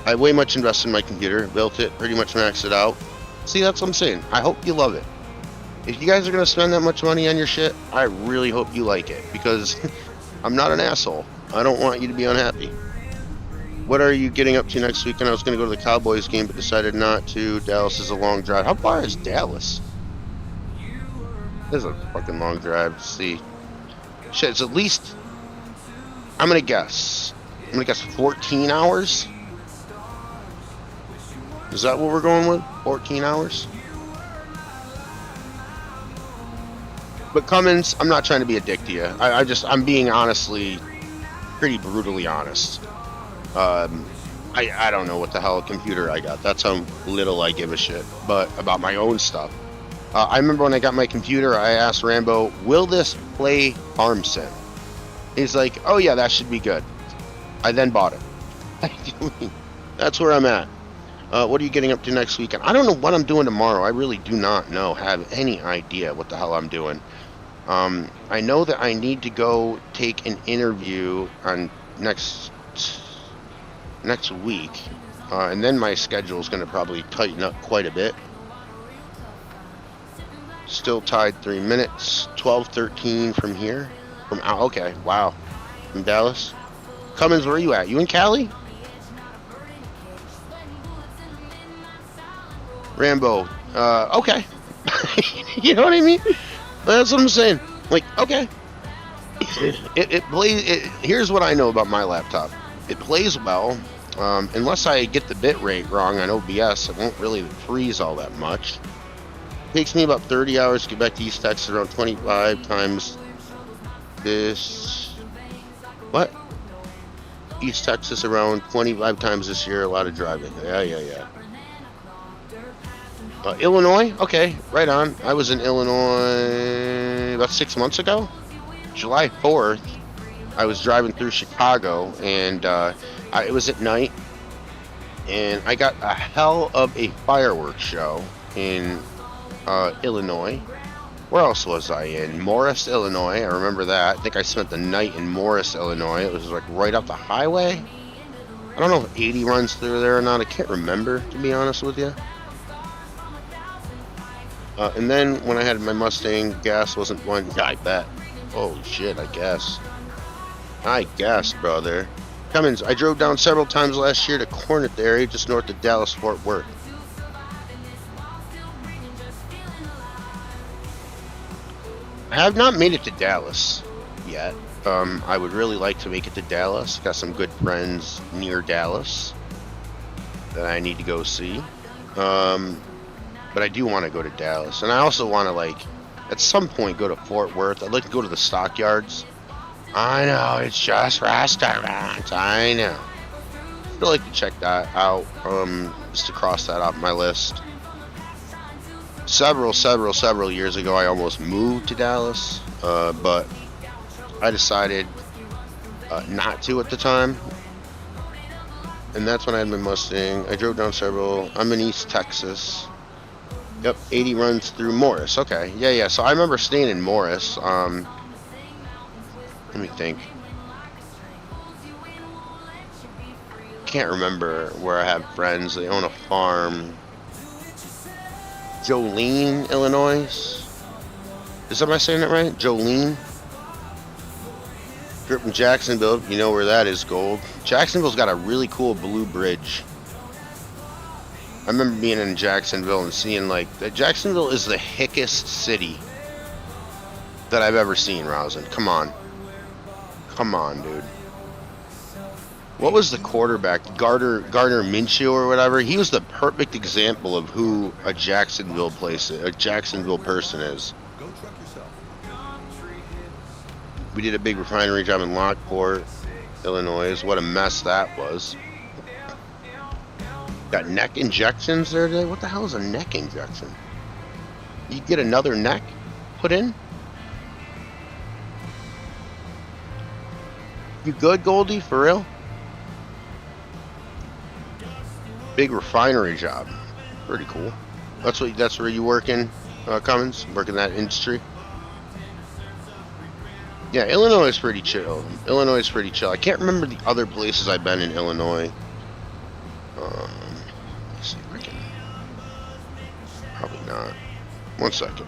S1: I way much invested in my computer, built it, pretty much maxed it out. See, that's what I'm saying. I hope you love it. If you guys are going to spend that much money on your shit, I really hope you like it, because I'm not an asshole. I don't want you to be unhappy. What are you getting up to next weekend? I was going to go to the Cowboys game, but decided not to. Dallas is a long drive. How far is Dallas? This is a fucking long drive. Let's see. Shit, it's at least... I'm going to guess 14 hours? Is that what we're going with? 14 hours? But Cummins, I'm not trying to be a dick to you. I'm being honestly, pretty brutally honest. I don't know what the hell computer I got. That's how little I give a shit. But about my own stuff. I remember when I got my computer, I asked Rambo, will this play Farm Sim? He's like, oh yeah, that should be good. I then bought it. That's where I'm at. What are you getting up to next weekend? I don't know what I'm doing tomorrow. I really do not have any idea what the hell I'm doing. I know that I need to go take an interview on next week, and then my schedule is going to probably tighten up quite a bit. Still tied 3 minutes, 12:13 from here. Okay, wow, from Dallas. Cummins, where are you at? You in Cali? Rambo, okay. You know what I mean? That's what I'm saying. Like, okay. It plays. Here's what I know about my laptop. It plays well. Unless I get the bit rate wrong on OBS, it won't really freeze all that much. Takes me about 30 hours to get back to East Texas, around 25 times this. What? East Texas around 25 times this year. A lot of driving. Yeah. Illinois? Okay, right on. I was in Illinois about 6 months ago. July 4th, I was driving through Chicago, and it was at night, and I got a hell of a fireworks show in Illinois. Where else was I in? Morris, Illinois. I remember that. I think I spent the night in Morris, Illinois. It was like right up the highway. I don't know if 80 runs through there or not. I can't remember, to be honest with you. And then when I had my Mustang, gas wasn't one. Yeah, I bet. Holy shit, I guess. I guess, brother. Cummins, I drove down several times last year to Corinth area, just north of Dallas, Fort Worth. I have not made it to Dallas yet. I would really like to make it to Dallas. Got some good friends near Dallas that I need to go see. But I do want to go to Dallas. And I also want to, like, at some point go to Fort Worth. I'd like to go to the stockyards. I know, it's just restaurants. I know. I'd like to check that out. Just to cross that off my list. Several years ago, I almost moved to Dallas. But I decided not to at the time. And that's when I had my Mustang. I drove down several. I'm in East Texas. Yep, 80 runs through Morris. Okay, yeah. So I remember staying in Morris. Let me think. Can't remember where I have friends. They own a farm. Jolene, Illinois. Am I saying that right? Jolene? Grew up in Jacksonville. You know where that is, Gold. Jacksonville's got a really cool blue bridge. I remember being in Jacksonville and seeing, like, that Jacksonville is the hickest city that I've ever seen, Rosin. Come on, dude. What was the quarterback? Gardner Minshew or whatever? He was the perfect example of who a Jacksonville person is. We did a big refinery job in Lockport, Illinois. What a mess that was. Got neck injections there today? What the hell is a neck injection? You get another neck put in? You good, Goldie? For real? Big refinery job. Pretty cool. That's where you work in, Cummins? Work in that industry? Yeah, Illinois is pretty chill. I can't remember the other places I've been in Illinois. Let's see if I can. Probably not. 1 second.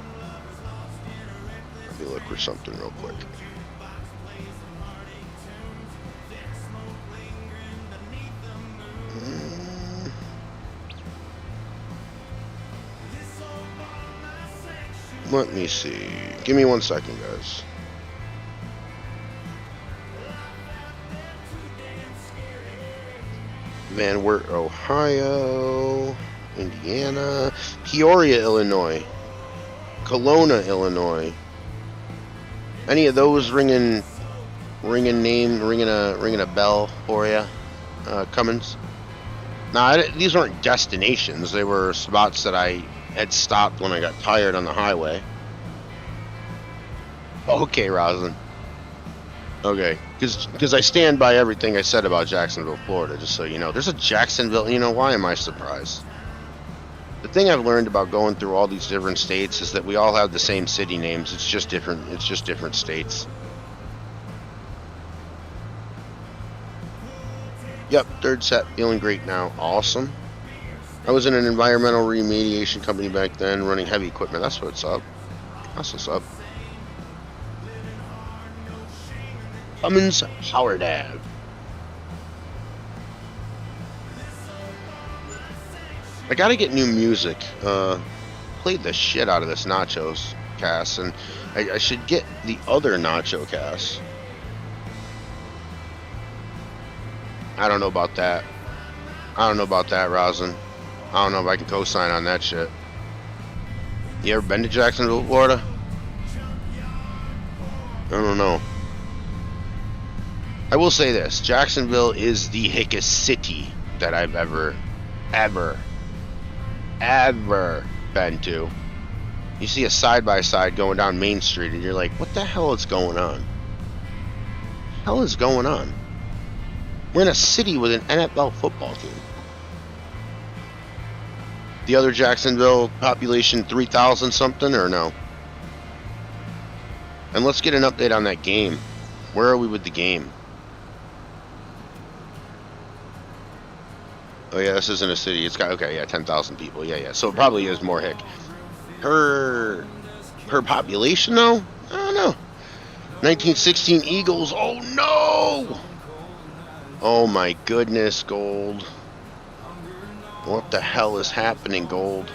S1: Let me look for something real quick. Let me see. Give me 1 second, guys. Van Wert, Ohio, Indiana, Peoria, Illinois, Kelowna, Illinois. Any of those ringing a bell for you, Cummins? Now, these weren't destinations. They were spots that I had stopped when I got tired on the highway. Okay, Roslyn. Okay, because I stand by everything I said about Jacksonville, Florida, just so you know. There's a Jacksonville, why am I surprised? The thing I've learned about going through all these different states is that we all have the same city names. It's just different states. Yep, third set, feeling great now. Awesome. I was in an environmental remediation company back then, running heavy equipment. That's what's up. That's what's up. Cummins Power Dab. I gotta get new music. Played the shit out of this Nachos cast, and I should get the other Nacho cast. I don't know about that. Rosin. I don't know if I can co-sign on that shit. You ever been to Jacksonville, Florida? I don't know. I will say this. Jacksonville is the hickest city that I've ever been to. You see a side-by-side going down Main Street and you're like, what the hell is going on? What the hell is going on? We're in a city with an NFL football team. The other Jacksonville population 3,000 something or no? And let's get an update on that game. Where are we with the game? Oh yeah, this isn't a city. It's got, okay, yeah, 10,000 people. Yeah. So it probably is more hick. Her population though? I don't know. 1916 Eagles. Oh no! Oh my goodness, Gold. What the hell is happening, Gold?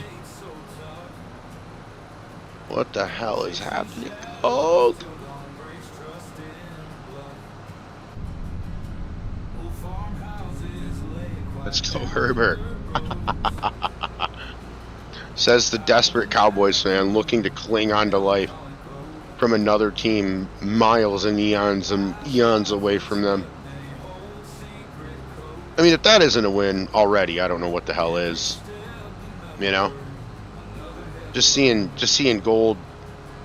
S1: What the hell is happening, Gold? Let's go, Herbert. Says the desperate Cowboys fan looking to cling on to life from another team miles and eons away from them. I mean, if that isn't a win already, I don't know what the hell is. You know? Just seeing Gold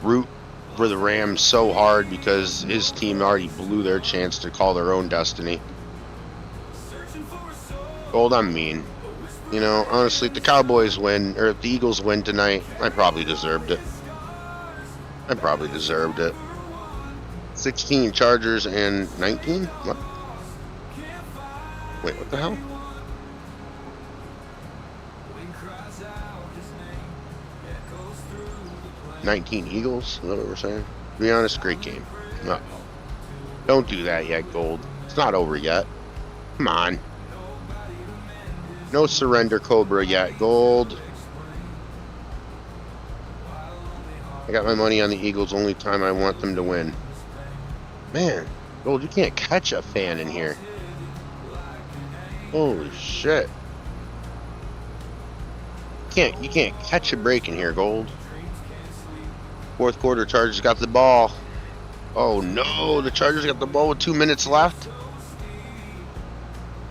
S1: root for the Rams so hard because his team already blew their chance to call their own destiny. Gold, I'm mean. You know, honestly, if the Cowboys win, or if the Eagles win tonight, I probably deserved it. 16 Chargers and 19? What? Wait, what the hell? $19 Eagles? Is that what we're saying? To be honest, great game. No. Don't do that yet, Gold. It's not over yet. Come on. No surrender, Cobra, yet. Gold. I got my money on the Eagles only time I want them to win. Man, Gold, you can't catch a fan in here. Holy shit. You can't catch a break in here, Gold. Fourth quarter, Chargers got the ball. Oh no, the Chargers got the ball with 2 minutes left.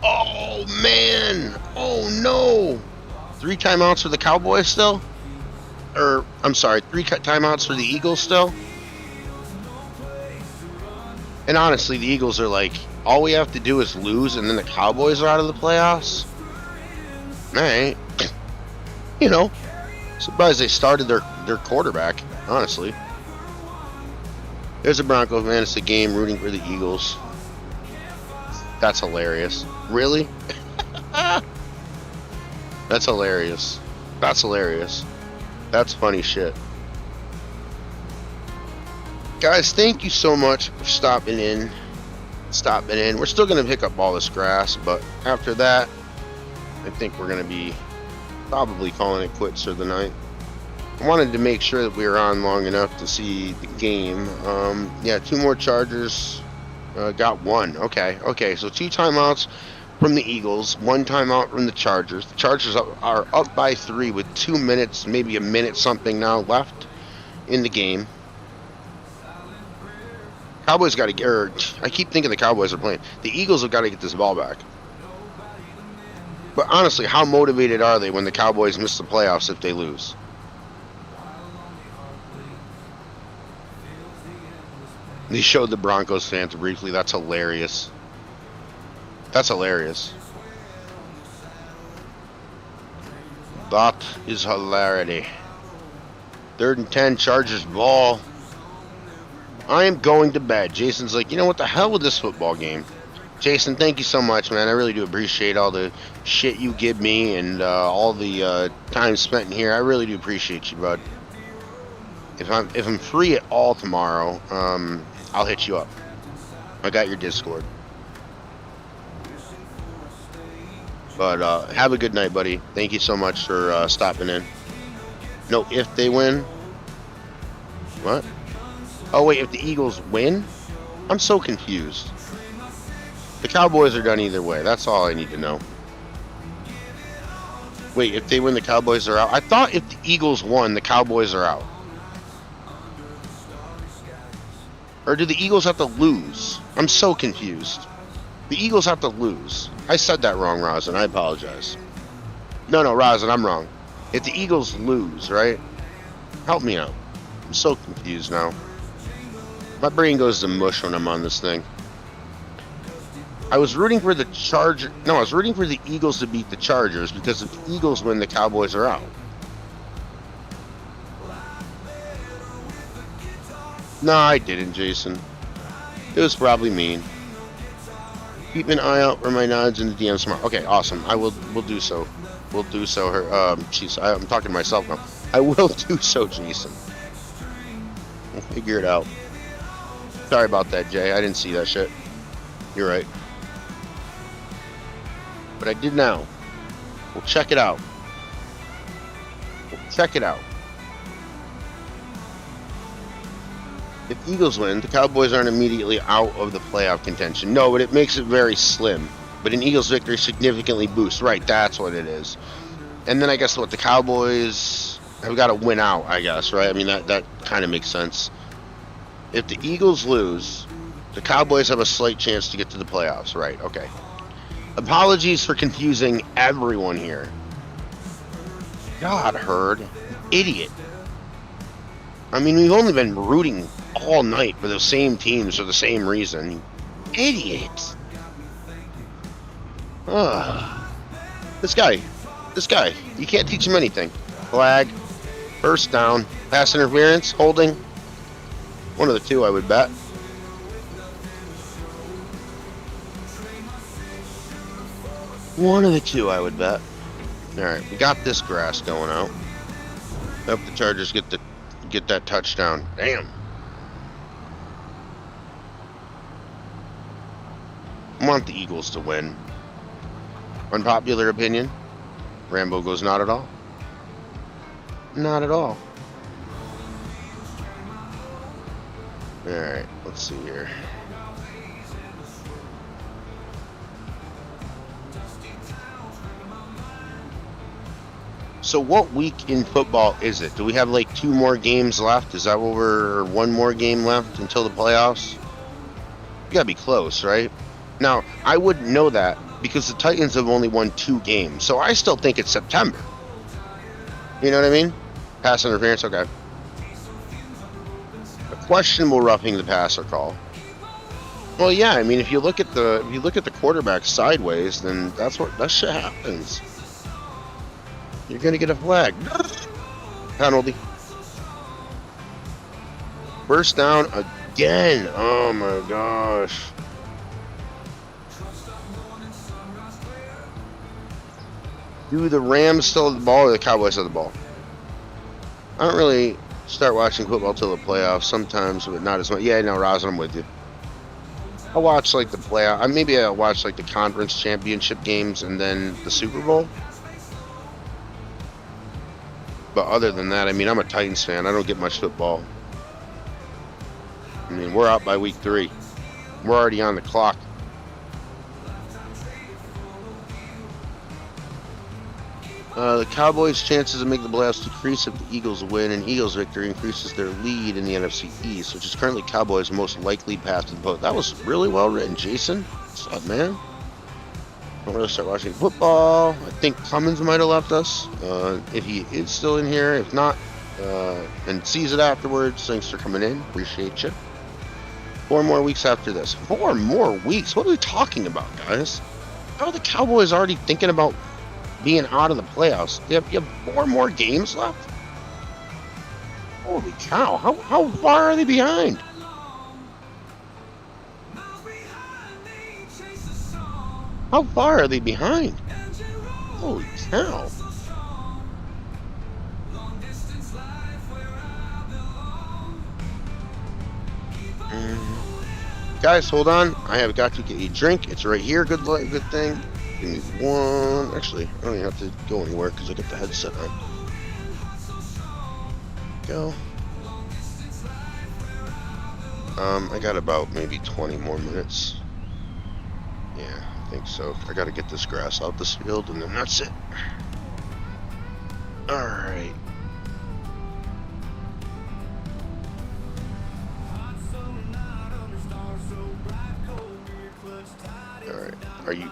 S1: Oh man. Oh no. 3 timeouts for the Cowboys still? Or, I'm sorry, 3 timeouts for the Eagles still? And honestly, the Eagles are like, all we have to do is lose and then the Cowboys are out of the playoffs? Alright. You know, surprised they started their quarterback, honestly. There's a Broncos fan. It's a game rooting for the Eagles. That's hilarious. Really? That's hilarious. That's hilarious. That's funny shit. Guys, thank you so much for stopping in. We're still going to pick up all this grass, but after that, I think we're going to be probably calling it quits for the night. I wanted to make sure that we were on long enough to see the game. Yeah, 2 more Chargers. Got 1. Okay, so 2 timeouts from the Eagles, 1 timeout from the Chargers. The Chargers are up by 3 with 2 minutes, maybe a minute something now left in the game. Cowboys got to get, or I keep thinking the Cowboys are playing. The Eagles have got to get this ball back. But honestly, how motivated are they when the Cowboys miss the playoffs if they lose? They showed the Broncos fans briefly. That's hilarious. That's hilarious. That is hilarity. 3rd and 10, Chargers ball. I am going to bed. Jason's like, you know what the hell with this football game? Jason, thank you so much, man. I really do appreciate all the shit you give me and all the time spent in here. I really do appreciate you, bud. If I'm free at all tomorrow, I'll hit you up. I got your Discord. But have a good night, buddy. Thank you so much for stopping in. No, if they win. What? Oh, wait, if the Eagles win? I'm so confused. The Cowboys are done either way. That's all I need to know. Wait, if they win, the Cowboys are out? I thought if the Eagles won, the Cowboys are out. Or do the Eagles have to lose? I'm so confused. The Eagles have to lose. I said that wrong, Rosin. I apologize. No, Rosin, I'm wrong. If the Eagles lose, right? Help me out. I'm so confused now. My brain goes to mush when I'm on this thing. I was rooting for the I was rooting for the Eagles to beat the Chargers because if the Eagles win, the Cowboys are out. No, I didn't, Jason. It was probably mean. Keep an eye out for my nods in the DMs tomorrow. Okay, awesome. We'll do so. We'll do so. Jeez, I'm talking to myself now. I will do so, Jason. We'll figure it out. Sorry about that, Jay. I didn't see that shit. You're right. But I did now. We'll check it out. Check it out. If Eagles win, the Cowboys aren't immediately out of the playoff contention. No, but it makes it very slim. But an Eagles victory significantly boosts. Right, that's what it is. And then I guess what the Cowboys have got to win out, I guess, right? I mean, that kind of makes sense. If the Eagles lose, the Cowboys have a slight chance to get to the playoffs. Right, okay. Apologies for confusing everyone here. God, Herd. Idiot. I mean, we've only been rooting all night for the same teams for the same reason. Idiot. This guy. You can't teach him anything. Flag. First down. Pass interference. Holding. One of the two, I would bet. One of the two, I would bet. Alright, we got this grass going out. Hope the Chargers get that touchdown. Damn. I want the Eagles to win. Unpopular opinion. Rambo goes not at all. Not at all. Alright, let's see here. So what week in football is it? Do we have like 2 more games left? Is that what we're... 1 more game left until the playoffs? You gotta be close, right? Now, I wouldn't know that because the Titans have only won 2 games. So I still think it's September. You know what I mean? Pass interference, okay. A questionable roughing the passer call. Well, yeah, I mean, if you look at the quarterback sideways, then that shit happens. You're gonna get a flag. Penalty. First down again. Oh my gosh. Do the Rams still have the ball or the Cowboys have the ball? I don't really start watching football till the playoffs sometimes, but not as much. Yeah, no, Rosin, I'm with you. I watch like the playoff. Maybe I watch like the conference championship games and then the Super Bowl. But other than that, I mean, I'm a Titans fan. I don't get much football. I mean, we're out by week 3. We're already on the clock. The Cowboys' chances of making the playoffs decrease if the Eagles win, and Eagles' victory increases their lead in the NFC East, which is currently Cowboys' most likely path to the post. That was really well written, Jason. What's up, man? Don't really start watching football. I think Clemens might have left us. If he is still in here, if not, and sees it afterwards, thanks for coming in. Appreciate you. 4 more weeks after this. 4 more weeks? What are we talking about, guys? How are the Cowboys already thinking about being out of the playoffs? You have 4 more games left? Holy cow. How far are they behind? How far are they behind? Holy cow. Guys, hold on. I have got to get you a drink. It's right here. Good thing. Give me one. Actually, I don't even have to go anywhere because I got the headset on. Go. I got about maybe 20 more minutes. Yeah, I think so. I got to get this grass out this field, and then that's it. Alright. Alright. Are you...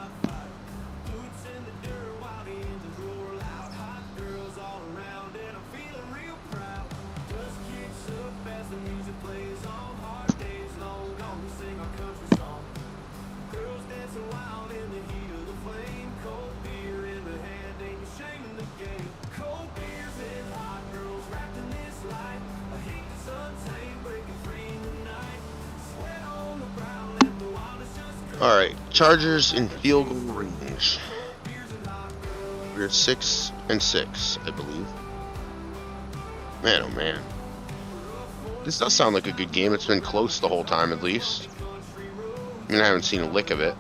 S1: Alright, Chargers in field goal range. We're 6-6, I believe. Man, oh man. This does sound like a good game. It's been close the whole time, at least. I mean, I haven't seen a lick of it.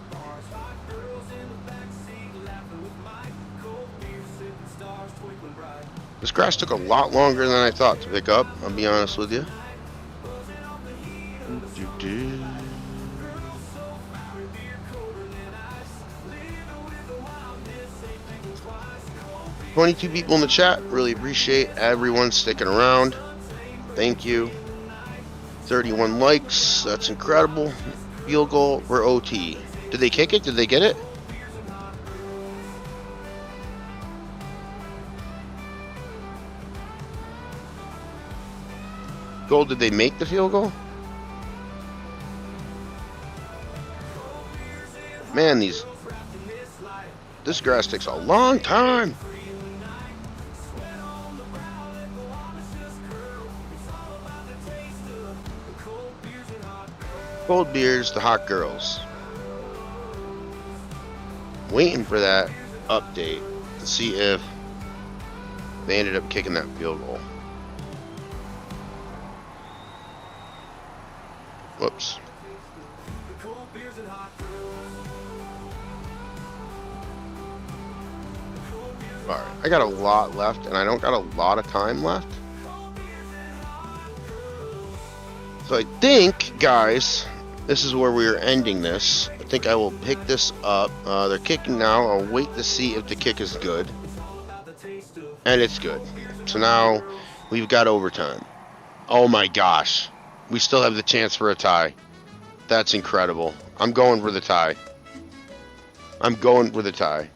S1: This grass took a lot longer than I thought to pick up, I'll be honest with you. 22 people in the chat. Really appreciate everyone sticking around. Thank you. 31 likes. That's incredible. Field goal or OT. Did they kick it? Did they get it? Goal, did they make the field goal? Man, this grass takes a long time. Cold beers, the hot girls. Waiting for that update to see if they ended up kicking that field goal. Whoops. Alright, I got a lot left, and I don't got a lot of time left. So I think, guys, this is where we are ending this. I think I will pick this up. They're kicking now. I'll wait to see if the kick is good. And it's good. So now we've got overtime. Oh my gosh. We still have the chance for a tie. That's incredible. I'm going for the tie. I'm going for the tie.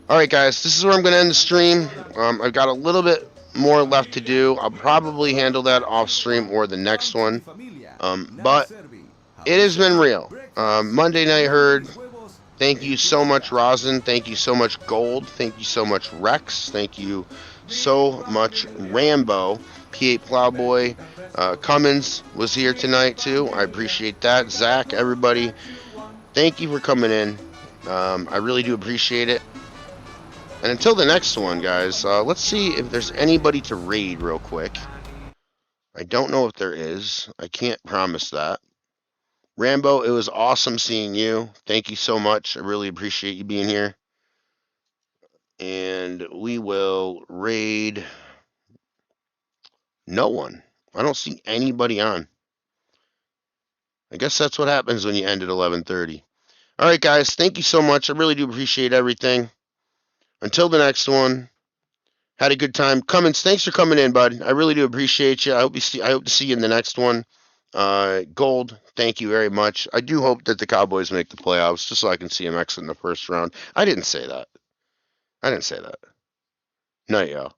S1: Alright guys, this is where I'm going to end the stream. I've got a little bit more left to do. I'll probably handle that off stream or the next one. But it has been real. Monday Night Herd. Thank you so much, Rosin. Thank you so much, Gold. Thank you so much, Rex. Thank you so much, Rambo. P8 Plowboy. Cummins was here tonight, too. I appreciate that. Zach, everybody. Thank you for coming in. I really do appreciate it. And until the next one, guys, let's see if there's anybody to raid real quick. I don't know if there is. I can't promise that. Rambo, it was awesome seeing you. Thank you so much. I really appreciate you being here. And we will raid no one. I don't see anybody on. I guess that's what happens when you end at 11:30. All right, guys. Thank you so much. I really do appreciate everything. Until the next one, had a good time. Cummins, thanks for coming in, bud. I really do appreciate you. I hope to see you in the next one. Gold, thank you very much. I do hope that the Cowboys make the playoffs, just so I can see them exit in the first round. I didn't say that. Night, y'all.